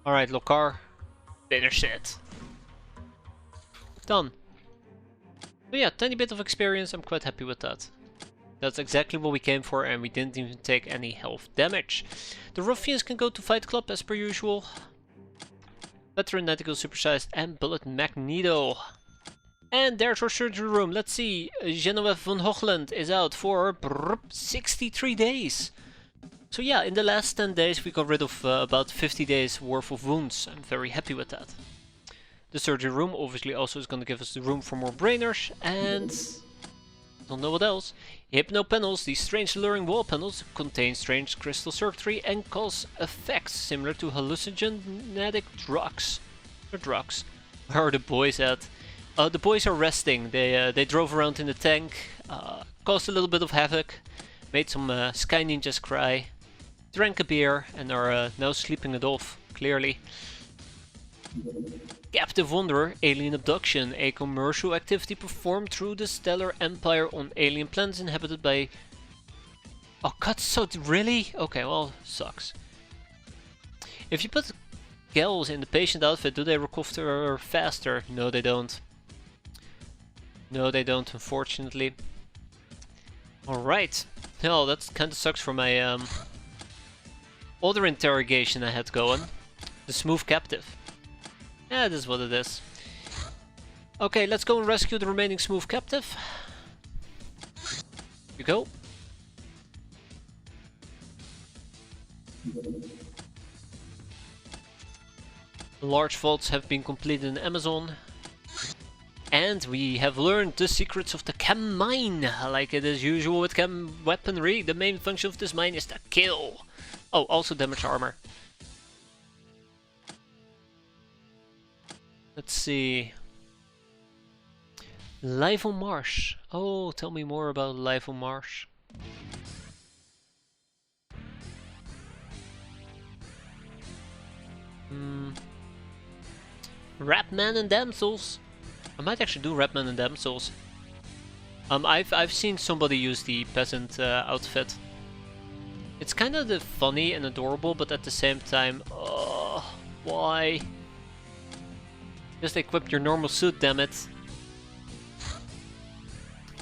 Alright, Lokar. Finish it. Done. But yeah, tiny bit of experience, I'm quite happy with that. That's exactly what we came for and we didn't even take any health damage. The ruffians can go to Fight Club as per usual. Veteran Natical Supersized and Bullet Magneto. And there's our surgery room. Let's see, Genevieve von Hochland is out for 63 days. So yeah, in the last 10 days we got rid of about 50 days worth of wounds. I'm very happy with that. The surgery room obviously also is going to give us the room for more brainers and... don't know what else. Hypno panels, these strange luring wall panels, contain strange crystal circuitry and cause effects similar to hallucinogenic drugs. Or drugs. Where are the boys at? The boys are resting. They drove around in the tank, caused a little bit of havoc, made some Sky Ninjas cry, drank a beer and are now sleeping it off, clearly. Captive Wanderer, Alien Abduction, a commercial activity performed through the Stellar Empire on alien planets inhabited by... Oh god, so really? Okay, well, sucks. If you put gals in the patient outfit, do they recover faster? No, they don't. No, they don't, unfortunately. Alright. Well, that kinda sucks for my other interrogation I had going. The Smooth Captive. Yeah, this is what it is. Okay, let's go and rescue the remaining Smooth Captive. You go. Large vaults have been completed in Amazon. And we have learned the secrets of the chem mine. Like it is usual with chem weaponry, the main function of this mine is to kill. Oh, also damage armor. Let's see. Life on Mars. Oh, tell me more about life on Mars. Rapman and Damsels. I might actually do Rapman and Damsels. I've seen somebody use the peasant outfit. It's kind of funny and adorable, but at the same time, why? Just equip your normal suit, damn it.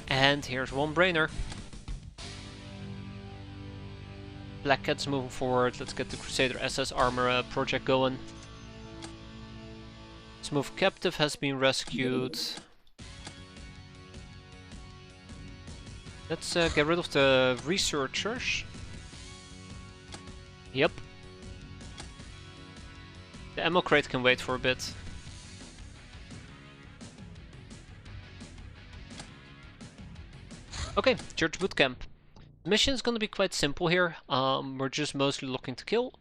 And here's one brainer. Black Cat's moving forward. Let's get the Crusader SS armor project going. Smooth captive has been rescued. Let's get rid of the researchers. Yep. The ammo crate can wait for a bit. Okay, Church Bootcamp. The mission is gonna be quite simple here. We're just mostly looking to kill.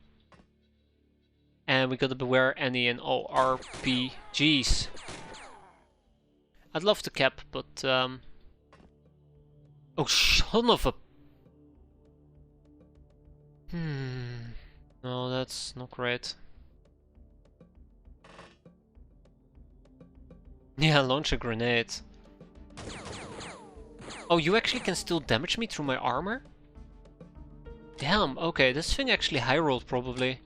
And we gotta beware any and all RPGs. I'd love to cap, but oh, son of a... No, that's not great. Yeah, launch a grenade. Oh, you actually can still damage me through my armor? Damn, okay, this thing actually high rolled probably.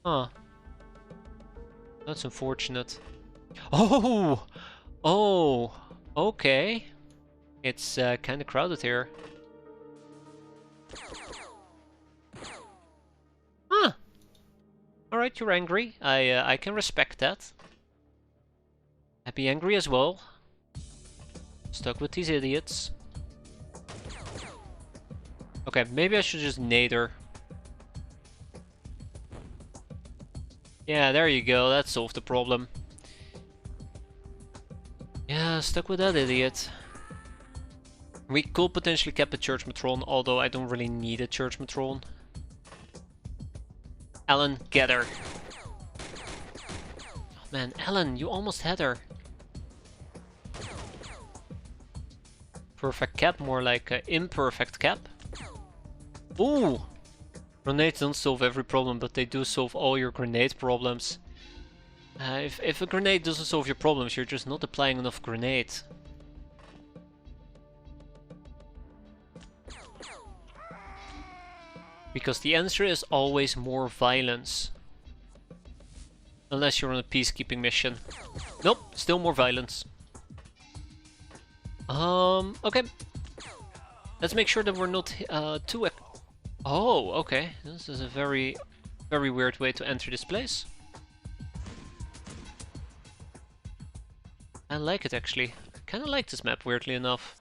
Huh. That's unfortunate. Oh! Oh! Okay. It's kinda crowded here. Huh! Alright, you're angry. I can respect that. I'd be angry as well. Stuck with these idiots. Okay, maybe I should just nade her. Yeah, there you go, that solved the problem. Yeah, stuck with that idiot. We could potentially cap a Church Matron, although I don't really need a Church Matron. Alan, get her. Oh man, Alan, you almost had her. Perfect cap, more like an imperfect cap. Ooh! Grenades don't solve every problem, but they do solve all your grenade problems. If a grenade doesn't solve your problems, you're just not applying enough grenade. Because the answer is always more violence. Unless you're on a peacekeeping mission. Nope, still more violence. Okay. Let's make sure that we're not too... Oh, okay. This is a very, very weird way to enter this place. I like it actually. I kinda like this map, weirdly enough.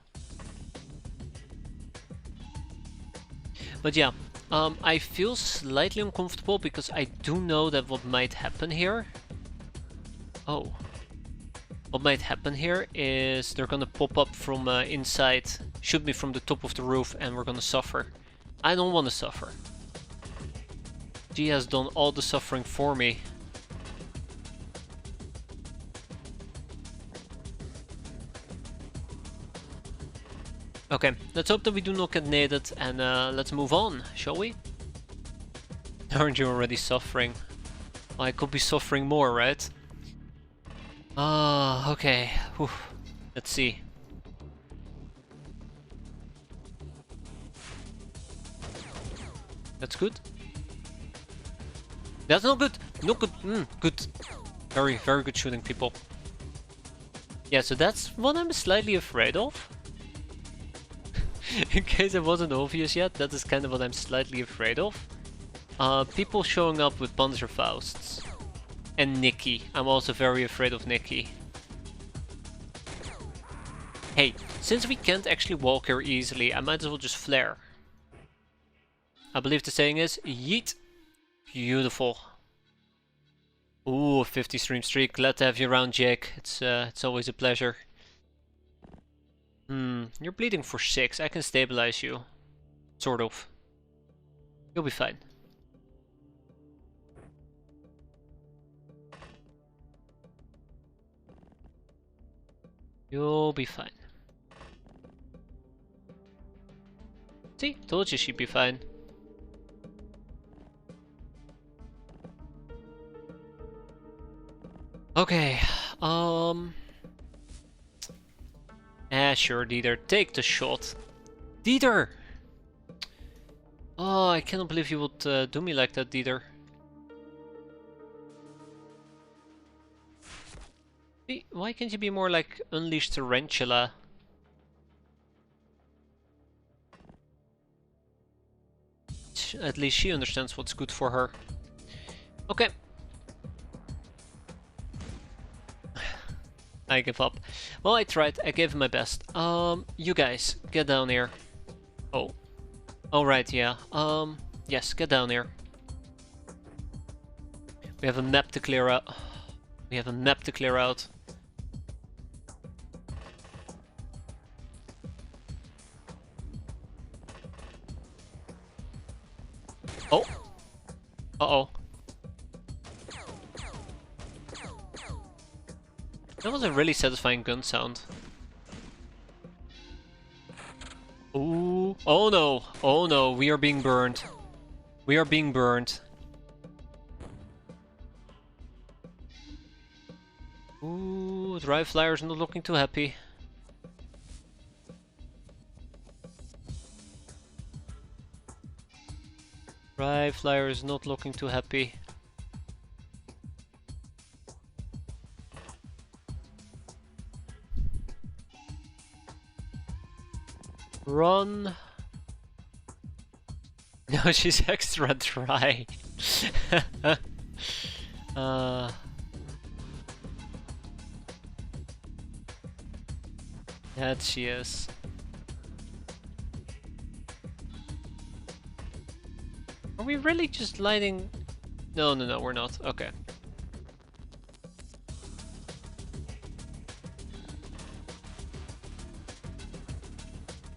But yeah, I feel slightly uncomfortable because I do know that what might happen here... Oh. What might happen here is they're gonna pop up from inside, shoot me from the top of the roof, and we're gonna suffer. I don't want to suffer. She has done all the suffering for me. Okay, let's hope that we do not get naded and let's move on, shall we? Aren't you already suffering? Well, I could be suffering more, right? Ah, okay. Whew. Let's see. That's good. That's not good. Not good. Good. Very, very good shooting, people. Yeah, so that's what I'm slightly afraid of. In case it wasn't obvious yet, that is kind of what I'm slightly afraid of. People showing up with Panzerfausts. And Nikki. I'm also very afraid of Nikki. Hey, since we can't actually walk here easily, I might as well just flare. I believe the saying is, yeet. Beautiful. Ooh, 50 stream streak. Glad to have you around, Jake. It's always a pleasure. You're bleeding for 6. I can stabilize you. Sort of. You'll be fine. You'll be fine. See? Told you she'd be fine. Okay, sure, Dieter, take the shot. Dieter! Oh, I cannot believe you would do me like that, Dieter. Why can't you be more like Unleashed Tarantula? At least she understands what's good for her. Okay. I give up. Well, I tried. I gave it my best. You guys, get down here. Oh. Alright, yeah. Yes, get down here. We have a map to clear out. We have a map to clear out. Oh. Uh-oh. That was a really satisfying gun sound. Ooh. Oh no. Oh no. We are being burned. We are being burned. Ooh. The Rifleier's not looking too happy. Rifleier is not looking too happy. Run. No, she's extra dry. That she is. Are we really just lighting? No, no, no, we're not. Okay.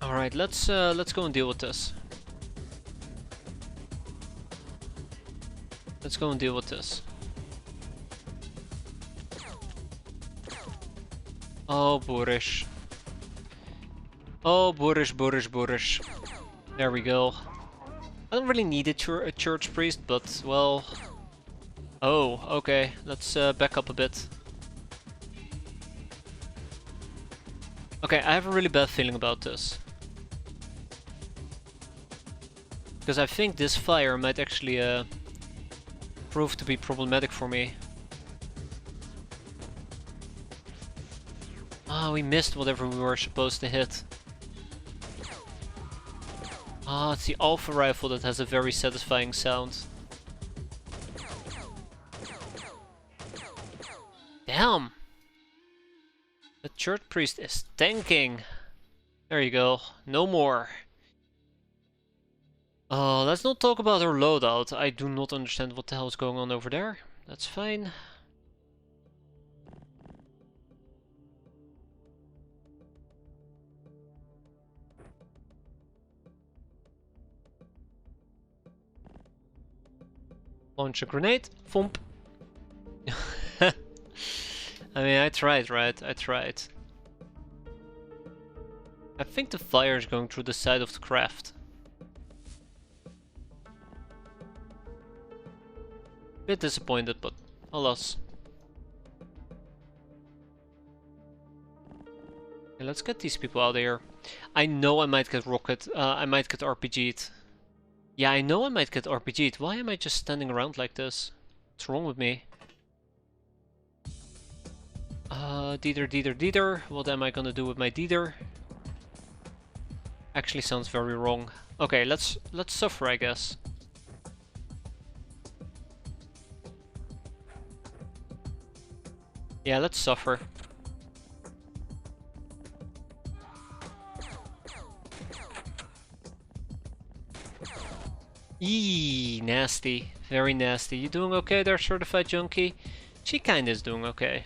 All right, let's go and deal with this. Let's go and deal with this. Oh, boorish. Oh, boorish, boorish, boorish. There we go. I don't really need a church priest, but, well... Oh, okay. Let's back up a bit. Okay, I have a really bad feeling about this. Because I think this fire might actually prove to be problematic for me. Ah, we missed whatever we were supposed to hit. Ah, it's the Alpha Rifle that has a very satisfying sound. Damn! The church priest is tanking. There you go. No more. Let's not talk about her loadout. I do not understand what the hell is going on over there. That's fine. Launch a grenade. Thump. I mean, I tried, right? I tried. I think the fire is going through the side of the craft. Bit disappointed, but alas. Okay, let's get these people out of here. I know I might get rocket. I might get RPG'd. Yeah, I know I might get RPG'd. Why am I just standing around like this? What's wrong with me? Dieter. What am I gonna do with my Dieter? Actually sounds very wrong. Okay, let's suffer, I guess. Yeah, let's suffer. Eee, nasty. Very nasty. You doing okay there, certified junkie? She kinda is doing okay.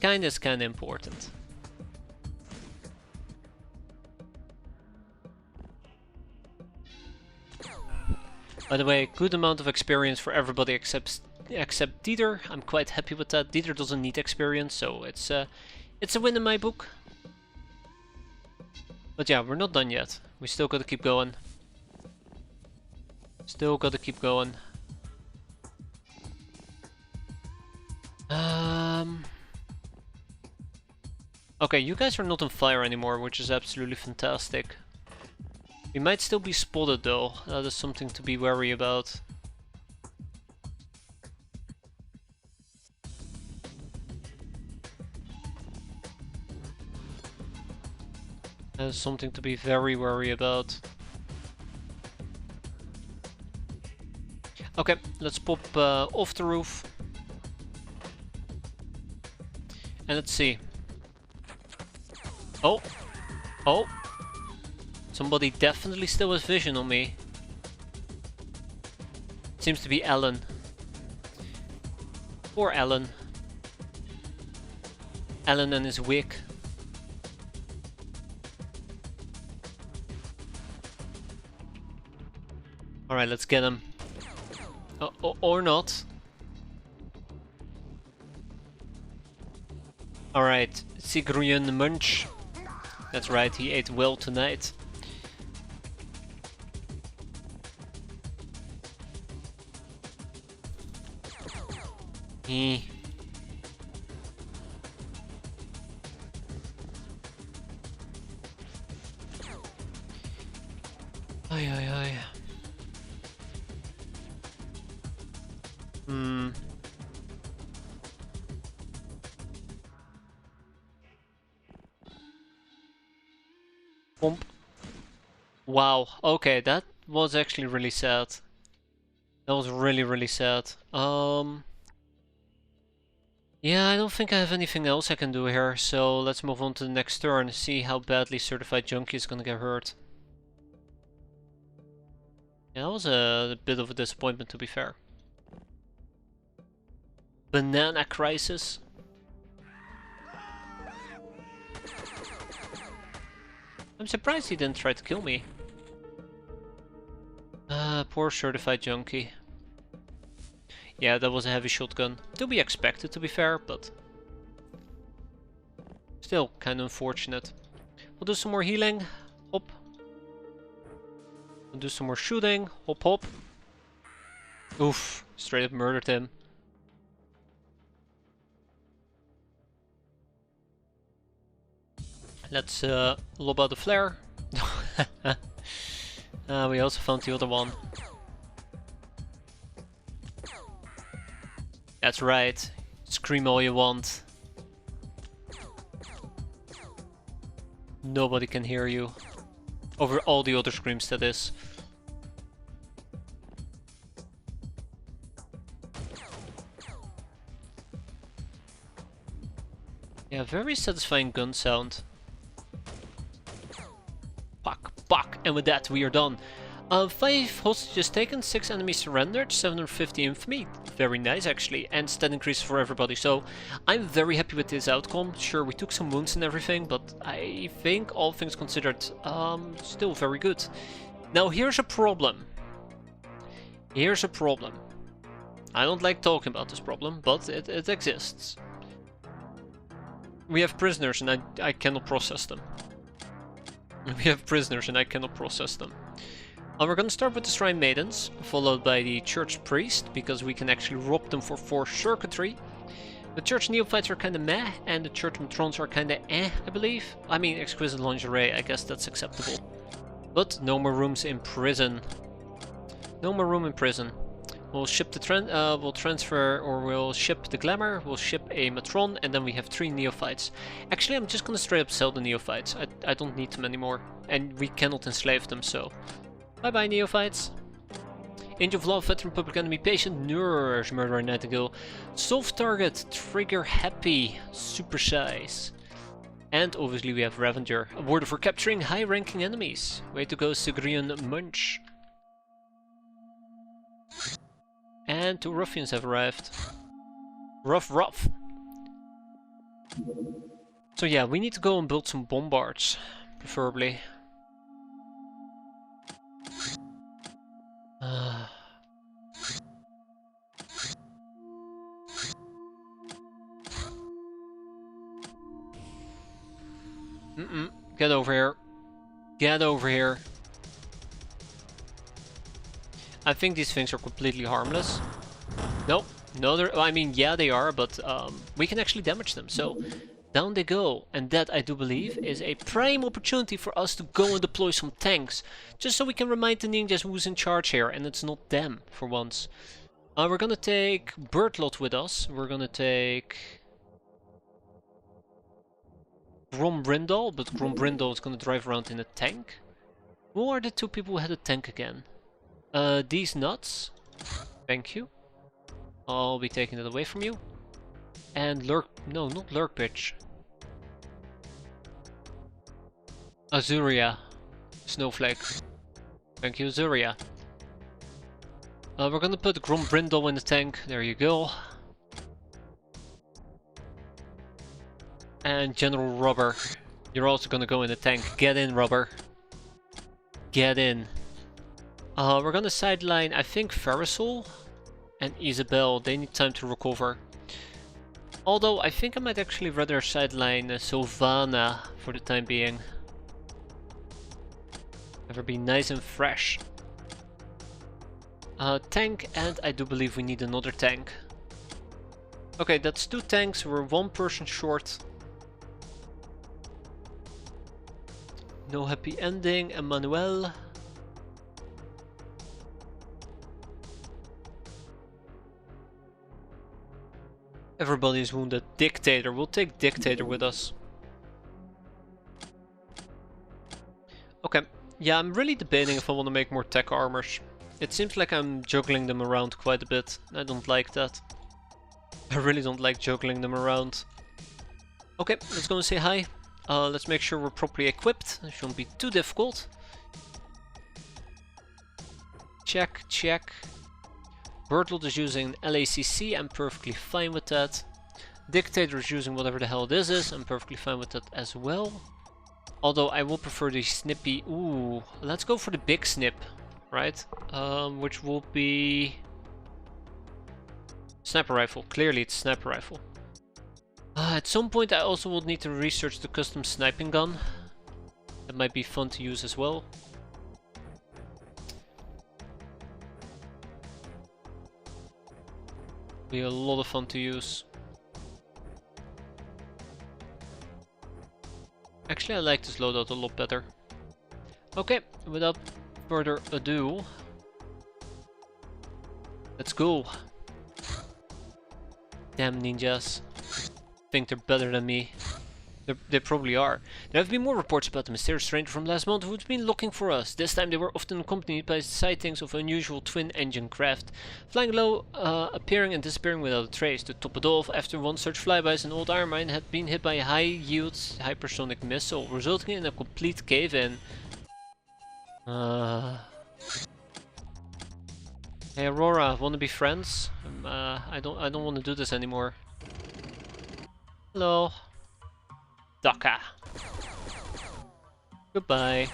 Kinda is kinda important. By the way, good amount of experience for everybody except Dieter. I'm quite happy with that. Dieter doesn't need experience, so it's a win in my book. But yeah, we're not done yet. We still gotta keep going. Still gotta keep going. Okay, you guys are not on fire anymore, which is absolutely fantastic. We might still be spotted though. That is something to be wary about. That is something to be very wary about. Okay, let's pop off the roof. And let's see. Oh! Oh! Somebody definitely still has vision on me. Seems to be Alan. Poor Alan. Alan and his wig. Alright, let's get him. Or not. Alright, Sigrun Munch. That's right, he ate well tonight. Ay, ay, ay. Pomp. Wow, okay, that was actually really sad. That was really, really sad. Yeah, I don't think I have anything else I can do here, so let's move on to the next turn and see how badly Certified Junkie is gonna get hurt. Yeah, that was a bit of a disappointment, to be fair. Banana Crisis. I'm surprised he didn't try to kill me. Poor Certified Junkie. Yeah, that was a heavy shotgun. To be expected, to be fair, but still kind of unfortunate. We'll do some more healing. Hop. We'll do some more shooting. Hop, hop. Oof, straight up murdered him. Let's lob out the flare. We also found the other one. That's right. Scream all you want. Nobody can hear you. Over all the other screams, that is. Yeah, very satisfying gun sound. Pak, pak, and with that we are done. 5 hostages taken, 6 enemies surrendered, 750 infamy. Very nice actually, and stat increase for everybody. So I'm very happy with this outcome. Sure, we took some wounds and everything, but I think all things considered, still very good. Now here's a problem. Here's a problem. I don't like talking about this problem, but it exists. We have prisoners and I cannot process them. We have prisoners and I cannot process them. We're gonna start with the Shrine Maidens, followed by the Church Priest, because we can actually rob them for 4 circuitry. The Church Neophytes are kinda meh, and the Church Matrons are kinda eh, I believe. I mean, Exquisite Lingerie, I guess that's acceptable. But no more rooms in prison. No more room in prison. We'll ship the we'll transfer, or we'll ship the Glamour, we'll ship a Matron, and then we have 3 Neophytes. Actually, I'm just gonna straight up sell the Neophytes. I don't need them anymore, and we cannot enslave them, so... Bye bye, Neophytes. Angel of Love, Veteran, Public Enemy, Patient, Nurse, Murderer, Nightingale. Soft Target, Trigger, Happy, Super Size. And obviously we have Revenger, awarded for capturing high-ranking enemies. Way to go, Sigrion Munch. And 2 ruffians have arrived. Rough. So yeah, we need to go and build some bombards, preferably. Get over here. Get over here. I think these things are completely harmless. No, I mean, yeah, they are, but we can actually damage them. So down they go, and that, I do believe, is a prime opportunity for us to go and deploy some tanks, just so we can remind the ninjas who's in charge here, and it's not them for once. We're gonna take Bertlot with us. We're gonna take Grombrindal, but Grombrindal is gonna drive around in a tank. Who are the 2 people who had a tank again? These nuts. Thank you. I'll be taking it away from you. And no, not Lurkbitch. Azuria. Snowflake. Thank you, Azuria. We're gonna put Grombrindal in the tank. There you go. And General Rubber. You're also gonna go in the tank. Get in, Rubber. Get in. We're gonna sideline, I think, Farisol and Isabel. They need time to recover. Although, I think I might actually rather sideline Sylvana for the time being. Have her be nice and fresh. Tank, and I do believe we need another tank. Okay, that's 2 tanks. We're 1 person short. No happy ending, Emmanuel. Everybody's wounded. Dictator. We'll take Dictator with us. Okay. Yeah, I'm really debating if I want to make more tech armors. It seems like I'm juggling them around quite a bit. I don't like that. I really don't like juggling them around. Okay, let's go and say hi. Let's make sure we're properly equipped. It shouldn't be too difficult. Check, check. Bertolt is using LACC, I'm perfectly fine with that. Dictator is using whatever the hell this is, I'm perfectly fine with that as well. Although I will prefer the snippy. Ooh, let's go for the big snip, right? Which will be sniper rifle. Clearly it's sniper rifle. At some point I also will need to research the custom sniping gun. That might be fun to use as well. Be a lot of fun to use. Actually, I like this loadout a lot better. Okay, without further ado, let's go. Damn ninjas. Think they're better than me. They probably are. There have been more reports about the mysterious stranger from last month who'd been looking for us. This time they were often accompanied by sightings of unusual twin-engine craft, flying low, appearing and disappearing without a trace. To top it off, after one such flyby, an old iron mine had been hit by a high-yield hypersonic missile, resulting in a complete cave-in. Hey Aurora, wanna be friends? I don't want to do this anymore. Hello. Daka. Goodbye.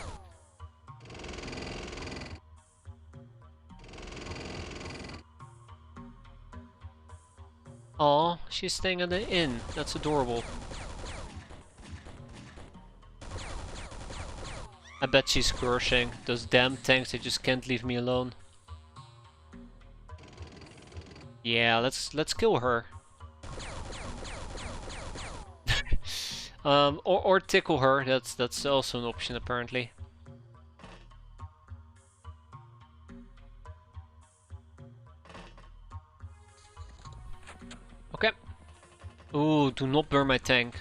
Aw, she's staying at the inn. That's adorable. I bet she's cursing. Those damn tanks, they just can't leave me alone. Yeah, let's kill her. Or tickle her. That's also an option apparently. Okay. Ooh, do not burn my tank.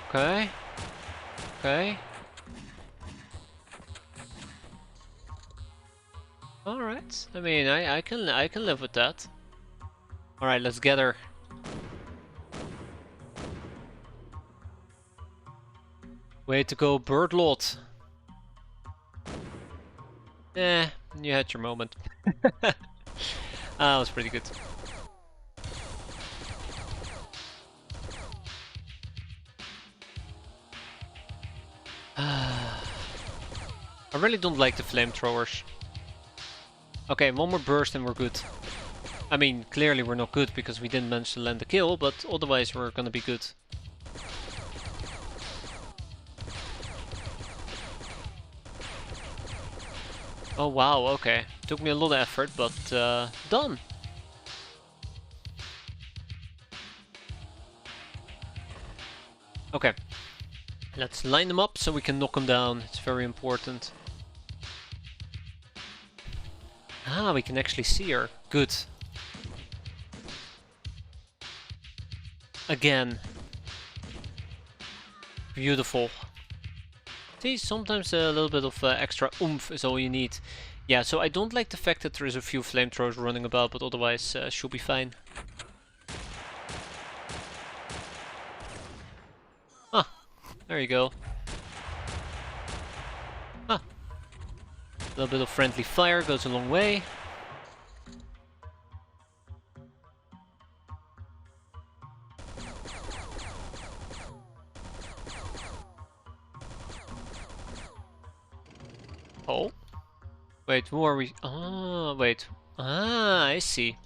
Okay. Okay. Alright. I mean, I can live with that. Alright, let's get her. Way to go, Birdlord. Eh, you had your moment. That was pretty good. I really don't like the flamethrowers. Okay, one more burst and we're good. I mean, clearly we're not good because we didn't manage to land the kill, but otherwise we're gonna be good. Oh wow, okay. Took me a lot of effort, but done! Okay. Let's line them up so we can knock them down. It's very important. Ah, we can actually see her. Good. Again. Beautiful. See, sometimes a little bit of extra oomph is all you need. Yeah, so I don't like the fact that there is a few flamethrowers running about, but otherwise she'll be fine. Ah, there you go. Ah. A little bit of friendly fire goes a long way. Oh. Wait, who are we? Ah, wait. Ah, I see.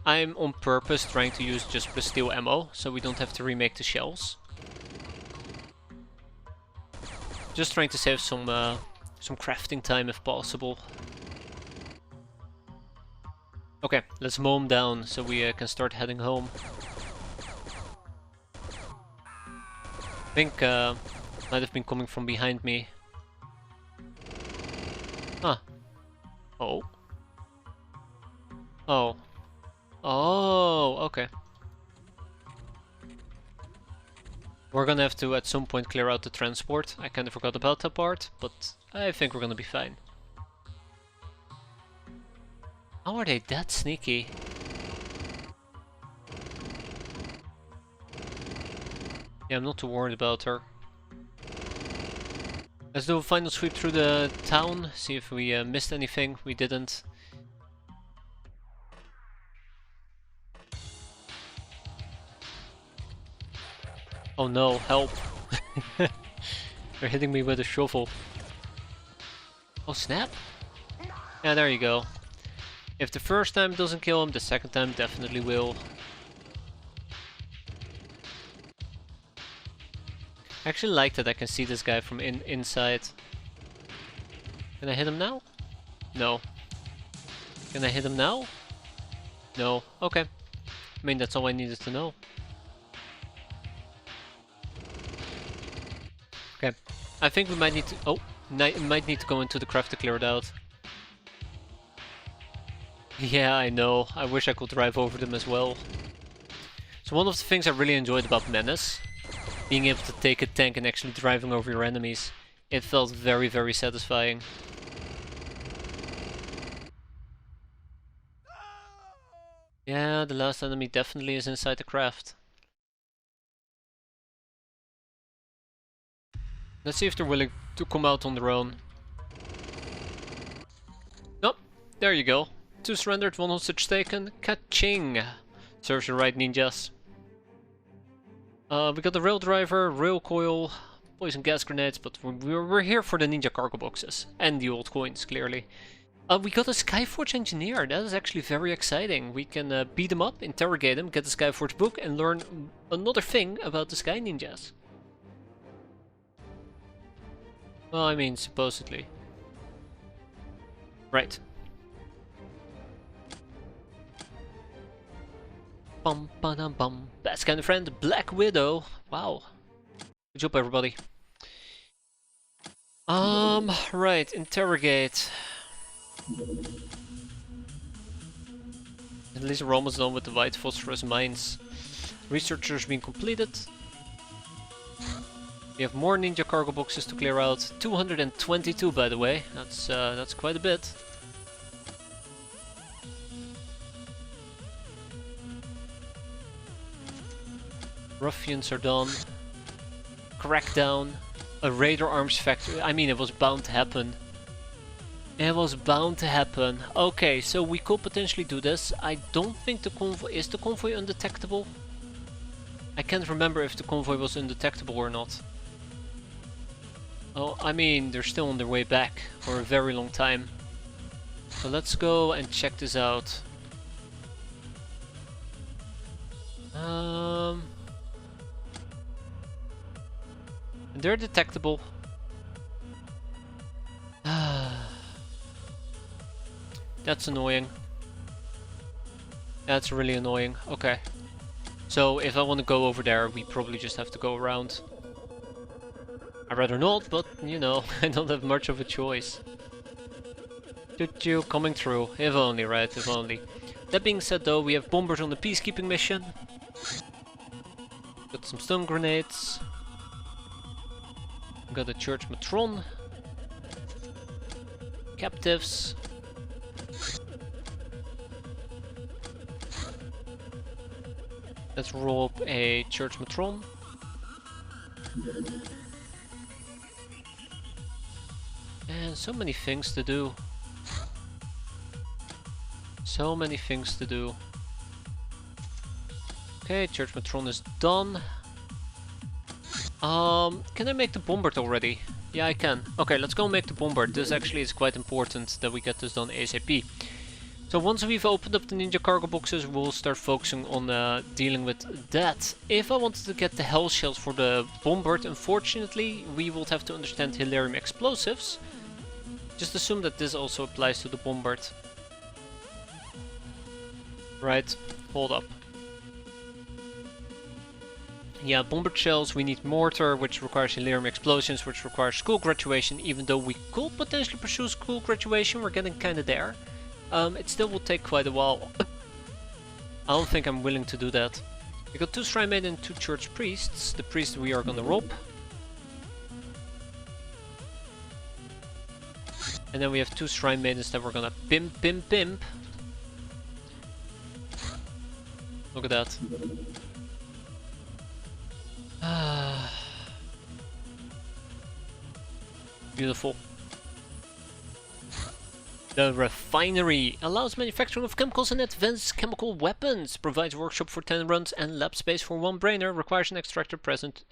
I'm on purpose trying to use just steel ammo, so we don't have to remake the shells. Just trying to save some crafting time if possible. Okay, let's mow them down so we can start heading home. I think might have been coming from behind me. Huh. Oh. Oh. Oh, okay. We're gonna have to at some point clear out the transport. I kinda forgot about that part, but I think we're gonna be fine. How are they that sneaky? Yeah, I'm not too worried about her. Let's do a final sweep through the town, see if we missed anything. We didn't. Oh no, help. They're hitting me with a shovel. Oh snap! Yeah, there you go. If the first time doesn't kill him, the second time definitely will. I actually like that I can see this guy from inside. Can I hit him now? No. Can I hit him now? No. Okay. I mean, that's all I needed to know. Okay. I think we might need to... Oh! Might need to go into the craft to clear it out. Yeah, I know. I wish I could drive over them as well. So one of the things I really enjoyed about Menace, being able to take a tank and actually driving over your enemies, it felt very, very satisfying. Yeah, the last enemy definitely is inside the craft. Let's see if they're willing to come out on their own. Nope, there you go. 2 surrendered, 1 hostage taken. Ka-ching! Serves you right, ninjas. We got the rail driver, rail coil, poison gas grenades, but we're here for the ninja cargo boxes. And the old coins, clearly. We got a Skyforge engineer. That is actually very exciting. We can beat him up, interrogate him, get the Skyforge book, and learn another thing about the Sky Ninjas. Well, I mean, supposedly. Right. Bum ba dum bum. Best kind of friend, Black Widow. Wow. Good job, everybody. Right, interrogate. At least we're almost done with the white phosphorus mines. Researchers being completed. We have more ninja cargo boxes to clear out. 222, by the way. That's quite a bit. Ruffians are done. Crackdown. A radar arms factory. I mean, it was bound to happen. It was bound to happen. Okay, so we could potentially do this. I don't think the convoy... Is the convoy undetectable? I can't remember if the convoy was undetectable or not. Oh, I mean, they're still on their way back for a very long time. So let's go and check this out. They're detectable. That's annoying. That's really annoying. Okay. So if I want to go over there, we probably just have to go around. I'd rather not, but you know, I don't have much of a choice. Choo-choo, coming through. If only, right? If only. That being said though, we have bombers on the peacekeeping mission. Got some stun grenades. Got a church matron. Captives. Let's roll up a church matron. And so many things to do. So many things to do. Okay, church matron is done. Can I make the bombard already? Yeah, I can. Okay, let's go make the bombard. This actually is quite important that we get this done ASAP. So once we've opened up the ninja cargo boxes, we'll start focusing on dealing with that. If I wanted to get the hell shells for the bombard, unfortunately, we will have to understand Hilarium explosives. Just assume that this also applies to the bombard. Right, hold up. Yeah, bombard shells, we need mortar, which requires Hilarium explosions, which requires school graduation. Even though we could potentially pursue school graduation, we're getting kinda there. It still will take quite a while. I don't think I'm willing to do that. We got 2 shrine maiden and 2 church priests. The priest we are gonna rob. And then we have 2 shrine maidens that we're gonna pimp. Look at that. Beautiful. The refinery allows manufacturing of chemicals and advanced chemical weapons, provides workshop for 10 runs and lab space for 1 brainer, requires an extractor present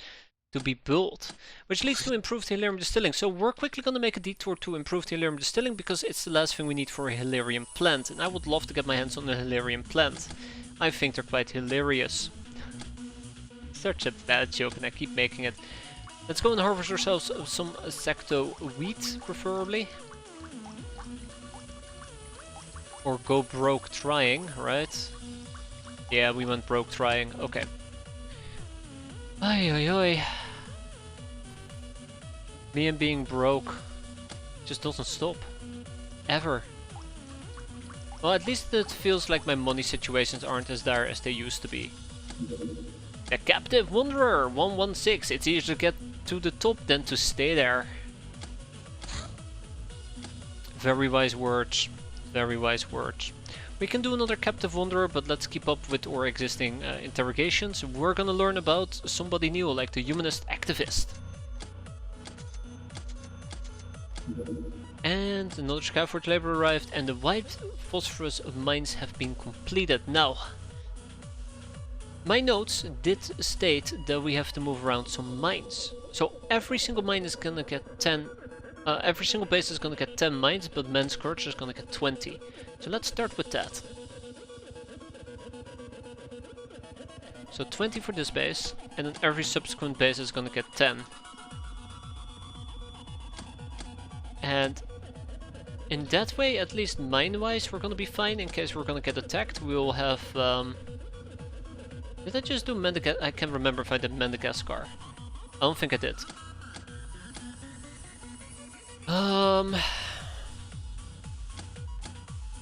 to be built, which leads to improved Hilarium distilling. So we're quickly going to make a detour to improved Hilarium distilling because it's the last thing we need for a Hilarium plant, and I would love to get my hands on a Hilarium plant. I think they're quite hilarious. Such a bad joke and I keep making it. Let's go and harvest ourselves some secto wheat, preferably. Or go broke trying, right? Yeah, we went broke trying. Okay. Ay ay ay. Me and being broke just doesn't stop. Ever. Well, at least it feels like my money situations aren't as dire as they used to be. The Captive Wanderer 116. It's easier to get to the top than to stay there. Very wise words. Very wise words. We can do another Captive Wanderer, but let's keep up with our existing interrogations. We're gonna learn about somebody new, like the Humanist Activist. And another Skyford labor arrived, and the white phosphorus mines have been completed. Now, my notes did state that we have to move around some mines. So every single mine is gonna get 10. Every single base is gonna get 10 mines, but Man's Scourge is gonna get 20. So let's start with that. So 20 for this base, and then every subsequent base is gonna get 10. And in that way, at least mine-wise, we're gonna be fine. In case we're gonna get attacked, we will have... Did I just do Madagascar? I can't remember if I did Madagascar. I don't think I did.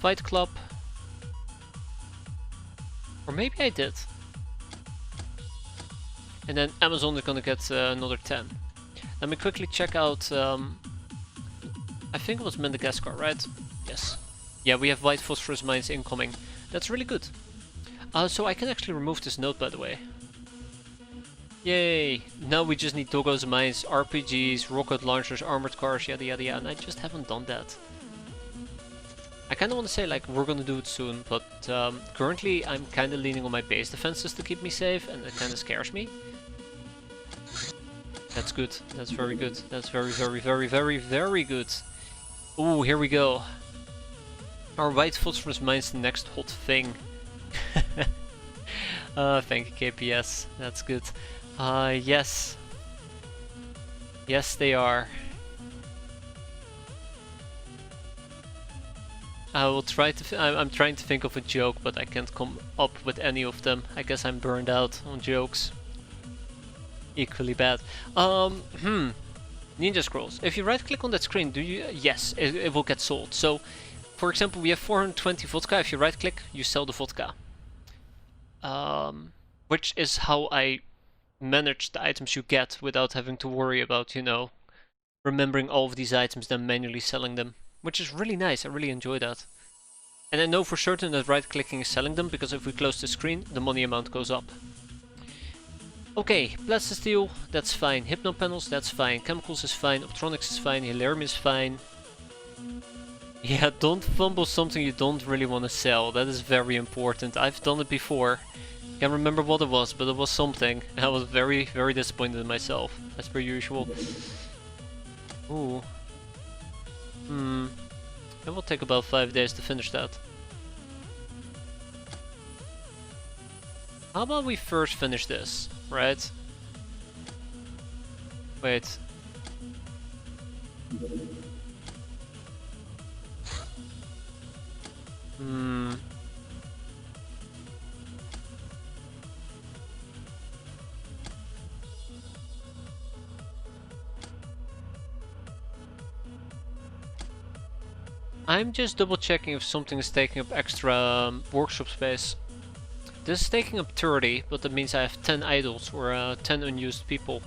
Fight Club. Or maybe I did. And then Amazon is gonna get another 10. Let me quickly check out... I think it was Madagascar, right? Yes. Yeah, we have white phosphorus mines incoming. That's really good. So I can actually remove this note, by the way. Yay! Now we just need doggos, mines, RPGs, rocket launchers, armored cars, yada yada yada, and I just haven't done that. I kinda wanna say like we're gonna do it soon, but currently I'm kinda leaning on my base defenses to keep me safe, and it kinda scares me. That's good. That's very good. That's very, very, very, very, very good. Ooh, here we go. Are white phosphorus mines the next hot thing? Thank you, KPS. That's good. Yes. Yes, they are. I will try to. I'm trying to think of a joke, but I can't come up with any of them. I guess I'm burned out on jokes. Equally bad. Ninja scrolls. If you right click on that screen, do you? Yes, it will get sold. So, for example, we have 420 vodka. If you right click, you sell the vodka. Which is how I manage the items you get without having to worry about, you know, remembering all of these items, then manually selling them. Which is really nice. I really enjoy that. And I know for certain that right clicking is selling them, because if we close the screen, the money amount goes up. Okay, plastisteel, that's fine. Hypno panels, that's fine. Chemicals is fine. Optronics is fine. Hilarium is fine. Yeah, don't fumble something you don't really want to sell. That is very important. I've done it before. Can't remember what it was, but it was something. I was very, very disappointed in myself, as per usual. Ooh. It will take about 5 days to finish that. How about we first finish this, right? Wait. I'm just double checking if something is taking up extra workshop space. This is taking up 30, but that means I have 10 idols or 10 unused people.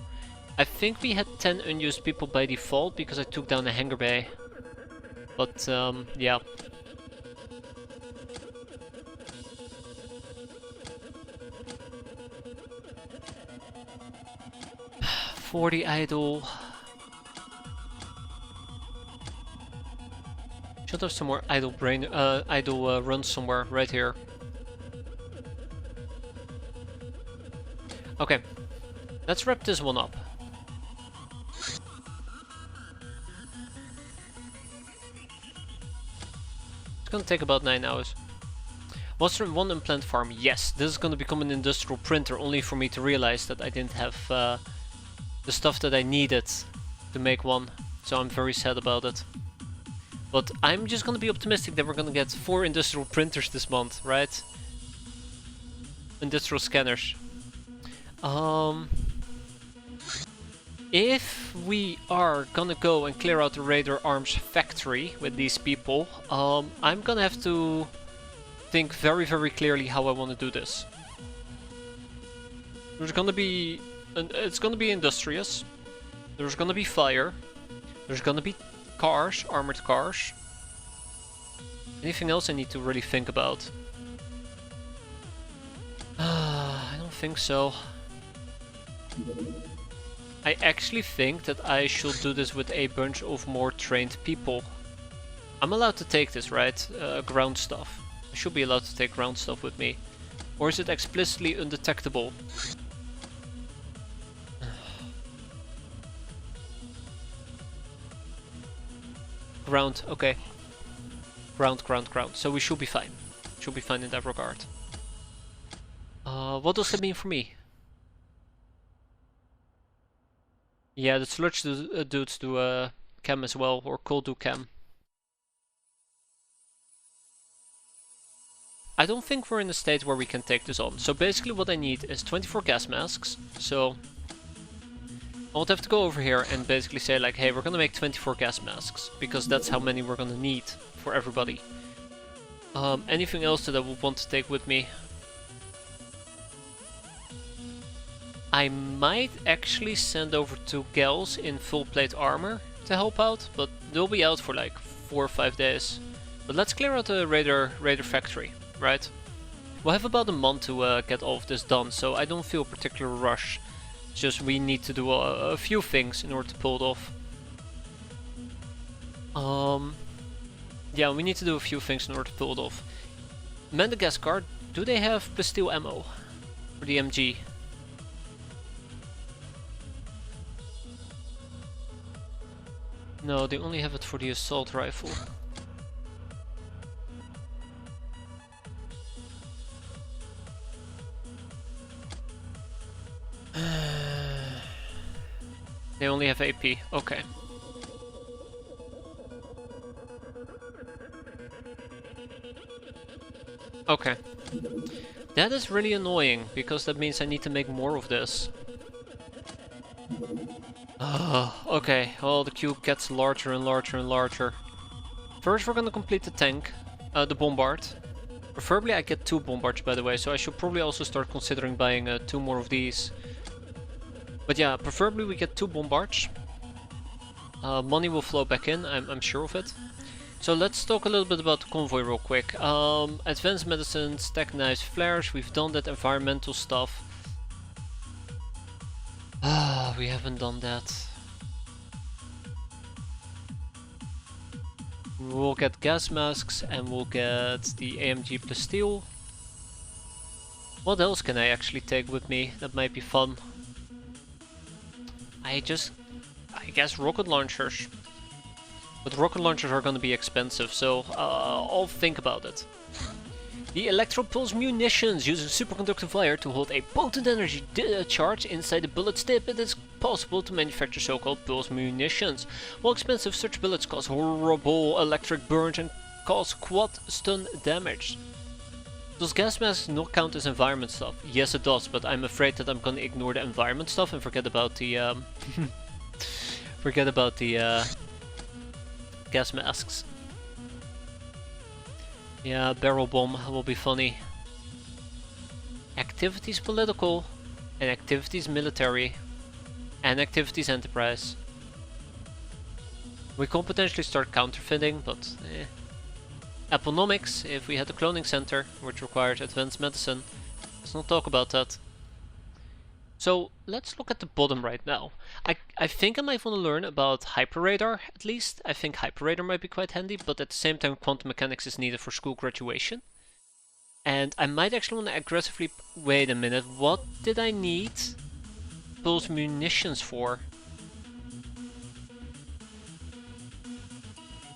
I think we had 10 unused people by default because I took down a hangar bay. But yeah. $40 idle. Should have some more idle runs somewhere right here. Okay, let's wrap this one up. It's gonna take about 9 hours. Was there one implant farm? Yes, this is gonna become an industrial printer, only for me to realize that I didn't have the stuff that I needed to make one. So I'm very sad about it. But I'm just gonna be optimistic that we're gonna get 4 industrial printers this month, right? Industrial scanners. If we are gonna go and clear out the Raider Arms factory with these people, I'm gonna have to think very, very clearly how I want to do this. There's gonna be... it's gonna be industrious. There's gonna be fire. There's gonna be cars, armored cars. Anything else I need to really think about? I don't think so. I actually think that I should do this with a bunch of more trained people. I'm allowed to take this, right? Ground stuff. I should be allowed to take ground stuff with me. Or is it explicitly undetectable? Ground, okay. Ground. So we should be fine. Should be fine in that regard. What does that mean for me? Yeah, the sludge dudes do chem as well, or cold do chem. I don't think we're in a state where we can take this on. So basically what I need is 24 gas masks. So I would have to go over here and basically say like, hey, we're gonna make 24 gas masks, because that's how many we're gonna need for everybody. Anything else that I would want to take with me? I might actually send over 2 gals in full plate armor to help out, but they'll be out for like 4 or 5 days. But let's clear out the Raider factory, right? We'll have about a month to get all of this done, so I don't feel a particular rush It's just we need to do a few things in order to pull it off. Yeah, we need to do a few things in order to pull it off. Madagascar, do they have pistol ammo for the MG? No, they only have it for the assault rifle. They only have AP, okay. Okay. That is really annoying, because that means I need to make more of this. Okay, well the cube gets larger and larger and larger. First we're gonna complete the tank, the bombard. Preferably I get 2 bombards, by the way, so I should probably also start considering buying 2 more of these. But yeah, preferably we get 2 bombards. Money will flow back in, I'm sure of it. So let's talk a little bit about the convoy real quick. Advanced medicines, tech knives, flares, we've done that environmental stuff. We haven't done that. We'll get gas masks and we'll get the AMG pistol. What else can I actually take with me? That might be fun. I guess rocket launchers. But rocket launchers are gonna be expensive, so I'll think about it. The electropulse munitions using superconductive wire to hold a potent energy charge inside the bullet's tip. It is possible to manufacture so-called pulse munitions. While expensive, such bullets cause horrible electric burns and cause quad stun damage. Does gas masks not count as environment stuff? Yes it does, but I'm afraid that I'm gonna ignore the environment stuff and forget about the gas masks. Yeah, barrel bomb will be funny. Activities political, and activities military, and activities enterprise. We could potentially start counterfeiting, but Apponomics, if we had a cloning center, which requires advanced medicine. Let's not talk about that. So let's look at the bottom right now. I think I might want to learn about hyperradar at least. I think hyperradar might be quite handy, but at the same time quantum mechanics is needed for school graduation. And I might actually want to aggressively... Wait a minute, what did I need those munitions for?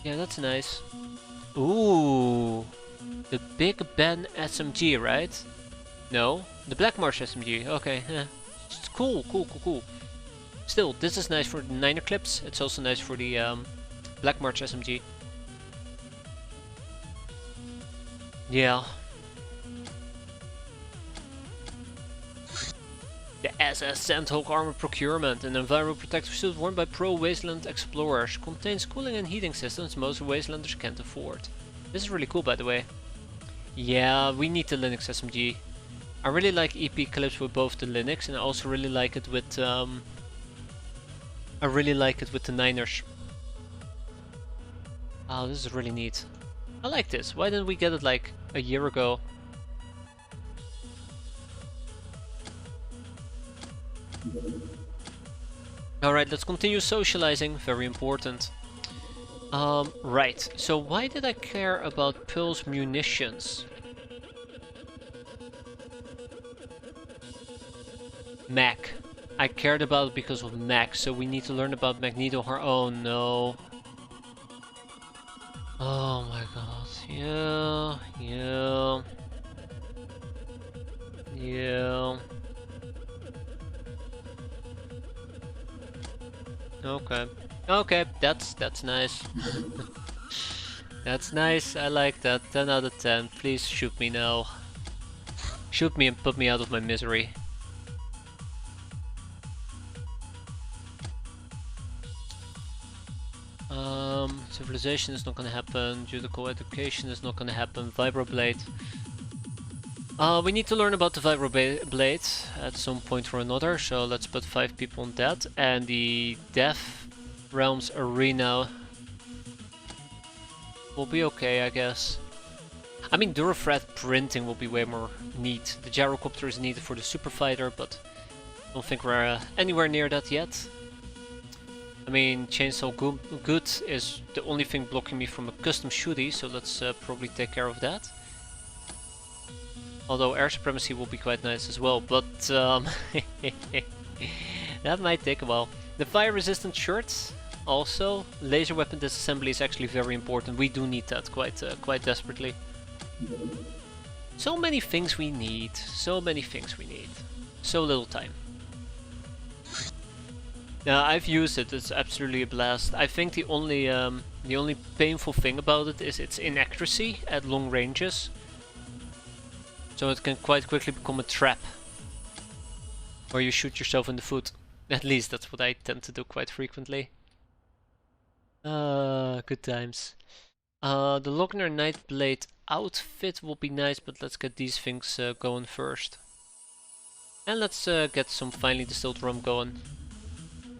Yeah, that's nice. Ooh, the Big Ben SMG, right? No, the Black Marsh SMG, okay. It's cool. Still, this is nice for the 9er clips. It's also nice for the Black March SMG. Yeah. The SS Sandhawk Armor Procurement, an environmental protective suit worn by pro wasteland explorers, contains cooling and heating systems most wastelanders can't afford. This is really cool, by the way. Yeah, we need the Linux SMG. I really like EP clips with both the Linux, and I also really like it with the 9ers. Oh, this is really neat. I like this. Why didn't we get it like a year ago? Alright, let's continue socializing. Very important. Right. So why did I care about pulse munitions? Mac. I cared about it because of Mac, so we need to learn about magneto. Oh no. Oh my god. Yeah. Okay, that's nice. That's nice, I like that. 10 out of 10. Please shoot me now. Shoot me and put me out of my misery. Civilization is not gonna happen. Judicial education is not gonna happen. Vibroblade. We need to learn about the Vibroblade at some point or another, so let's put 5 people on that. And the Death Realms Arena will be okay, I guess. I mean, Durafred printing will be way more neat. The gyrocopter is needed for the super fighter, but Don't think we're anywhere near that yet. I mean, Chainsaw Good is the only thing blocking me from a custom shooty, so let's probably take care of that. Although Air Supremacy will be quite nice as well, but that might take a while. The fire resistant shirts, also. Laser weapon disassembly is actually very important. We do need that quite desperately. So many things we need. So many things we need. So little time. Now I've used it. It's absolutely a blast. I think the only painful thing about it is its inaccuracy at long ranges. So it can quite quickly become a trap, where you shoot yourself in the foot. At least that's what I tend to do quite frequently. Good times. The Lochner Nightblade outfit will be nice, but let's get these things going first. And let's get some finely distilled rum going.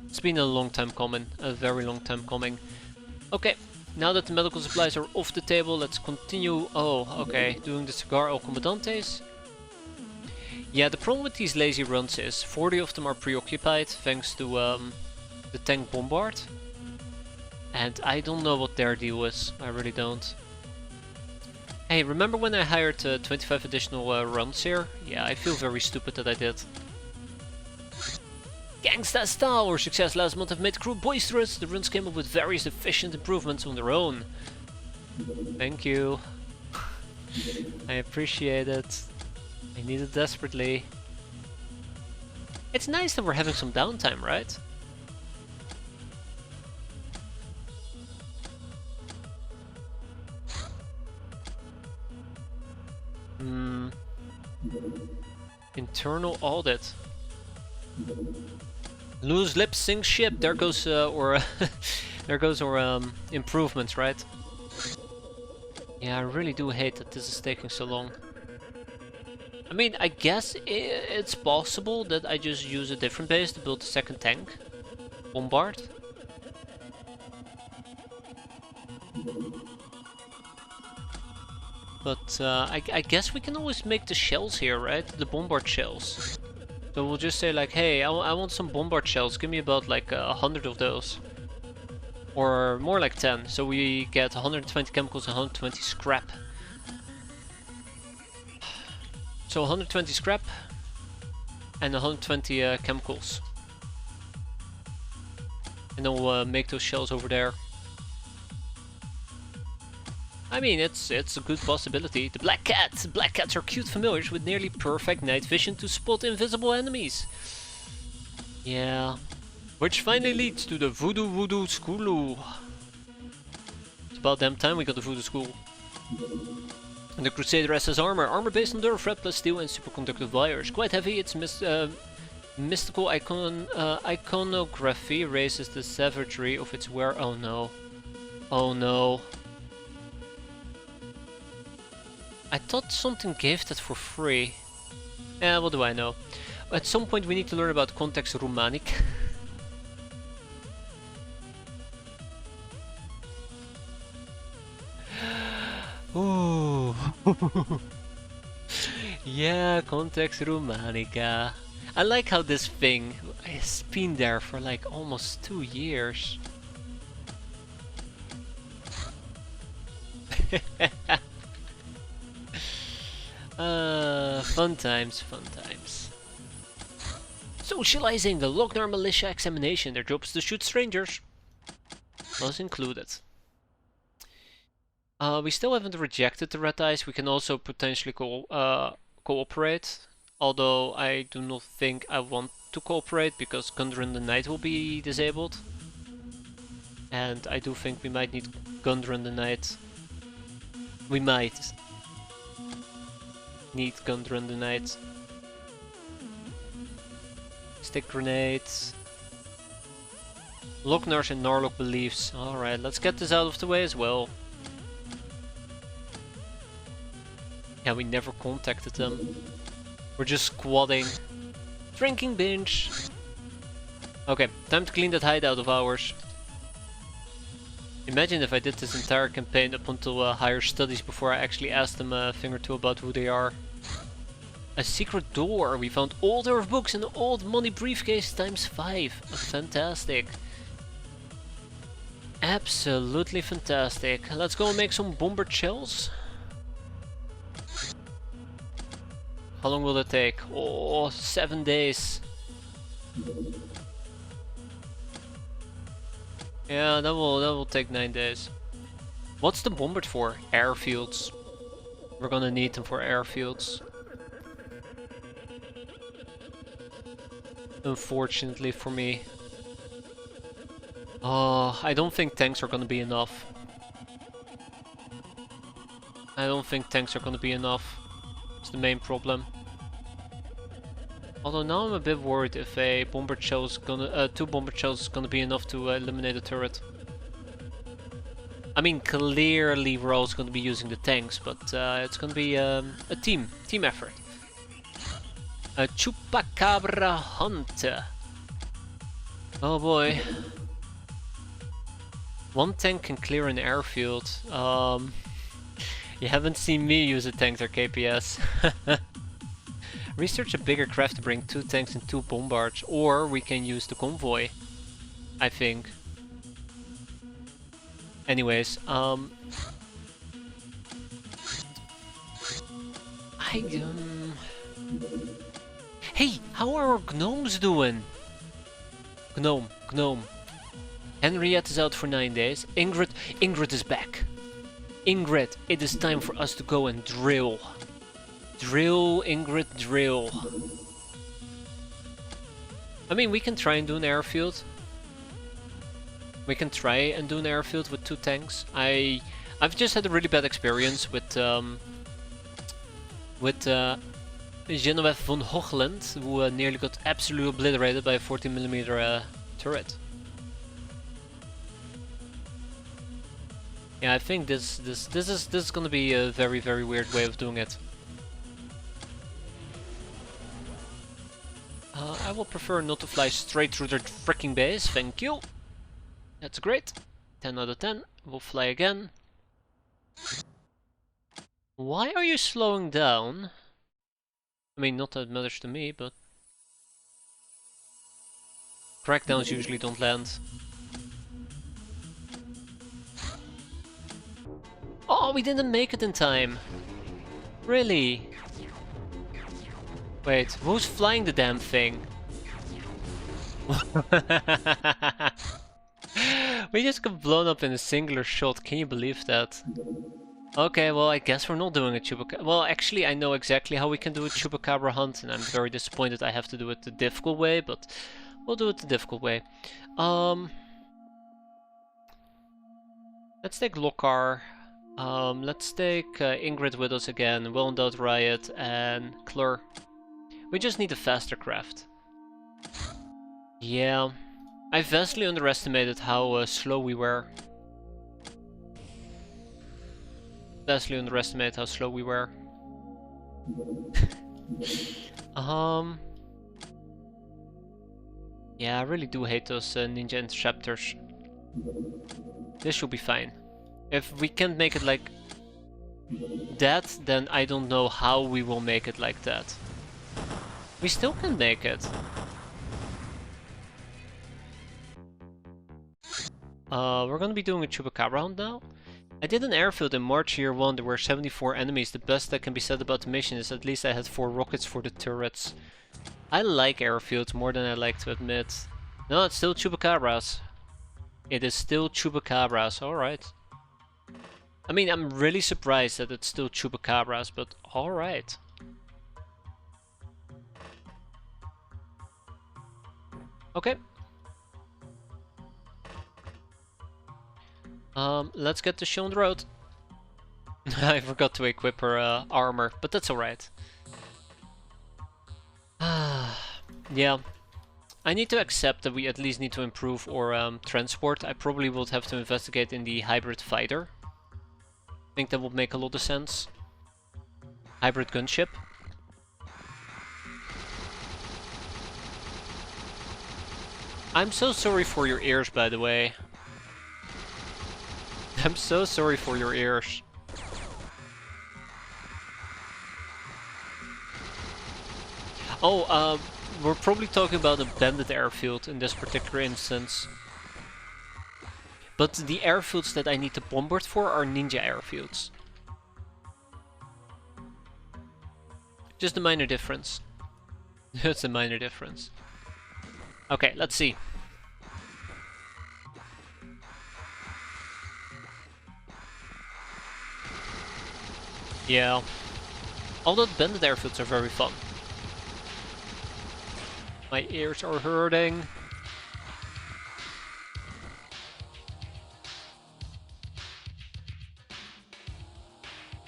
It's been a long time coming, a very long time coming. Okay, now that the medical supplies are off the table, let's continue. Oh, okay, doing the Cigar El Comandantes. Yeah, the problem with these lazy runs is 40 of them are preoccupied thanks to the tank bombard. And I don't know what their deal is, I really don't. Hey, remember when I hired 25 additional runs here? Yeah, I feel very stupid that I did. Gangsta style, our success last month have made the crew boisterous. The runs came up with various efficient improvements on their own. Thank you. I appreciate it. I need it desperately. It's nice that we're having some downtime, right? Internal audit. Loose lips sink ship. There goes there goes our improvements, right? Yeah, I really do hate that this is taking so long. I mean, I guess it's possible that I just use a different base to build a second tank. Bombard. But I guess we can always make the shells here, right? The bombard shells. So we'll just say like, hey, I want some bombard shells. Give me about like 100 of those. Or more like 10. So we get 120 chemicals and 120 scrap. So 120 scrap and 120 chemicals. And then we'll make those shells over there. I mean, it's a good possibility. The black cats! Black cats are cute familiars with nearly perfect night vision to spot invisible enemies. Yeah. Which finally leads to the Voodoo School. It's about damn time we got the Voodoo School. And the Crusader SS armor. Armor based on Durafred plus steel and superconductive wires. Quite heavy, its mystical iconography raises the savagery of its wearer. Oh no. Oh no. I thought something gave that for free. What do I know? At some point we need to learn about context Romanic. Ooh. Yeah, context Romanica. I like how this thing has been there for like almost 2 years. Fun times, fun times. Socializing, the Lochner Militia examination. Their job is to shoot strangers. Was included. We still haven't rejected the red eyes. We can also potentially cooperate. Although I do not think I want to cooperate because Gunder in the Night will be disabled. And I do think we might need Gunder in the Night. We might need Gunder in the Night. Stick grenades. Lochner's and Narlock beliefs. Alright, let's get this out of the way as well. Yeah, we never contacted them. We're just squatting. Drinking binge. Okay, time to clean that hideout of ours. Imagine if I did this entire campaign up until higher studies before I actually asked them a thing or two about who they are. A secret door. We found old Earth books and old money briefcase times 5. Fantastic. Absolutely fantastic. Let's go and make some bomber shells. How long will that take? Oh, 7 days. Yeah, that will take 9 days. What's the bombard for? Airfields. We're gonna need them for airfields. Unfortunately for me. Oh, I don't think tanks are gonna be enough. I don't think tanks are gonna be enough. It's the main problem. Although now I'm a bit worried if a bombard shell is gonna, 2 bombard shells is gonna be enough to eliminate a turret. I mean, clearly we're also gonna be using the tanks, but it's gonna be a team effort. A Chupacabra hunt. Oh boy. 1 tank can clear an airfield. You haven't seen me use a tank or KPS. Research a bigger craft to bring 2 tanks and 2 bombards, or we can use the convoy, I think. Anyways, Hey, how are our gnomes doing? Gnome. Henriette is out for 9 days. Ingrid is back. Ingrid, it is time for us to go and drill. Drill, Ingrid, drill. I mean, we can try and do an airfield. We can try and do an airfield with 2 tanks. I've just had a really bad experience with Genevieve von Hochland, who nearly got absolutely obliterated by a 40mm turret. Yeah, I think this is gonna be a very, very weird way of doing it. I will prefer not to fly straight through their freaking base, thank you. That's great. 10 out of 10. We'll fly again. Why are you slowing down? I mean, not that it matters to me, but... Crackdowns usually don't land. Oh, we didn't make it in time! Really? Wait, who's flying the damn thing? We just got blown up in a singular shot, can you believe that? Okay, well I guess we're not doing a Chupacabra. Well, actually I know exactly how we can do a Chupacabra hunt, and I'm very disappointed I have to do it the difficult way, but we'll do it the difficult way. Let's take Lokar. Let's take Ingrid with us again, Well Endowed Riot, and Klur. We just need a faster craft. Yeah, I vastly underestimated how slow we were. Vastly underestimated how slow we were. Yeah, I really do hate those ninja interceptors. This should be fine. If we can't make it like that, then I don't know how we will make it like that. We still can make it. We're gonna be doing a Chupacabra hunt now. I did an airfield in March year 1, there were 74 enemies. The best that can be said about the mission is at least I had 4 rockets for the turrets. I like airfields more than I like to admit. No, it's still Chupacabras. It is still Chupacabras, alright. I mean, I'm really surprised that it's still Chupacabras, but alright. Okay. Let's get the show on the road. I forgot to equip her armor, but that's alright. Yeah. I need to accept that we at least need to improve our transport. I probably would have to investigate in the hybrid fighter. I think that would make a lot of sense. Hybrid gunship. I'm so sorry for your ears, by the way. I'm so sorry for your ears. Oh, we're probably talking about a bandit airfield in this particular instance. But the airfields that I need to bombard for are ninja airfields. Just a minor difference. It's a minor difference. Okay, let's see. Yeah. Although bandit airfields are very fun. My ears are hurting.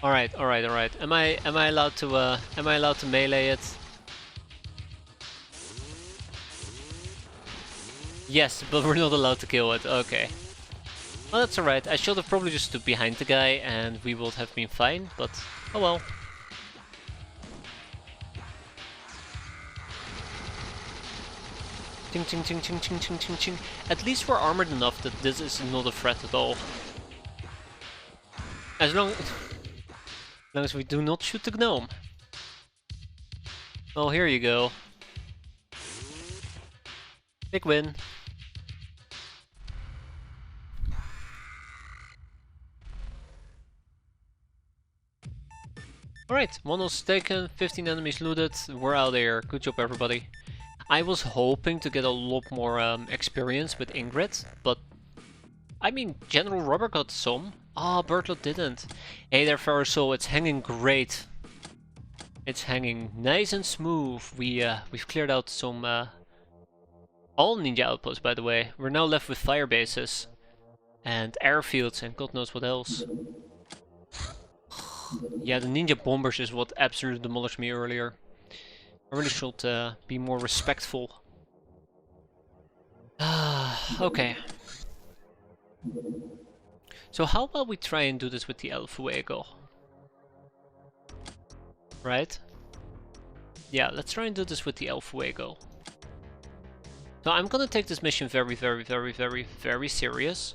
Alright, alright, alright. Am I allowed to melee it? Yes, but we're not allowed to kill it. Okay. Well, that's alright. I should have probably just stood behind the guy and we would have been fine, but oh well. Ching ching ching ching ching ching ching ching. At least we're armored enough that this is not a threat at all. As long as we do not shoot the gnome. Well, here you go. Big win. Alright, 1 was taken, 15 enemies looted, we're out of here. Good job everybody. I was hoping to get a lot more experience with Ingrid, but I mean, General Rubber got some. Ah, Bertlotte didn't. Hey there, Farasol, it's hanging great. It's hanging nice and smooth. We've cleared out some all ninja outposts, by the way. We're now left with fire bases and airfields and God knows what else. Yeah, the ninja bombers is what absolutely demolished me earlier. I really should be more respectful. Okay. So how about we try and do this with the El Fuego? Right? Yeah, let's try and do this with the El Fuego. So I'm gonna take this mission very, very, very, very, very serious.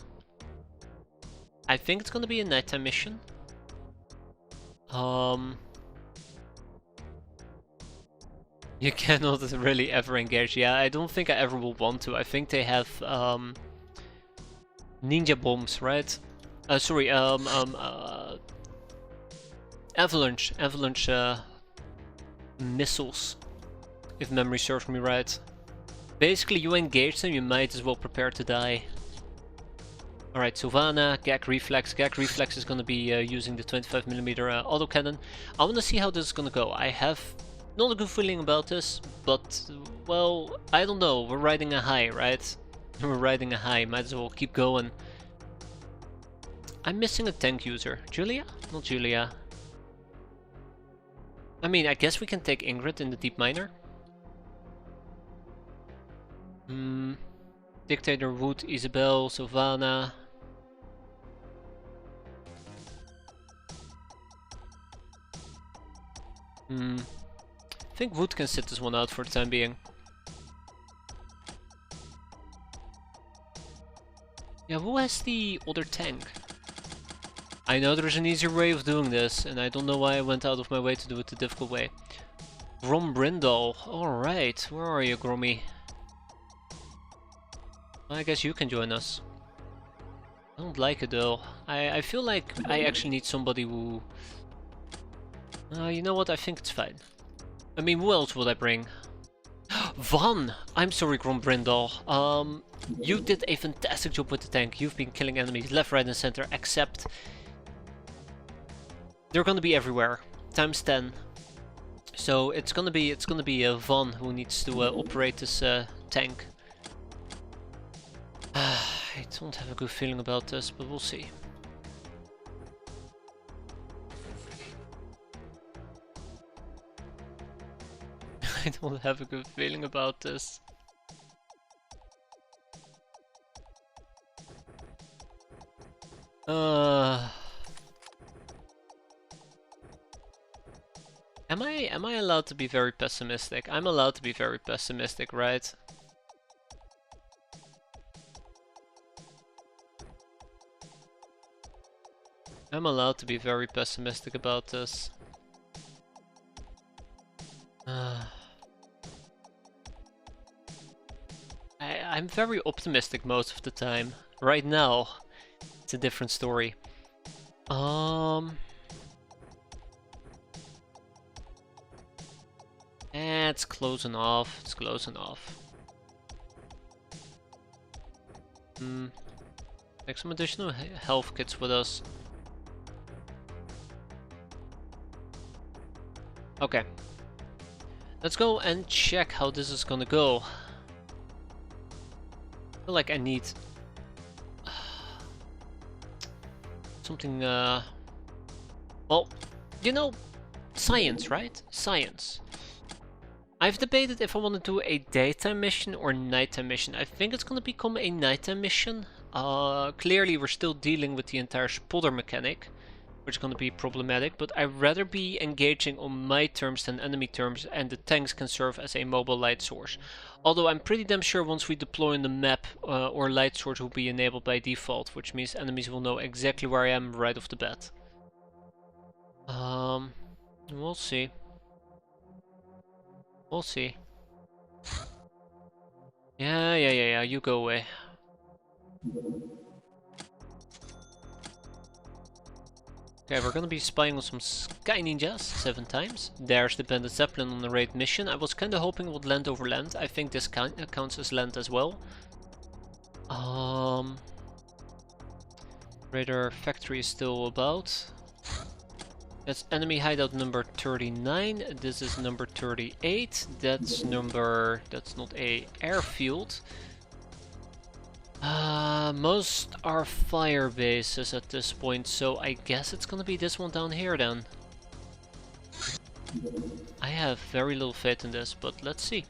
I think it's gonna be a nighttime mission. You cannot really ever engage. Yeah, I don't think I ever will want to. I think they have ninja bombs, right? Sorry, avalanche missiles, if memory serves me right. Basically, you engage them, you might as well prepare to die. Alright, Sylvana, Gag Reflex. Gag Reflex is gonna be using the 25mm autocannon. I wanna see how this is gonna go. I have not a good feeling about this, but, well, I don't know. We're riding a high, right? We're riding a high, might as well keep going. I'm missing a tank user. Julia? Not Julia. I mean, I guess we can take Ingrid in the Deep Miner. Dictator, Wood, Isabel, Sylvana. I think Wood can sit this one out for the time being. Yeah, who has the other tank? I know there's an easier way of doing this, and I don't know why I went out of my way to do it the difficult way. Grom Brindle. Alright, where are you, Grommy? I guess you can join us. I don't like it though. I feel like I actually need somebody who... you know what, I think it's fine. I mean, who else would I bring? Van! I'm sorry, Grom Brindle. You did a fantastic job with the tank. You've been killing enemies left, right and center, except... they're gonna be everywhere. Times 10. So it's gonna be Van who needs to operate this tank. I don't have a good feeling about this, but we'll see. I don't have a good feeling about this. Am I allowed to be very pessimistic? I'm allowed to be very pessimistic, right? I'm allowed to be very pessimistic about this. I'm very optimistic most of the time. Right now, it's a different story. It's close enough. It's close enough. Take some additional health kits with us. Okay. Let's go and check how this is gonna go. I feel like I need something, well, you know, science, right? Science. I've debated if I want to do a daytime mission or nighttime mission. I think it's gonna become a nighttime mission. Clearly we're still dealing with the entire spotter mechanic, which is gonna be problematic, but I'd rather be engaging on my terms than enemy terms, and the tanks can serve as a mobile light source. Although I'm pretty damn sure once we deploy on the map, our light source will be enabled by default, which means enemies will know exactly where I am right off the bat. We'll see. We'll see. Yeah, you go away. Okay, we're gonna be spying on some Sky Ninjas 7 times. There's the bandit Zeppelin on the raid mission. I was kinda hoping it would land over land. I think this counts as land as well. Radar factory is still about. That's enemy hideout number 39. This is number 38. That's not a airfield. Most are fire bases at this point, so I guess it's gonna be this one down here then. I have very little faith in this, but let's see.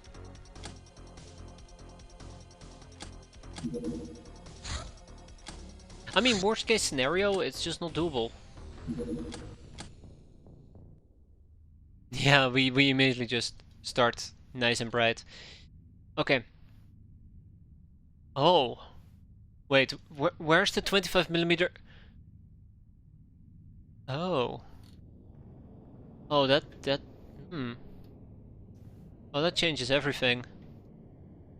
I mean, worst case scenario, it's just not doable. Yeah, we immediately just start nice and bright. Okay. Oh. Wait, where's the 25mm? Oh. Oh, that Oh, that changes everything.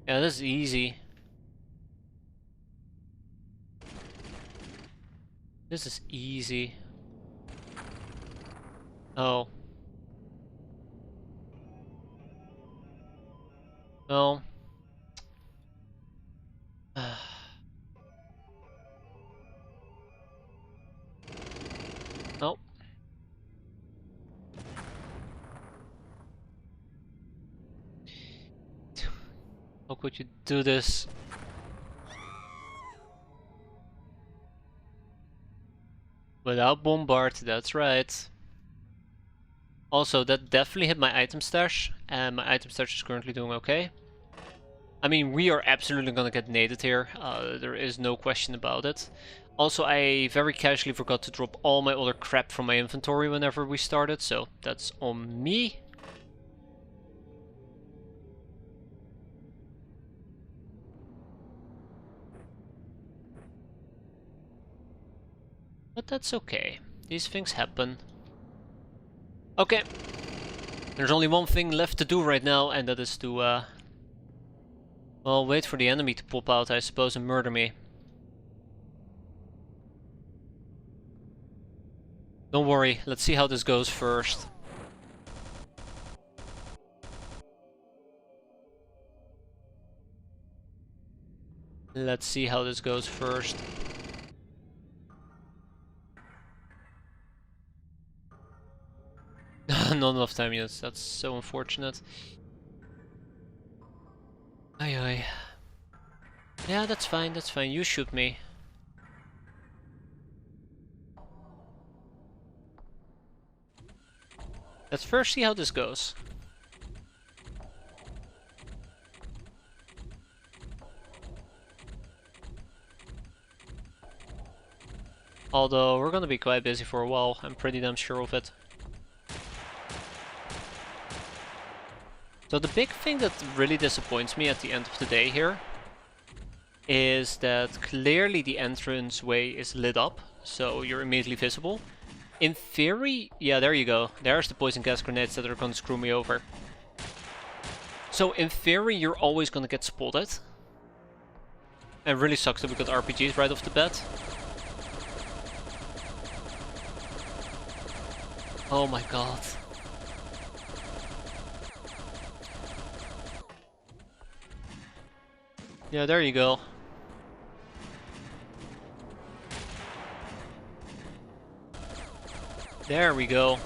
Yeah, this is easy. This is easy. Oh. No. No. How could you do this? Without bombard, that's right. Also, that definitely hit my item stash, and my item stash is currently doing okay. I mean, we are absolutely gonna get naded here, there is no question about it. Also, I very casually forgot to drop all my other crap from my inventory whenever we started, so that's on me. But that's okay. These things happen. Okay. There's only one thing left to do right now, and that is to, well, wait for the enemy to pop out, I suppose, and murder me. Don't worry, let's see how this goes first. Let's see how this goes first. Not enough time units, that's so unfortunate. Aye aye. Yeah, that's fine, you shoot me. Let's first see how this goes. Although, we're gonna be quite busy for a while, I'm pretty damn sure of it. So the big thing that really disappoints me at the end of the day here is that clearly the entrance way is lit up, so you're immediately visible. In theory, yeah, there you go. There's the poison gas grenades that are gonna screw me over. So in theory, you're always gonna get spotted. It really sucks that we got RPGs right off the bat. Oh my god. Yeah, there you go. There we go.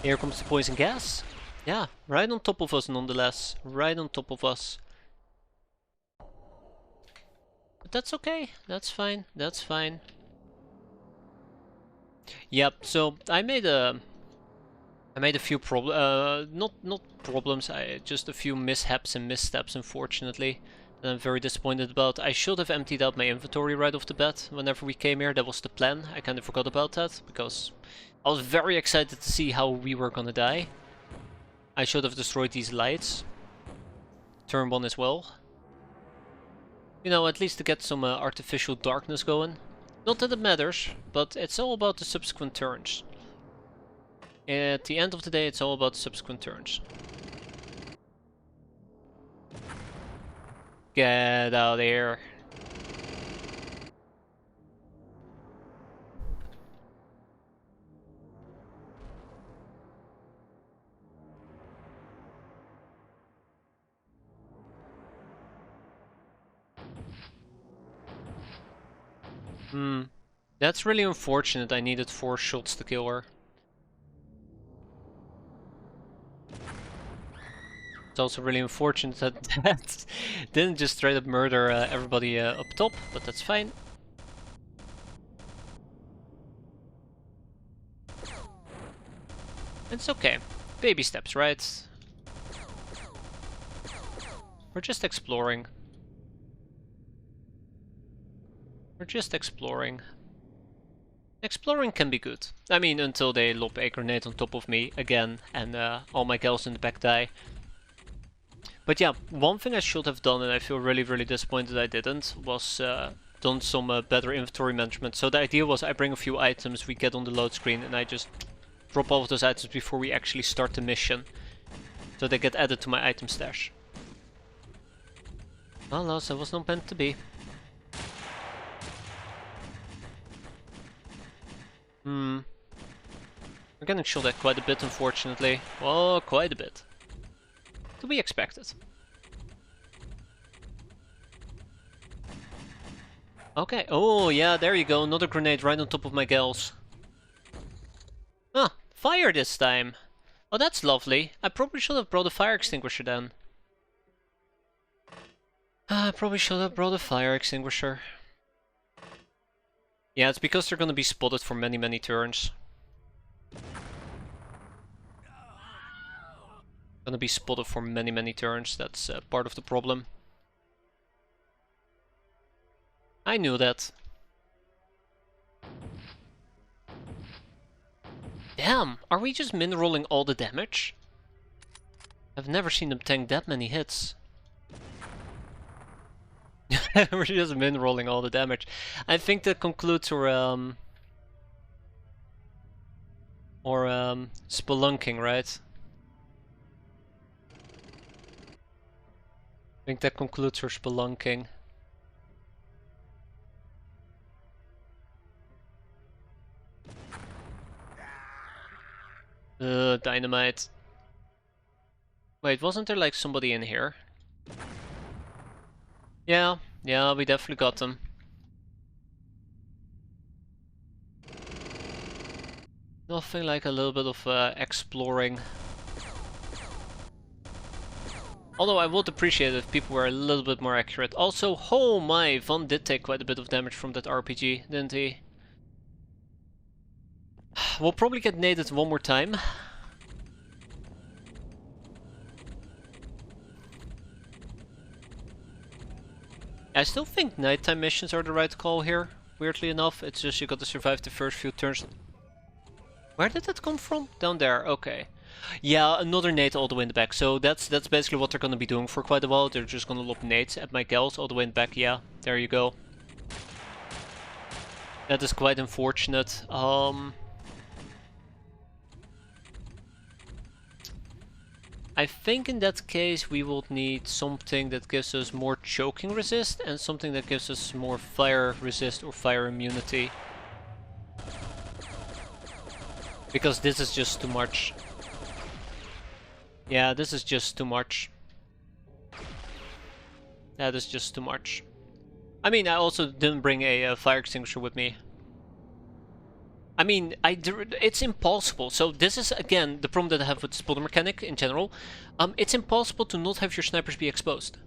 Here comes the poison gas. Yeah, right on top of us nonetheless. Right on top of us. But that's okay. That's fine. That's fine. Yep, so I made a few not problems, just a few mishaps and missteps, unfortunately, that I'm very disappointed about. I should have emptied out my inventory right off the bat whenever we came here. That was the plan. I kind of forgot about that because I was very excited to see how we were gonna die. I should have destroyed these lights. Turn 1 as well. You know, at least to get some artificial darkness going. Not that it matters, but it's all about the subsequent turns. At the end of the day, it's all about subsequent turns. Get out of here. That's really unfortunate. I needed 4 shots to kill her. It's also really unfortunate that that didn't just straight up murder everybody up top, but that's fine. It's okay. Baby steps, right? We're just exploring. We're just exploring. Exploring can be good. I mean, until they lob a grenade on top of me again and all my gals in the back die. But yeah, one thing I should have done, and I feel really, really disappointed I didn't, was done some better inventory management. So the idea was I bring a few items, we get on the load screen, and I just drop all of those items before we actually start the mission. So they get added to my item stash. Alas, that was not meant to be. We're getting shot at quite a bit, unfortunately. Oh, quite a bit. To be expected. Okay, oh yeah, there you go, another grenade right on top of my gals. Ah, fire this time. Oh, that's lovely. I probably should have brought a fire extinguisher then. I probably should have brought a fire extinguisher. Yeah, it's because they're gonna be spotted for many, many turns. Gonna be spotted for many, many turns. That's part of the problem. I knew that. Damn, are we just min-rolling all the damage? I've never seen them tank that many hits. We're just min-rolling all the damage. I think that concludes our spelunking, right? I think that concludes our spelunking. Dynamite. Wait, wasn't there like somebody in here? Yeah, we definitely got them. Nothing like a little bit of exploring. Although I would appreciate it if people were a little bit more accurate. Also, oh my, Van did take quite a bit of damage from that RPG, didn't he? We'll probably get naded one more time. I still think nighttime missions are the right call here, weirdly enough. It's just you got to survive the first few turns. Where did that come from? Down there, okay. Yeah, another nade all the way in the back. So that's basically what they're gonna be doing for quite a while. They're just gonna lob nades at my gals all the way in the back. Yeah, there you go. That is quite unfortunate. I think in that case we will need something that gives us more choking resist and something that gives us more fire resist or fire immunity. Because this is just too much. Yeah, this is just too much. That is just too much. I mean, I also didn't bring a fire extinguisher with me. I mean, it's impossible. So this is, again, the problem that I have with spotter mechanic in general. It's impossible to not have your snipers be exposed.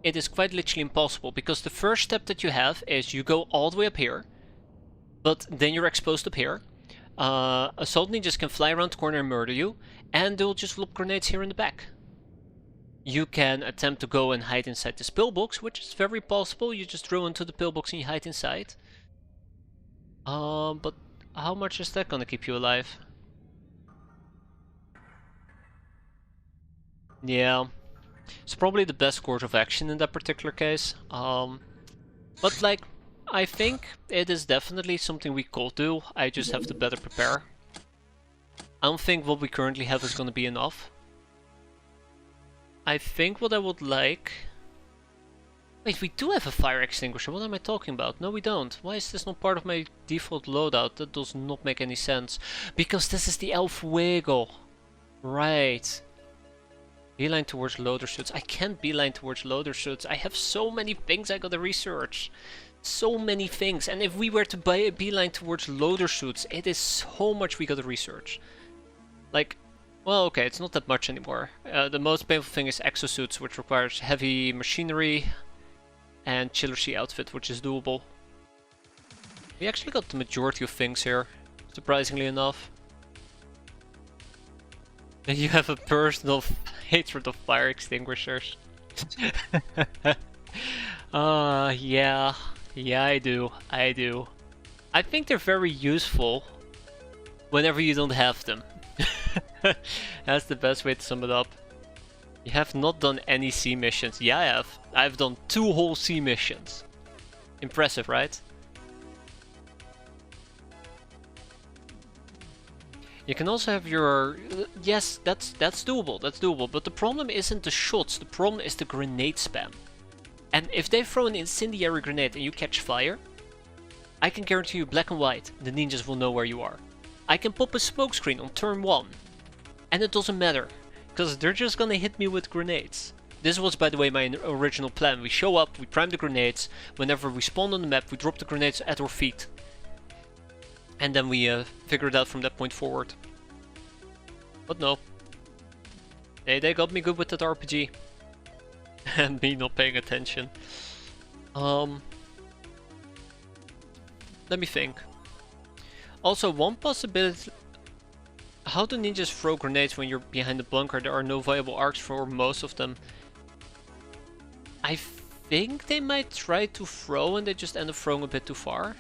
It is quite literally impossible, because the first step that you have is you go all the way up here, but then you're exposed up here. Assault ninjas can fly around the corner and murder you, and they'll just lob grenades here in the back. You can attempt to go and hide inside this pillbox, which is very possible. You just throw into the pillbox and you hide inside. But how much is that gonna keep you alive? Yeah, it's probably the best course of action in that particular case. But like, I think it is definitely something we could do. I just have to better prepare. I don't think what we currently have is gonna be enough. I think what I would like... Wait, we do have a fire extinguisher. What am I talking about? No, we don't. Why is this not part of my default loadout? That does not make any sense. Because this is the El Fuego. Right. Beeline towards loader suits. I can't beeline towards loader suits. I have so many things I gotta research. So many things. And if we were to buy a beeline towards loader suits, it is so much we gotta research. Like... Well, okay, it's not that much anymore. The most painful thing is exosuits, which requires heavy machinery and Chiller Sea outfit, which is doable. We actually got the majority of things here, surprisingly enough. And you have a personal hatred of fire extinguishers. Yeah. Yeah, I do. I do. I think they're very useful whenever you don't have them. That's the best way to sum it up. You have not done any sea missions. Yeah, I have. I've done 2 whole sea missions. Impressive, right? You can also have your... Yes, that's doable. That's doable. But the problem isn't the shots. The problem is the grenade spam. And if they throw an incendiary grenade and you catch fire, I can guarantee you black and white, the ninjas will know where you are. I can pop a smokescreen on turn 1. And it doesn't matter, because they're just gonna hit me with grenades. This was, by the way, my original plan. We show up, we prime the grenades, whenever we spawn on the map, we drop the grenades at our feet. And then we figure it out from that point forward. But no. They got me good with that RPG. And me not paying attention. Let me think. Also, one possibility... How do ninjas throw grenades when you're behind the bunker? There are no viable arcs for most of them. I think they might try to throw and they just end up throwing a bit too far.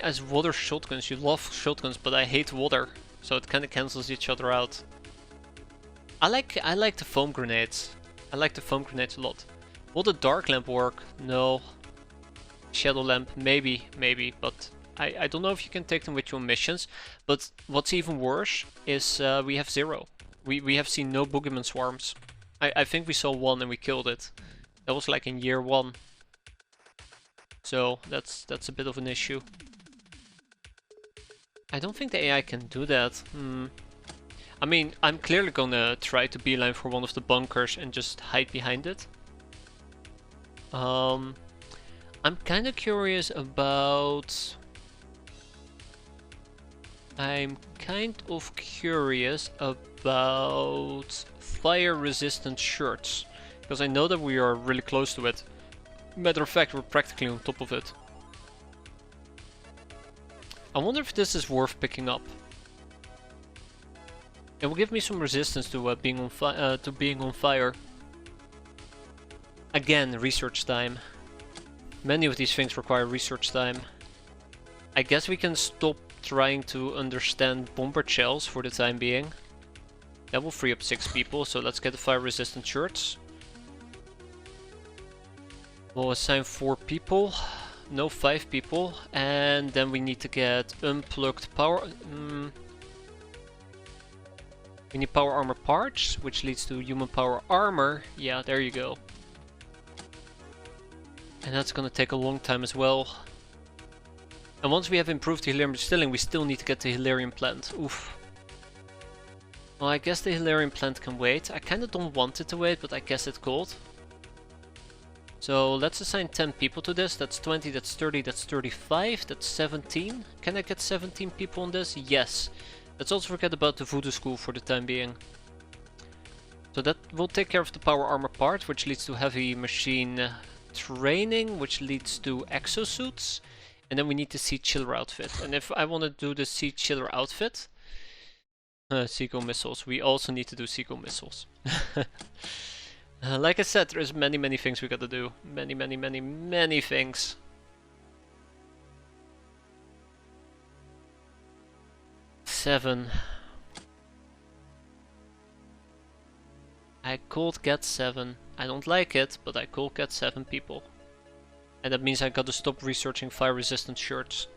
As water shotguns, you love shotguns, but I hate water, so it kind of cancels each other out. I like the foam grenades. I like the foam grenades a lot. Will the dark lamp work? No. Shadow lamp, maybe, but I don't know if you can take them with your missions. But what's even worse is we have 0. We have seen no boogeyman swarms. I think we saw 1 and we killed it. That was like in year 1. So that's a bit of an issue. I don't think the AI can do that. I mean, I'm clearly gonna try to beeline for one of the bunkers and just hide behind it. I'm kind of curious about... fire resistant shirts. Because I know that we are really close to it. Matter of fact, we're practically on top of it. I wonder if this is worth picking up. It will give me some resistance to being on fire. Again, research time. Many of these things require research time. I guess we can stop trying to understand bombard shells for the time being. That will free up 6 people, so let's get the fire resistant shirts. We'll assign 4 people. No, 5 people. And then we need to get unplugged power. We need power armor parts, which leads to human power armor. Yeah, there you go. And that's gonna take a long time as well. And once we have improved the Hilarium distilling, we still need to get the Hilarium plant. Oof. Well, I guess the Hilarium plant can wait. I kinda don't want it to wait, but I guess it could. So let's assign 10 people to this. That's 20, that's 30, that's 35, that's 17. Can I get 17 people on this? Yes. Let's also forget about the voodoo school for the time being. So that will take care of the power armor part, which leads to heavy machine training, which leads to exosuits. And then we need the sea chiller outfit. And if I want to do the sea chiller outfit, Seagull missiles, we also need to do Seagull missiles. Like I said, there's many things we gotta do. Many things. Seven. I could get 7. I don't like it, but I could get 7 people. And that means I gotta stop researching fire resistant shirts.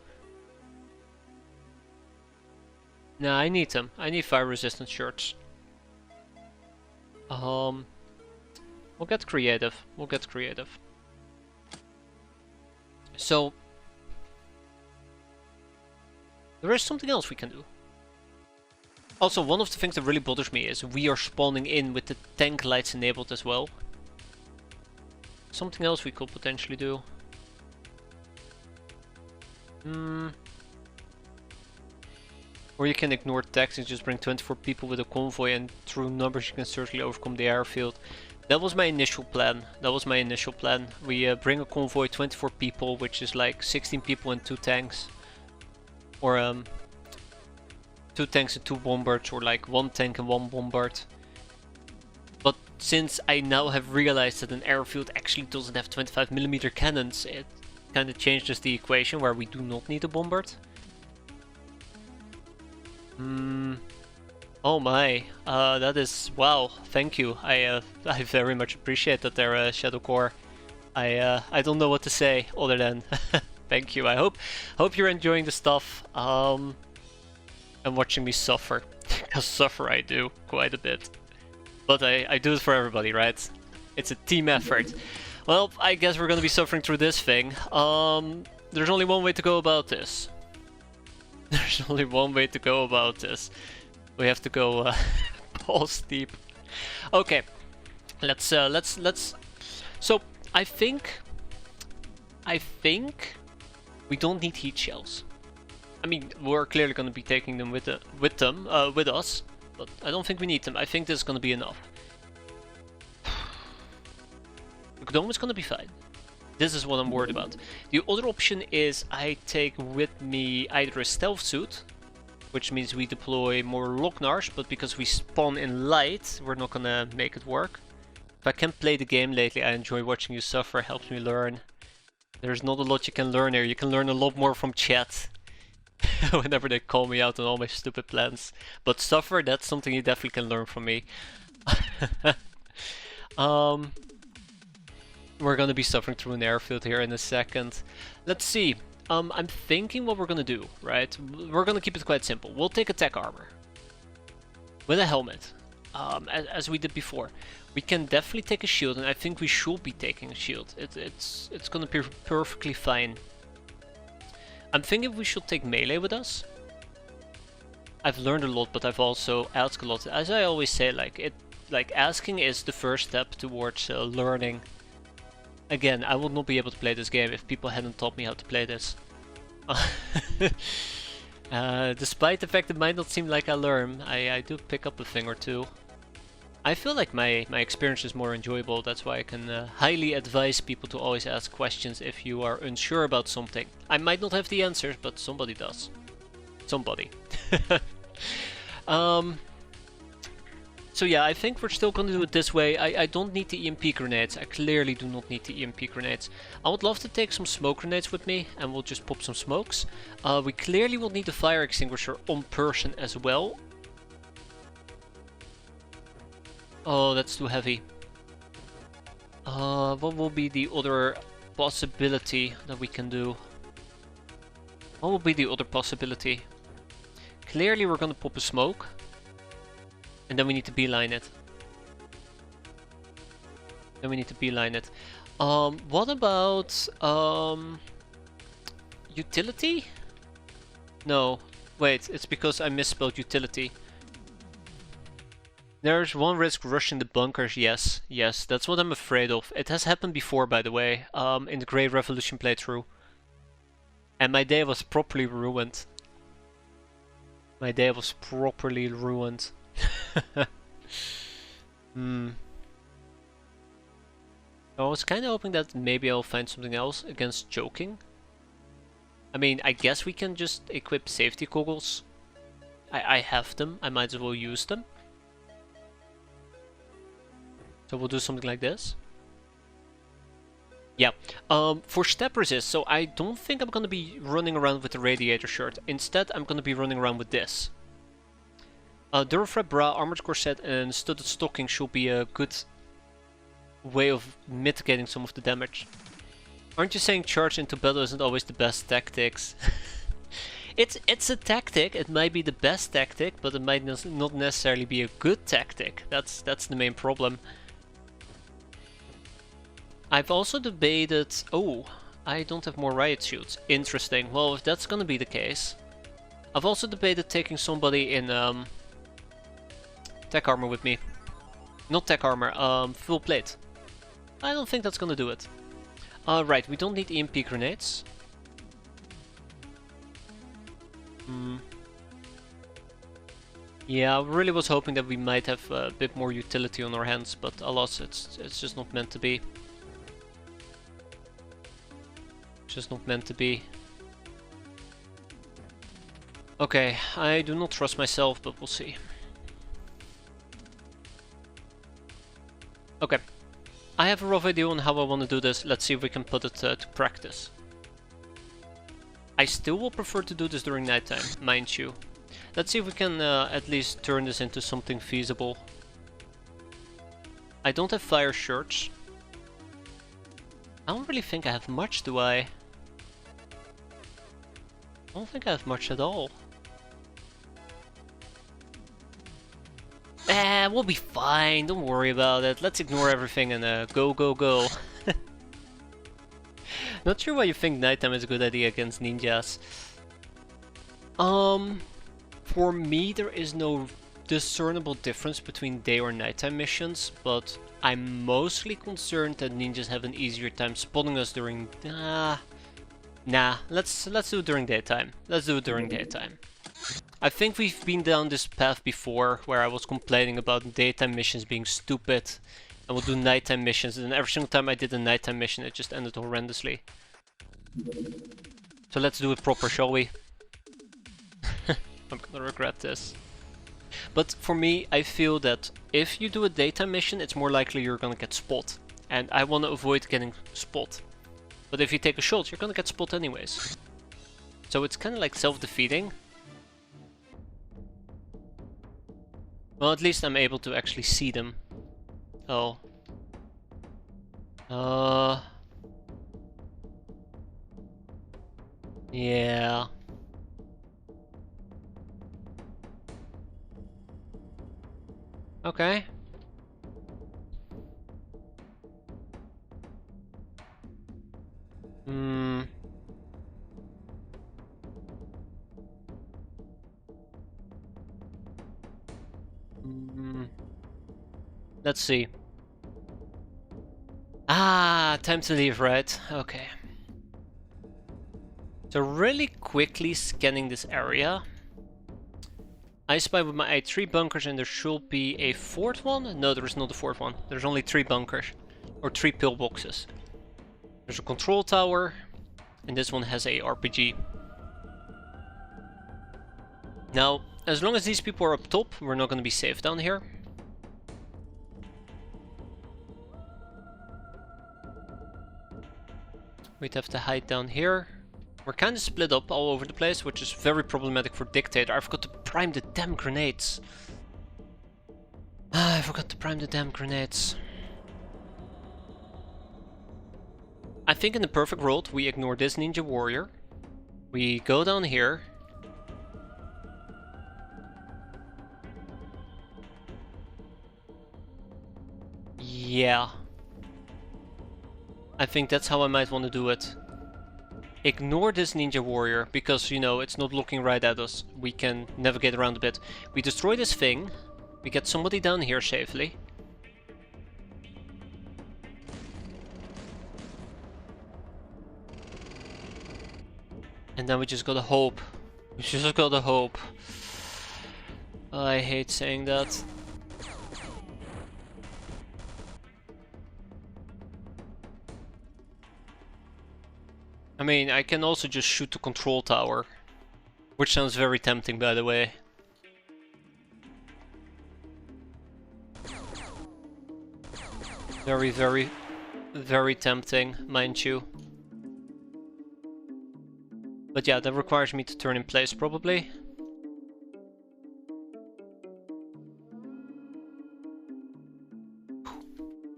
Nah, I need them. I need fire resistant shirts. We'll get creative. We'll get creative. So there is something else we can do. Also, one of the things that really bothers me is we are spawning in with the tank lights enabled as well. Something else we could potentially do. Or you can ignore text and just bring 24 people with a convoy, and through numbers you can certainly overcome the airfield. That was my initial plan. We bring a convoy, 24 people, which is like 16 people and 2 tanks. Or 2 tanks and 2 bombards, or like 1 tank and 1 bombard. But since I now have realized that an airfield actually doesn't have 25mm cannons, it kind of changes the equation where we do not need a bombard. Oh my, that is, wow, thank you. I very much appreciate that there, Shadow Core. I don't know what to say other than thank you. I hope you're enjoying the stuff and watching me suffer, because suffer I do quite a bit. But I do it for everybody, right? It's a team effort. Well, I guess we're gonna be suffering through this thing. There's only one way to go about this. There's only one way to go about this. We have to go balls deep. Okay, let's. So I think we don't need heat shells. I mean, we're clearly going to be taking them with us, but I don't think we need them. I think this is going to be enough. The dome is going to be fine. This is what I'm worried about. The other option is I take with me either a stealth suit, which means we deploy more Locknars, but because we spawn in light, we're not gonna make it work. If I can't play the game lately, I enjoy watching you suffer, it helps me learn. There's not a lot you can learn here, you can learn a lot more from chat. Whenever they call me out on all my stupid plans. But suffer, that's something you definitely can learn from me. We're gonna be suffering through an airfield here in a second. Let's see. I'm thinking what we're gonna do, right? We're gonna keep it quite simple. We'll take attack armor with a helmet, as we did before. We can definitely take a shield, and I think we should be taking a shield. It's gonna be perfectly fine. I'm thinking we should take melee with us. I've learned a lot, but I've also asked a lot. As I always say, like asking is the first step towards learning. Again, I would not be able to play this game if people hadn't taught me how to play this. Despite the fact it might not seem like I learn, I do pick up a thing or two. I feel like my experience is more enjoyable, that's why I can highly advise people to always ask questions if you are unsure about something. I might not have the answers, but somebody does. Somebody. So yeah, I think we're still going to do it this way. I don't need the EMP grenades. I clearly do not need the EMP grenades. I would love to take some smoke grenades with me, and we'll just pop some smokes. We clearly will need the fire extinguisher on person as well. Oh, that's too heavy. What will be the other possibility that we can do? What will be the other possibility? Clearly we're going to pop a smoke. And then we need to beeline it. Then we need to beeline it. What about utility? No, wait, it's because I misspelled utility. There's one risk rushing the bunkers, yes, that's what I'm afraid of. It has happened before, by the way, in the Grey Revolution playthrough. And my day was properly ruined. My day was properly ruined. I was kind of hoping that maybe I'll find something else against choking. I mean, I guess we can just equip safety goggles. I have them, I might as well use them. So we'll do something like this. Yeah, for step resist, so I don't think I'm gonna be running around with the radiator shirt. Instead, I'm gonna be running around with this. Durafred bra, armored corset and studded stocking should be a good way of mitigating some of the damage. Aren't you saying charge into battle isn't always the best tactics? It's a tactic, it might be the best tactic, but it might not necessarily be a good tactic. That's the main problem. I've also debated... Oh, I don't have more riot shields. Interesting. Well, if that's gonna be the case... I've also debated taking somebody in tech armor with me. Not tech armor, full plate. I don't think that's gonna do it. Right, we don't need EMP grenades. Yeah, I really was hoping that we might have a bit more utility on our hands, but alas, it's just not meant to be. Just not meant to be. Okay, I do not trust myself, but we'll see. Okay, I have a rough idea on how I want to do this. Let's see if we can put it to practice. I still will prefer to do this during nighttime, mind you. Let's see if we can at least turn this into something feasible. I don't have fire shirts. I don't really think I have much, do I? I don't think I have much at all. We'll be fine, don't worry about it. Let's ignore everything and go, go, go. Not sure why you think nighttime is a good idea against ninjas. For me there is no discernible difference between day or nighttime missions, but I'm mostly concerned that ninjas have an easier time spotting us during... Nah, let's do it during daytime. Let's do it during daytime. I think we've been down this path before, where I was complaining about daytime missions being stupid, and we'll do nighttime missions, and every single time I did a nighttime mission it just ended horrendously. So let's do it proper, shall we? I'm gonna regret this. But for me, I feel that if you do a daytime mission, it's more likely you're gonna get spot. And I want to avoid getting spot. But if you take a shot, you're gonna get spot anyways. So it's kind of like self-defeating. Well, at least I'm able to actually see them. Oh. Yeah. Okay. Let's see. Ah, time to leave, right? Okay. So really quickly scanning this area. I spy with my eye 3 bunkers and there should be a 4th one? No, there is not a 4th one. There's only 3 bunkers. Or 3 pillboxes. There's a control tower. And this one has a RPG. Now, as long as these people are up top, we're not going to be safe down here. We'd have to hide down here. We're kind of split up all over the place, which is very problematic for Dictator. I forgot to prime the damn grenades. I forgot to prime the damn grenades. I think in the perfect world, we ignore this ninja warrior. We go down here. Yeah. I think that's how I might want to do it. Ignore this ninja warrior, because, you know, it's not looking right at us. We can navigate around a bit. We destroy this thing. We get somebody down here safely. And then we just gotta hope. We just gotta hope. I hate saying that. I mean, I can also just shoot the control tower. Which sounds very tempting, by the way. Very, very, very tempting, mind you. But yeah, that requires me to turn in place, probably.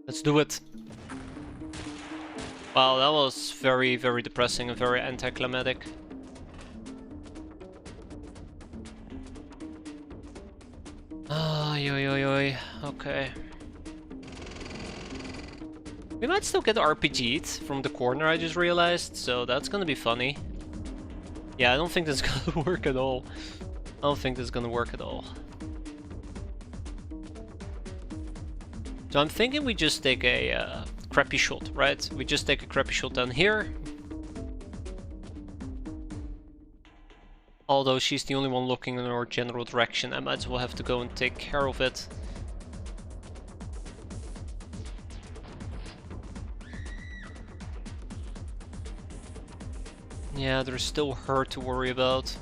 Let's do it. Wow, that was very, very depressing and very anticlimactic. Oi. Okay. We might still get RPG'd from the corner, I just realized, so that's gonna be funny. Yeah, I don't think this is gonna work at all. I don't think this is gonna work at all. So I'm thinking we just take a crappy shot, right? We just take a crappy shot down here. Although she's the only one looking in our general direction, I might as well have to go and take care of it. Yeah, there's still her to worry about.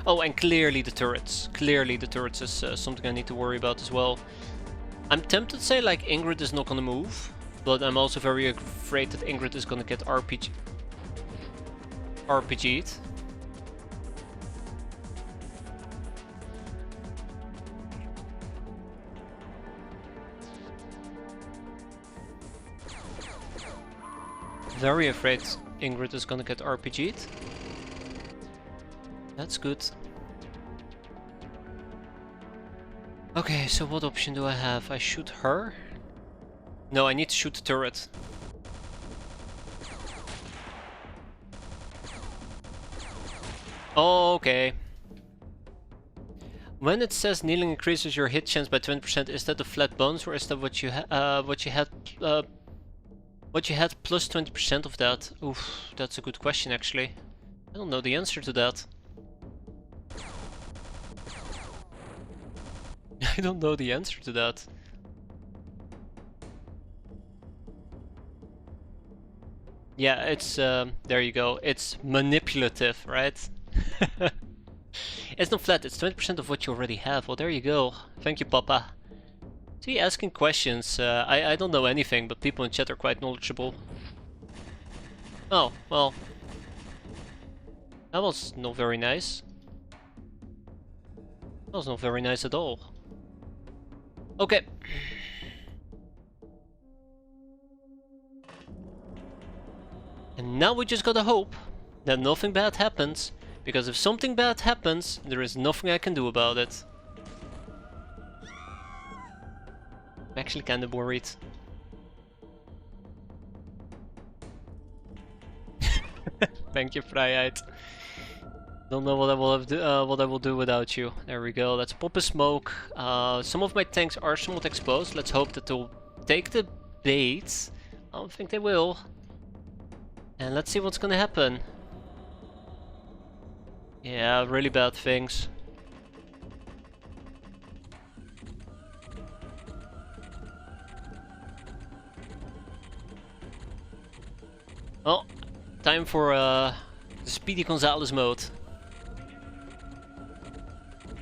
Oh, and clearly the turrets. Clearly the turrets is something I need to worry about as well. I'm tempted to say like Ingrid is not gonna move, but I'm also very afraid that Ingrid is gonna get RPG'd. Very afraid Ingrid is gonna get RPG'd. That's good. Okay, so what option do I have? I shoot her? No, I need to shoot the turret. Oh, okay. When it says kneeling increases your hit chance by 20%, is that the flat bonus or is that what you had plus 20% of that? Oof, that's a good question actually. I don't know the answer to that. I don't know the answer to that. Yeah, it's there you go. It's manipulative, right? It's not flat, it's 20% of what you already have. Well, there you go. Thank you, Papa. See, asking questions. I don't know anything, but people in chat are quite knowledgeable. Oh, well. That was not very nice. That was not very nice at all. Okay. And now we just gotta hope that nothing bad happens, because if something bad happens, there is nothing I can do about it. I'm actually kind of worried. Thank you, Vrijheid. Don't know what I will do without you. There we go. Let's pop a smoke. Some of my tanks are somewhat exposed. Let's hope that they'll take the bait. I don't think they will. And let's see what's gonna happen. Yeah, really bad things. Oh, time for the Speedy Gonzales mode.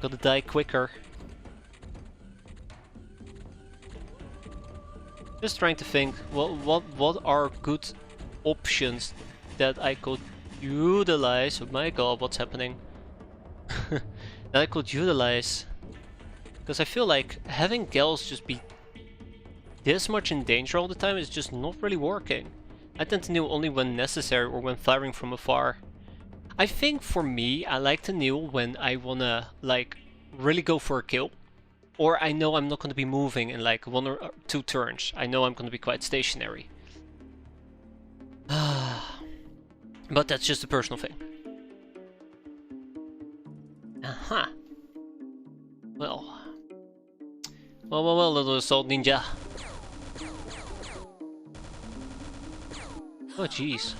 Gotta die quicker. Just trying to think, what are good options that I could utilize? Oh my god, what's happening? That I could utilize. Because I feel like having gals just be this much in danger all the time is just not really working. I tend to kneel only when necessary or when firing from afar. I think for me, I like to kneel when I wanna like really go for a kill. Or I know I'm not going to be moving in like 1 or 2 turns. I know I'm going to be quite stationary. But that's just a personal thing. Aha. Well. Well, little assault ninja. Oh, jeez.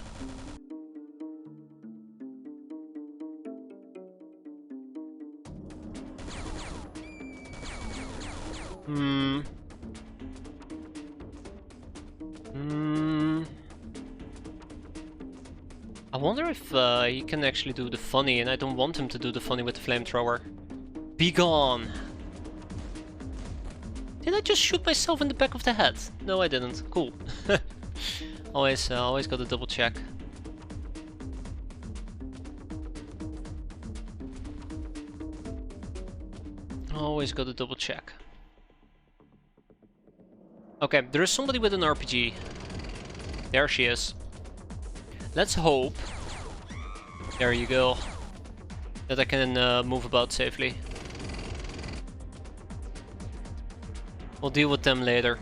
I wonder if he can actually do the funny, and I don't want him to do the funny with the flamethrower. Be gone! Did I just shoot myself in the back of the head? No, I didn't. Cool. always gotta double check. Always gotta double check. Okay, there is somebody with an RPG. There she is. Let's hope. There you go. That I can move about safely. We'll deal with them later.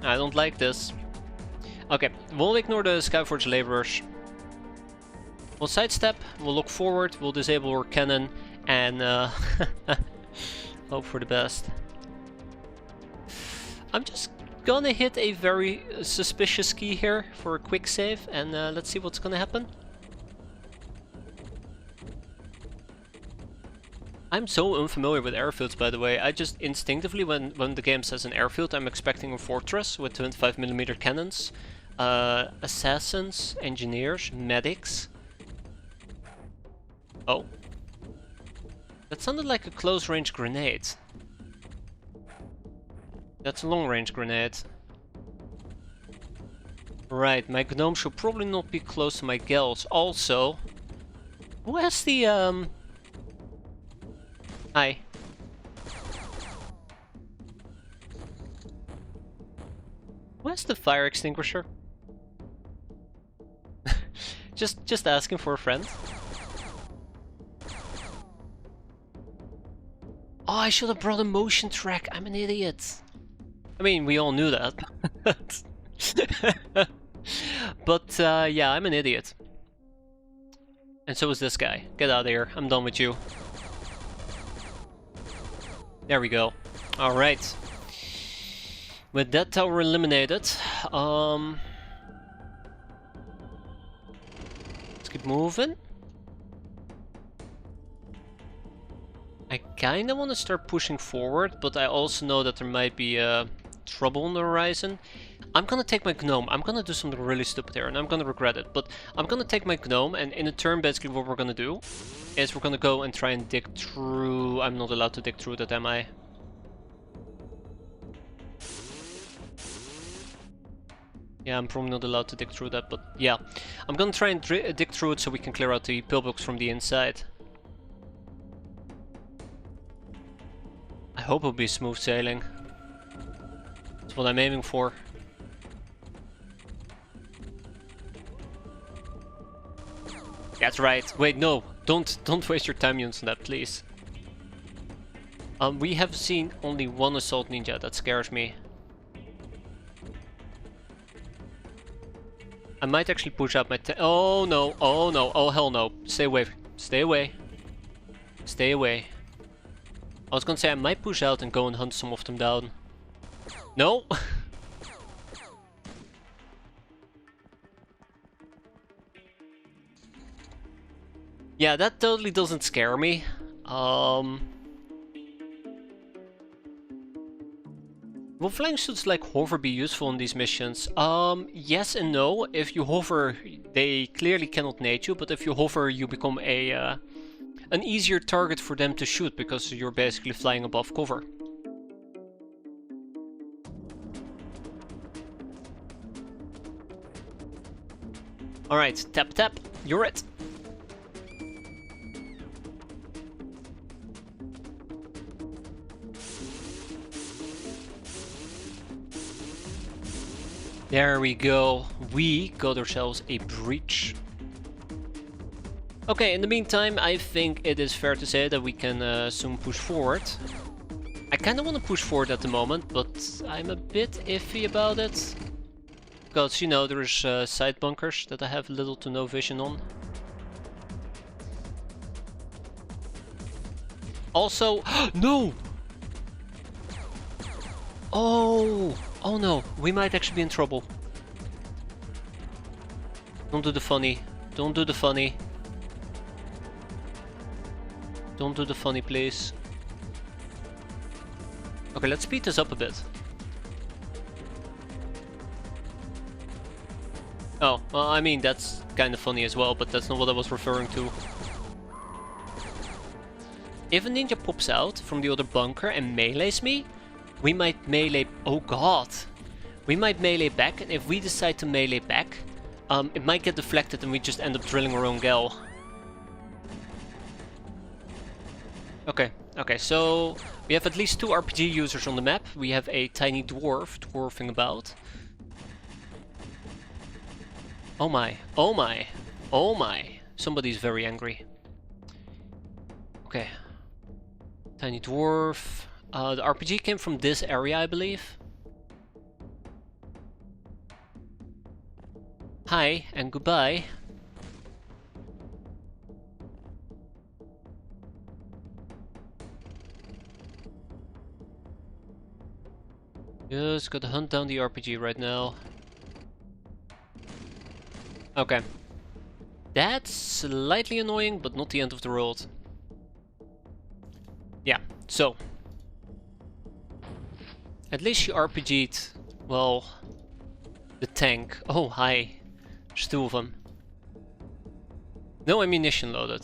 I don't like this. Okay, we'll ignore the Skyforge laborers. We'll sidestep, we'll look forward, we'll disable our cannon, and hope for the best. I'm just gonna hit a very suspicious key here for a quick save, and let's see what's gonna happen. I'm so unfamiliar with airfields, by the way. I just instinctively, when the game says an airfield, I'm expecting a fortress with 25mm cannons, assassins, engineers, medics. Oh. That sounded like a close-range grenade. That's a long-range grenade. Right, my gnome should probably not be close to my gals. Also, who has the, Hi. Where's the fire extinguisher? just asking for a friend. Oh, I should have brought a motion track. I'm an idiot. I mean, we all knew that. But yeah, I'm an idiot. And so is this guy. Get out of here. I'm done with you. There we go. Alright. With that tower eliminated, let's keep moving. I kinda wanna start pushing forward, but I also know that there might be trouble on the horizon. I'm gonna take my gnome. I'm gonna do something really stupid here, and I'm gonna regret it. But I'm gonna take my gnome, and in a turn, basically what we're gonna do is we're gonna go and try and dig through... I'm not allowed to dig through that, am I? Yeah, I'm probably not allowed to dig through that, but yeah. I'm gonna try and dig through it so we can clear out the pillbox from the inside. I hope it'll be smooth sailing. That's what I'm aiming for. That's right. Wait, no. Don't waste your time using that, please. We have seen only one assault ninja. That scares me. I might actually push out my oh no, oh no, oh hell no. Stay away. Stay away. Stay away. I was gonna say I might push out and go and hunt some of them down. No! Yeah, that totally doesn't scare me. Will flying suits like hover be useful in these missions? Yes and no. If you hover, they clearly cannot nade you, but if you hover, you become a an easier target for them to shoot because you're basically flying above cover. Alright, tap tap, you're it. There we go. We got ourselves a breach. Okay, in the meantime, I think it is fair to say that we can soon push forward. I kind of want to push forward at the moment, but I'm a bit iffy about it. Because, you know, there's side bunkers that I have little to no vision on. Also, no! Oh! Oh no, we might actually be in trouble. Don't do the funny. Don't do the funny. Don't do the funny, please. Okay, let's speed this up a bit. Oh, well, I mean, that's kind of funny as well, but that's not what I was referring to. If a ninja pops out from the other bunker and melees me, we might melee... Oh god! We might melee back, and if we decide to melee back, it might get deflected and we just end up drilling our own gal. Okay, okay, so we have at least 2 RPG users on the map. We have a tiny dwarf dwarfing about. Oh my, oh my, oh my. Somebody's very angry. Okay. Tiny dwarf. The RPG came from this area, I believe. Hi and goodbye. Just gotta hunt down the RPG right now. Okay. That's slightly annoying, but not the end of the world. Yeah, so. At least she RPG'd, well, the tank. Oh, hi. There's 2 of them. No ammunition loaded.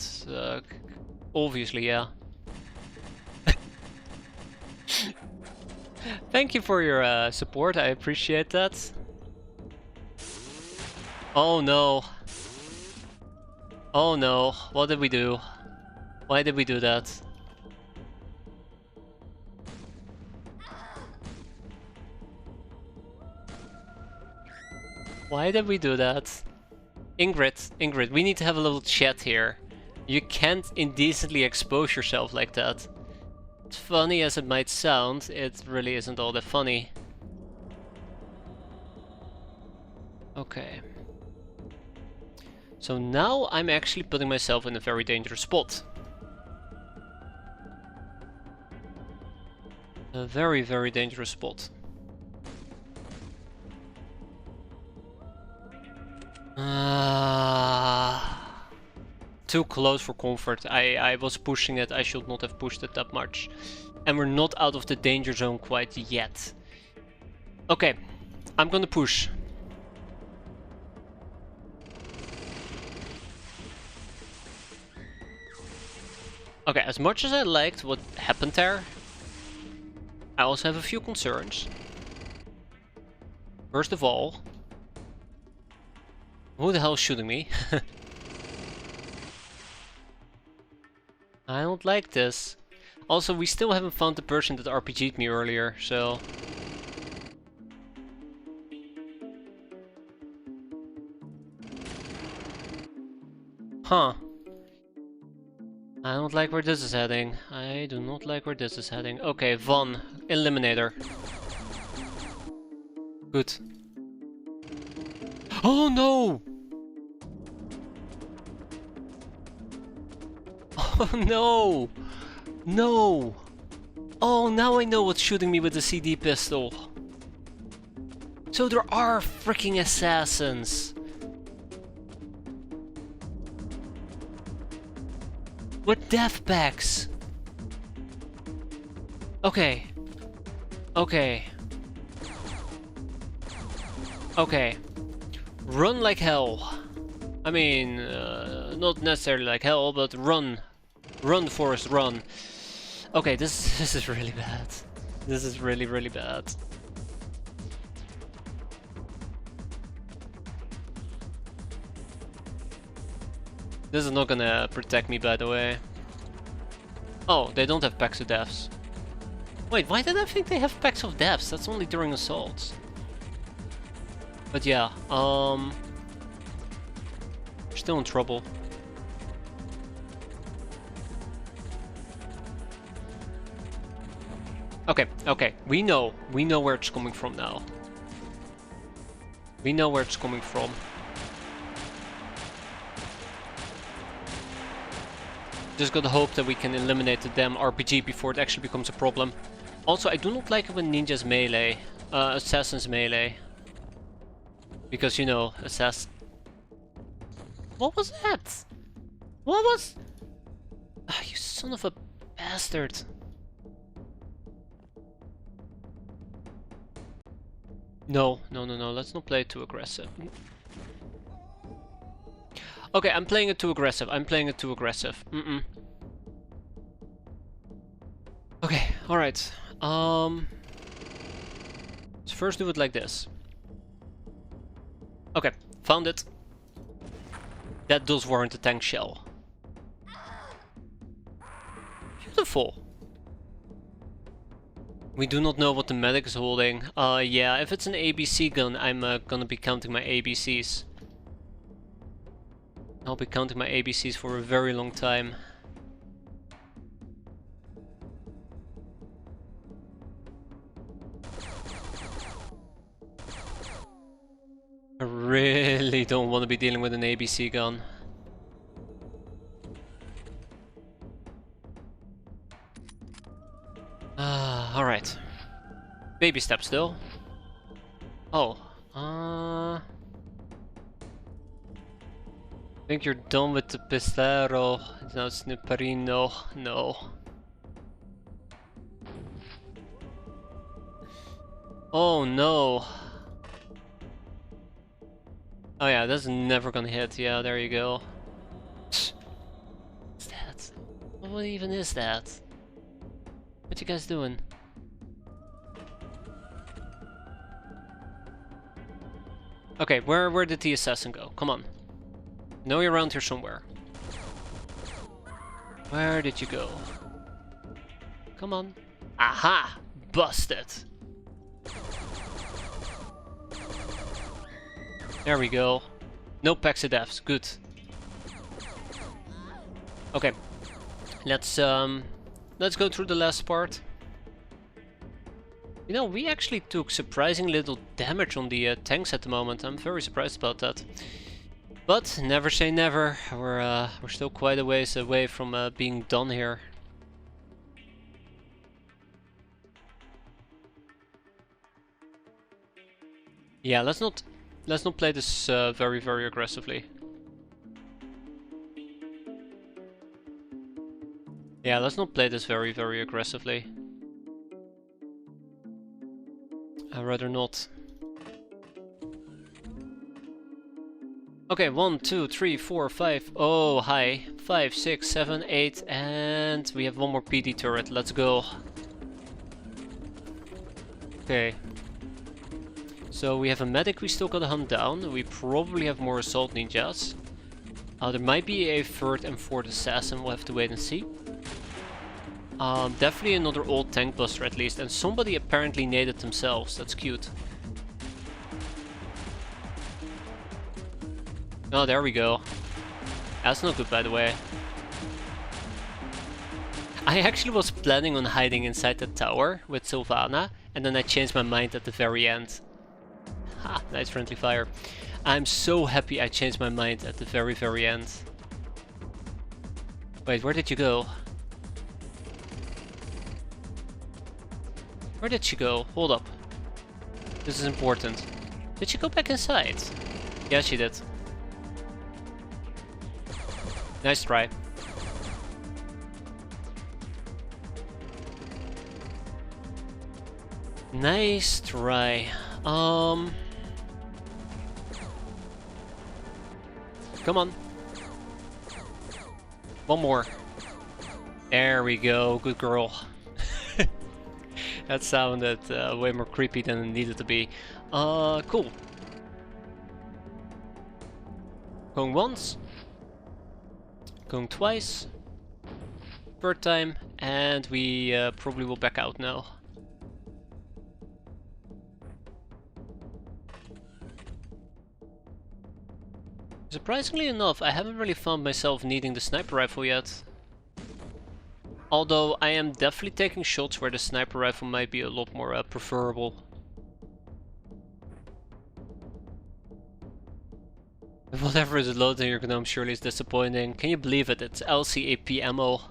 Obviously, yeah. Thank you for your support, I appreciate that. Oh no. Oh no, what did we do? Why did we do that? Why did we do that? Ingrid, we need to have a little chat here. You can't indecently expose yourself like that. As funny as it might sound, it really isn't all that funny. Okay. So now I'm actually putting myself in a very dangerous spot. A very, very dangerous spot. Too close for comfort. I was pushing it. I should not have pushed it that much. And we're not out of the danger zone quite yet. Okay, I'm gonna push. Okay, as much as I liked what happened there, I also have a few concerns. First of all, who the hell is shooting me? I don't like this. Also, we still haven't found the person that RPG'd me earlier, so... Huh. I don't like where this is heading. I do not like where this is heading. Okay, Von, Eliminator. Good. Oh no! Oh no! No! Oh, now I know what's shooting me with the CD pistol. So there are freaking assassins. With death packs. Okay. Okay. Okay. Run like hell. I mean, not necessarily like hell, but run. Run, Forrest, run. Okay, this is really bad. This is really, really bad. This is not gonna protect me, by the way. Oh, they don't have packs of deaths. Wait, why did I think they have packs of deaths? That's only during assaults. But yeah, still in trouble. Okay, okay, we know where it's coming from now. We know where it's coming from. Just gotta hope that we can eliminate the damn RPG before it actually becomes a problem. Also, I do not like it when ninjas melee, assassins melee. Because, you know, What was that? What was... Ah, you son of a bastard. No, no, no, no, let's not play it too aggressive. Okay, I'm playing it too aggressive. Mm-mm. Okay, alright. Let's first do it like this. Okay, found it. That does warrant a tank shell. Beautiful. We do not know what the medic is holding. Yeah, if it's an ABC gun, I'm gonna be counting my ABCs. I'll be counting my ABCs for a very long time. I really don't want to be dealing with an ABC gun. Alright. Baby steps still. Oh, I think you're done with the pistero. Now it's Sniperino. No. Oh no. Oh yeah, that's never gonna hit. Yeah, there you go. What's that? What even is that? What you guys doing? Okay, where did the assassin go? Come on. Know you're around here somewhere. Where did you go? Come on. Aha! Busted! There we go. No X-piratez. Good. Okay. Let's go through the last part. You know, we actually took surprisingly little damage on the tanks at the moment. I'm very surprised about that. But never say never. We're still quite a ways away from being done here. Yeah, let's not play this very aggressively. Yeah, let's not play this very aggressively. I'd rather not. Okay, 1, 2, 3, 4, 5. Oh, hi. 5, 6, 7, 8, and we have one more PD turret. Let's go. Okay. So we have a medic we still gotta hunt down. We probably have more assault ninjas. There might be a third and fourth assassin. We'll have to wait and see. Definitely another old tank buster at least, and somebody apparently naded themselves. That's cute. Oh, there we go. That's not good, by the way. I actually was planning on hiding inside the tower with Sylvana, and then I changed my mind at the very end. Ha, nice friendly fire. I'm so happy I changed my mind at the very end. Wait, where did you go? Where did she go? Hold up. This is important. Did she go back inside? Yeah, she did. Nice try. Nice try. Come on. One more. There we go. Good girl. That sounded way more creepy than it needed to be. Cool. Going once. Going twice. Third time. And we probably will back out now. Surprisingly enough, I haven't really found myself needing the sniper rifle yet. Although I am definitely taking shots where the sniper rifle might be a lot more preferable. Whatever is loaded in your gnome surely is disappointing. Can you believe it? It's LCAP ammo.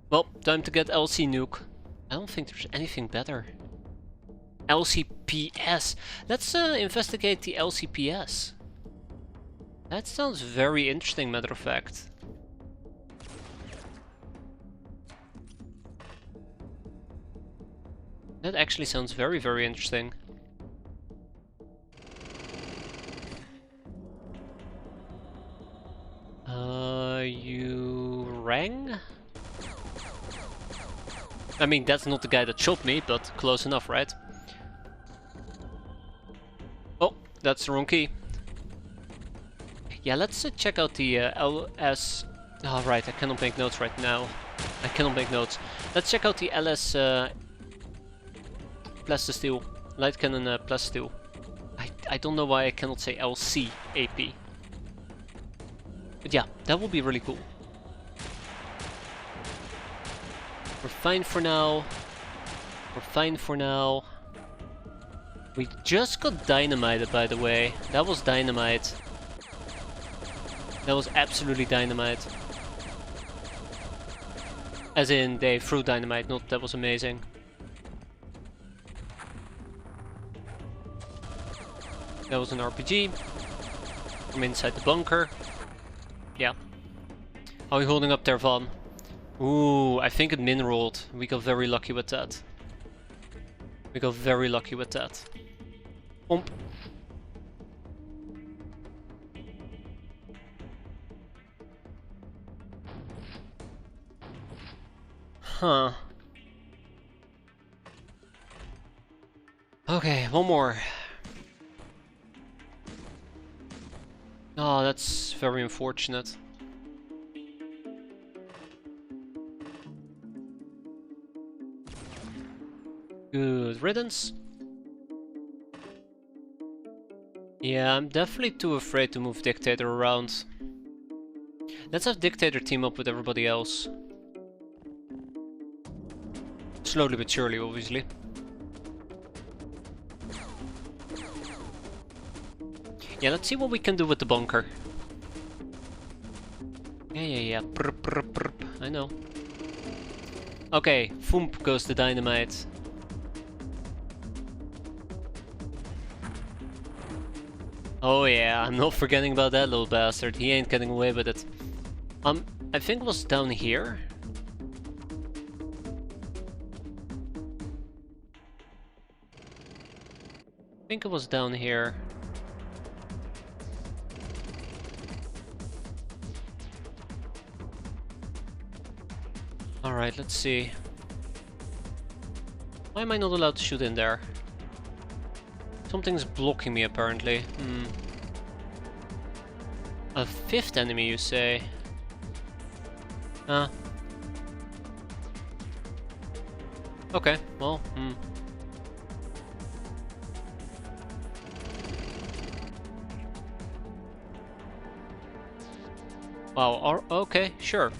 Well, time to get LC nuke. I don't think there's anything better. LCPS. Let's investigate the LCPS. That sounds very interesting, matter of fact. That actually sounds very, very interesting. You rang? I mean, that's not the guy that shot me, but close enough, right? Oh, that's the wrong key. Yeah, let's check out the LS... Oh, right, I cannot make notes right now. I cannot make notes. Let's check out the LS... Plastisteel. Light Cannon Plastisteel. I don't know why I cannot say LC AP. But yeah, that would be really cool. We're fine for now. We're fine for now. We just got dynamited, by the way. That was dynamite. That was absolutely dynamite. As in, they threw dynamite, not that was amazing. That was an RPG. From inside the bunker. Yeah. How are you holding up there, Van? Ooh, I think it min-rolled. We got very lucky with that. We got very lucky with that. Omp. Huh. Okay, one more. Oh, that's very unfortunate. Good riddance. Yeah, I'm definitely too afraid to move Dictator around. Let's have Dictator team up with everybody else. Slowly but surely, obviously. Yeah, let's see what we can do with the bunker. Yeah. Prr. I know. Okay, Foomp goes the dynamite. Oh yeah, I'm not forgetting about that little bastard. He ain't getting away with it. I think it was down here. I think it was down here. Alright, let's see. Why am I not allowed to shoot in there? Something's blocking me apparently. A fifth enemy, you say? Huh. Okay, well, Wow, okay, sure.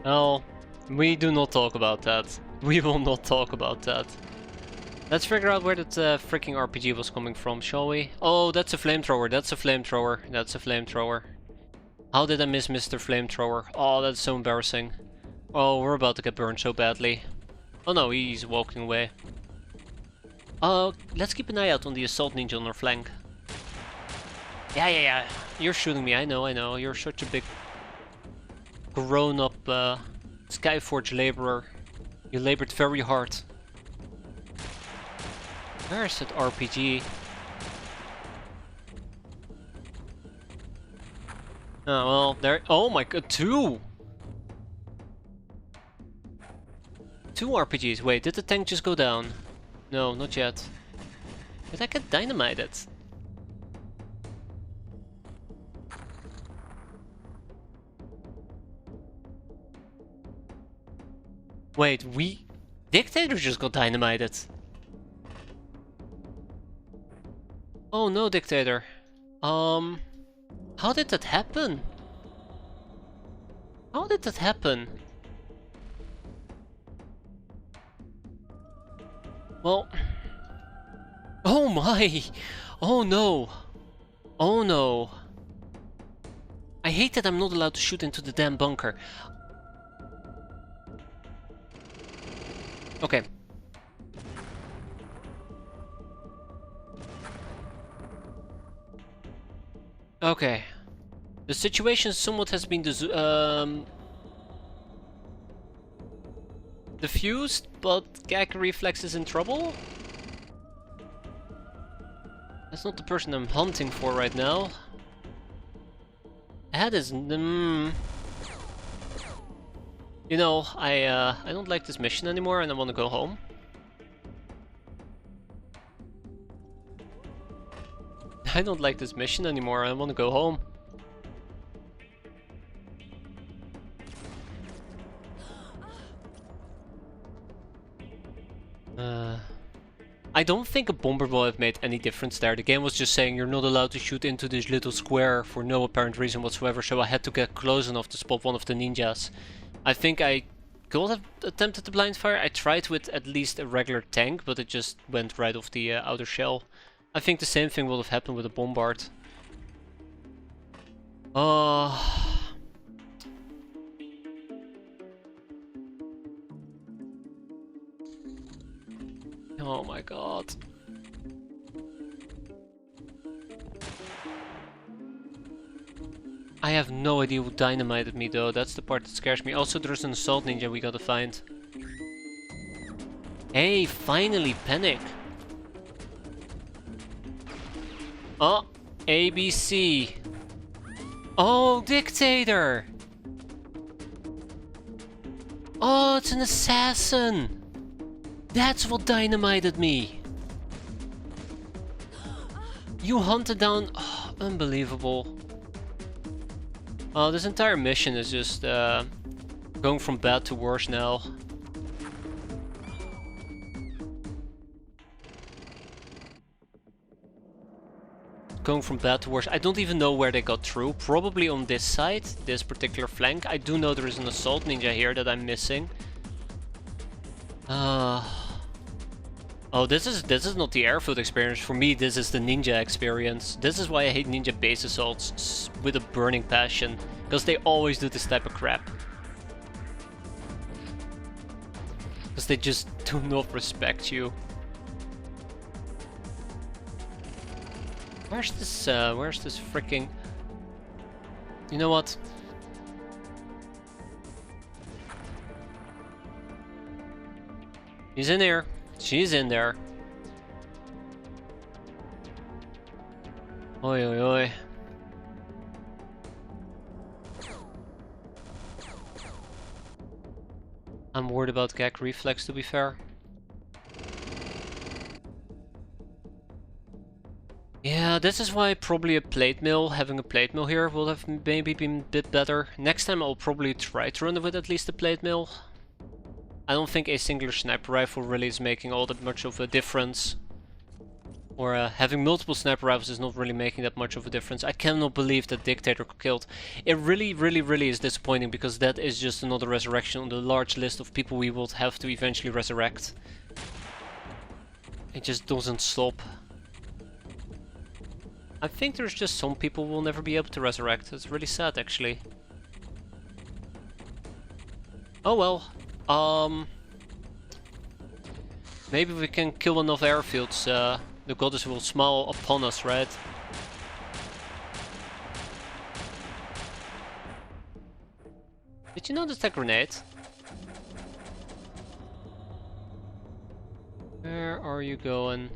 No, we do not talk about that. We will not talk about that. Let's figure out where that freaking RPG was coming from, shall we? Oh, that's a flamethrower, that's a flamethrower, that's a flamethrower. How did I miss Mr. Flamethrower? Oh, that's so embarrassing. Oh, we're about to get burned so badly. Oh no, he's walking away. Let's keep an eye out on the assault ninja on our flank. Yeah. You're shooting me, I know. You're such a big grown-up Skyforge laborer. You labored very hard. Where's that RPG? Oh, well, there... Oh my god, two! Two RPGs. Wait, did the tank just go down? No, not yet. Did I get dynamited? Wait, Dictator just got dynamited. Oh no, Dictator. How did that happen? How did that happen? Well... Oh my! Oh no! Oh no! I hate that I'm not allowed to shoot into the damn bunker. Okay. Okay. The situation somewhat has been diffused, but Gag Reflex is in trouble? That's not the person I'm hunting for right now. That is... You know, I don't like this mission anymore and I want to go home. I don't like this mission anymore, I want to go home. I don't think a bomber will have made any difference there. The game was just saying you're not allowed to shoot into this little square for no apparent reason whatsoever, so I had to get close enough to spot one of the ninjas. I think I could have attempted the blind fire. I tried with at least a regular tank, but it just went right off the outer shell. I think the same thing would have happened with a bombard. Oh my god. I have no idea who dynamited me though, that's the part that scares me. Also there's an assault ninja we gotta find. Hey, finally panic! Oh, ABC! Oh, Dictator! Oh, it's an assassin! That's what dynamited me! You hunted down... Oh, unbelievable. This entire mission is just going from bad to worse now. Going from bad to worse. I don't even know where they got through. Probably on this side, this particular flank. I do know there is an assault ninja here that I'm missing. Oh, this is not the airfield experience. For me, this is the ninja experience. This is why I hate ninja base assaults with a burning passion. Because they always do this type of crap. Because they just do not respect you. Where's this freaking... You know what? He's in here. She's in there. Oi, oi, oi. I'm worried about Gag Reflex, to be fair. Yeah, this is why probably a plate mill, having a plate mill here would have maybe been a bit better. Next time I'll probably try to run it with at least a plate mill. I don't think a singular sniper rifle really is making all that much of a difference. Or having multiple sniper rifles is not really making that much of a difference. I cannot believe that Dictator got killed. It really is disappointing because that is just another resurrection on the large list of people we will have to eventually resurrect. It just doesn't stop. I think there's just some people we'll never be able to resurrect. It's really sad actually. Oh well. Maybe we can kill enough airfields, the goddess will smile upon us, right? Did you notice that grenade? Where are you going?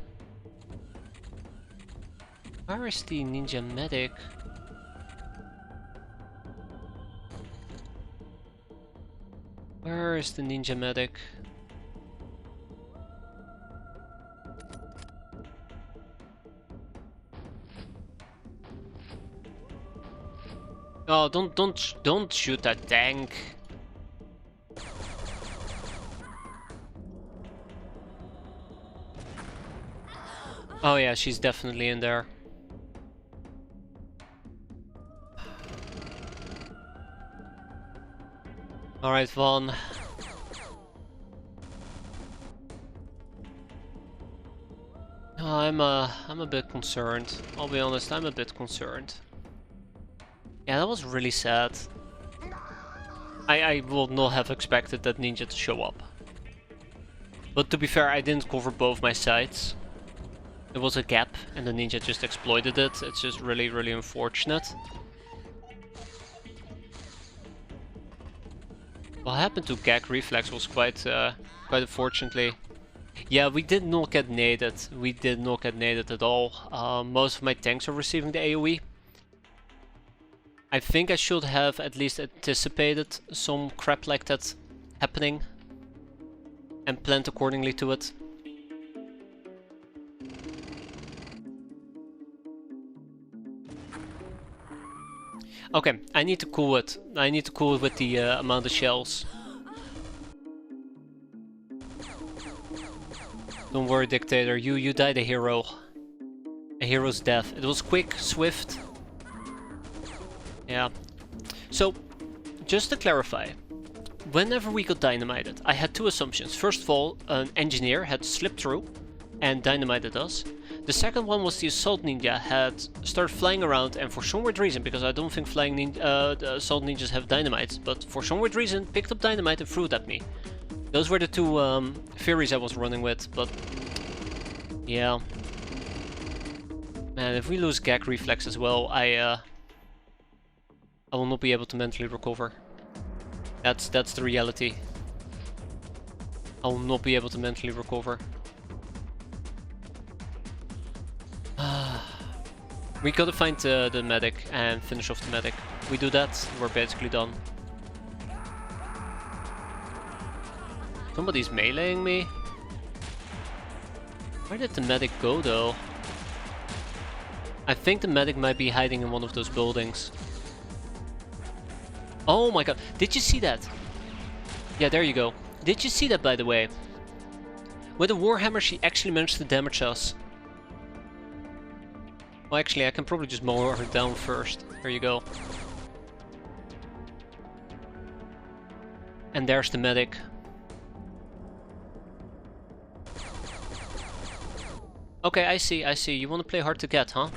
Where is the ninja medic? Where is the ninja medic? Oh, don't shoot that tank. Oh yeah, she's definitely in there. Alright, Vaughn. I'm a bit concerned. I'll be honest, I'm a bit concerned. Yeah, that was really sad. I would not have expected that ninja to show up. But to be fair, I didn't cover both my sides. There was a gap and the ninja just exploited it. It's just really, really unfortunate. What happened to gag reflex was quite unfortunately. Yeah, we did not get naded. We did not get naded at all. Most of my tanks are receiving the AoE. I think I should have at least anticipated some crap like that happening and planned accordingly to it. Okay, I need to cool it. I need to cool it with the amount of shells. Don't worry, Dictator. You died a hero. A hero's death. It was quick, swift. Yeah. So, just to clarify, whenever we got dynamited, I had two assumptions. First of all, an engineer had slipped through and dynamited us. The second one was the assault ninja had started flying around and for some weird reason, because I don't think the assault ninjas have dynamites, but for some weird reason picked up dynamite and threw it at me. Those were the two theories I was running with, but yeah. Man, if we lose gag reflex as well, I will not be able to mentally recover. That's the reality. I will not be able to mentally recover. We gotta find the medic and finish off the medic. We do that, we're basically done. Somebody's meleeing me. Where did the medic go though? I think the medic might be hiding in one of those buildings. Oh my god, did you see that? Yeah, there you go. Did you see that, by the way? With the Warhammer she actually managed to damage us. Well, actually I can probably just mow her down first. There you go. And there's the medic. Okay, I see. You want to play hard to get, huh?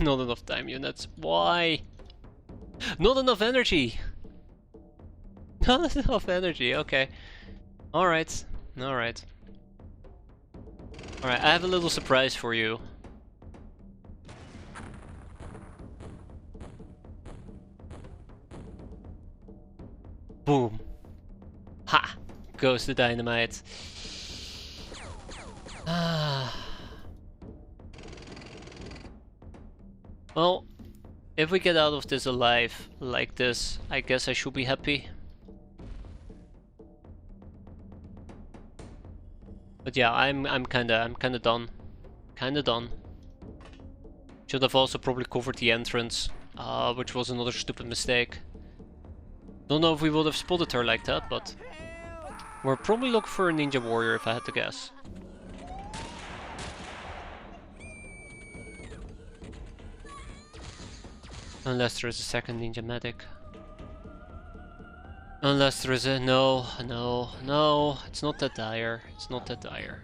Not enough time units. Why? Not enough energy! Not enough energy, okay. Alright. Alright, I have a little surprise for you. Boom. Ha! Goes the dynamite. Well, if we get out of this alive like this, I guess I should be happy. But yeah, I'm kinda done. Kinda done. Should have also probably covered the entrance, which was another stupid mistake. Don't know if we would have spotted her like that, but we're probably looking for a ninja warrior if I had to guess. Unless there is a second ninja medic. Unless there is a... No, it's not that dire. It's not that dire.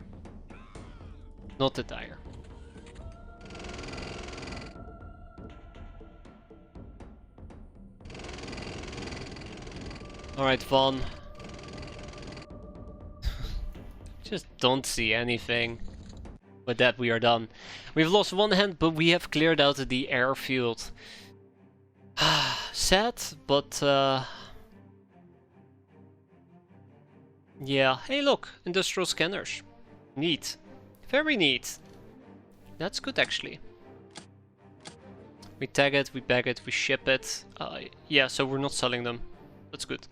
Not that dire. Alright, Vaughn. Just don't see anything. With that we are done. We've lost one hand, but we have cleared out the airfield. Sad, but yeah. Hey look, industrial scanners. Neat. Very neat. That's good actually. We tag it, we bag it, we ship it. Yeah, so we're not selling them. That's good.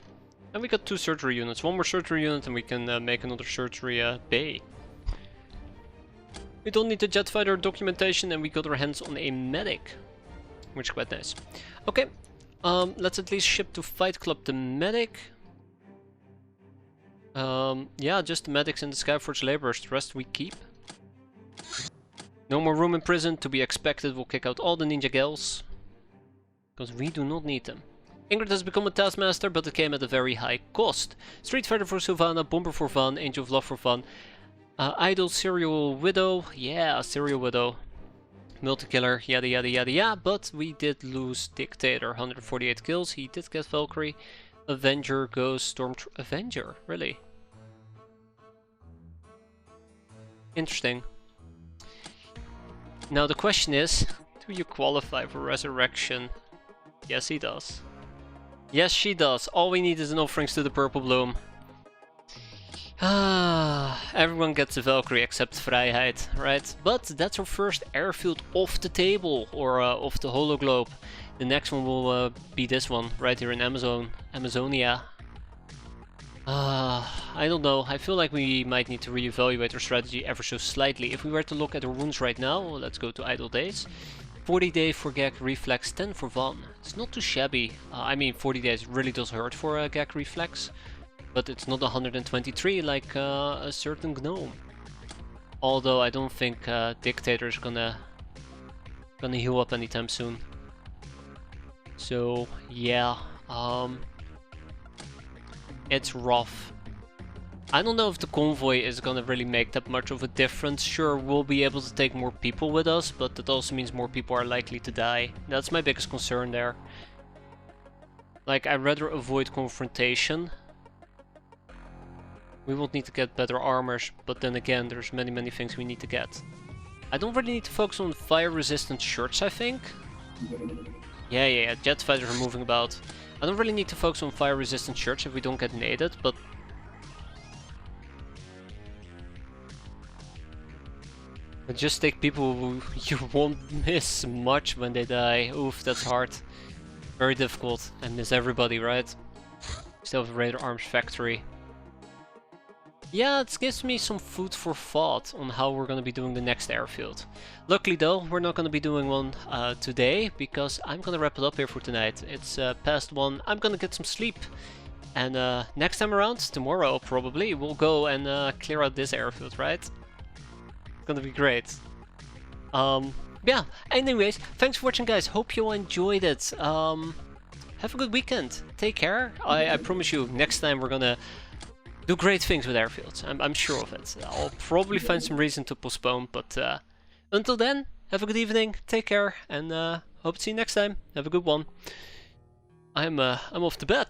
And we got 2 surgery units. One more surgery unit and we can make another surgery bay. We don't need the jet fighter documentation and we got our hands on a medic. Which is quite nice. Okay, let's at least ship to Fight Club the medic. Yeah, just the medics and the Skyforge laborers, the rest we keep. No more room in prison, to be expected. We'll kick out all the ninja girls. Because we do not need them. Ingrid has become a taskmaster, but it came at a very high cost. Street Fighter for Sylvana, Bomber for fun, Angel of Love for fun. Idol, Serial Widow, yeah, Serial Widow. Multi-killer, yada yada yada yada, but we did lose Dictator, 148 kills, he did get Valkyrie. Avenger, Ghost, Storm... Avenger, really? Interesting. Now the question is, do you qualify for Resurrection? Yes, he does. Yes, she does. All we need is an offerings to the Purple Bloom. Everyone gets a Valkyrie except Vrijheid, right? But that's our first airfield off the table, or off the Hologlobe. The next one will be this one, right here in Amazonia. I don't know, I feel like we might need to reevaluate our strategy ever so slightly. If we were to look at our wounds right now, let's go to Idle Days. 40 day for Gag Reflex, 10 for Van. It's not too shabby. I mean, 40 days really does hurt for a Gag Reflex. But it's not 123 like a certain gnome. Although I don't think Dictator's gonna heal up anytime soon. So yeah, it's rough. I don't know if the convoy is gonna really make that much of a difference. Sure, we'll be able to take more people with us, but that also means more people are likely to die. That's my biggest concern there. Like, I'd rather avoid confrontation. We will need to get better armors, but then again, there's many things we need to get. I don't really need to focus on fire-resistant shirts, I think. Yeah, jet fighters are moving about. I don't really need to focus on fire-resistant shirts if we don't get naded, but... just take people who you won't miss much when they die. Oof, that's hard. Very difficult. I miss everybody, right? Still have a Raider Arms Factory. Yeah, it gives me some food for thought on how we're going to be doing the next airfield. Luckily though, we're not going to be doing one today, because I'm going to wrap it up here for tonight. It's past 1, I'm going to get some sleep. And next time around, tomorrow probably, we'll go and clear out this airfield, right? It's going to be great. Yeah, anyways, thanks for watching guys, hope you all enjoyed it. Have a good weekend, take care. I promise you, next time we're going to do great things with airfields, I'm sure of it. I'll probably find some reason to postpone, but until then, have a good evening, take care, and hope to see you next time. Have a good one. I'm off to bed.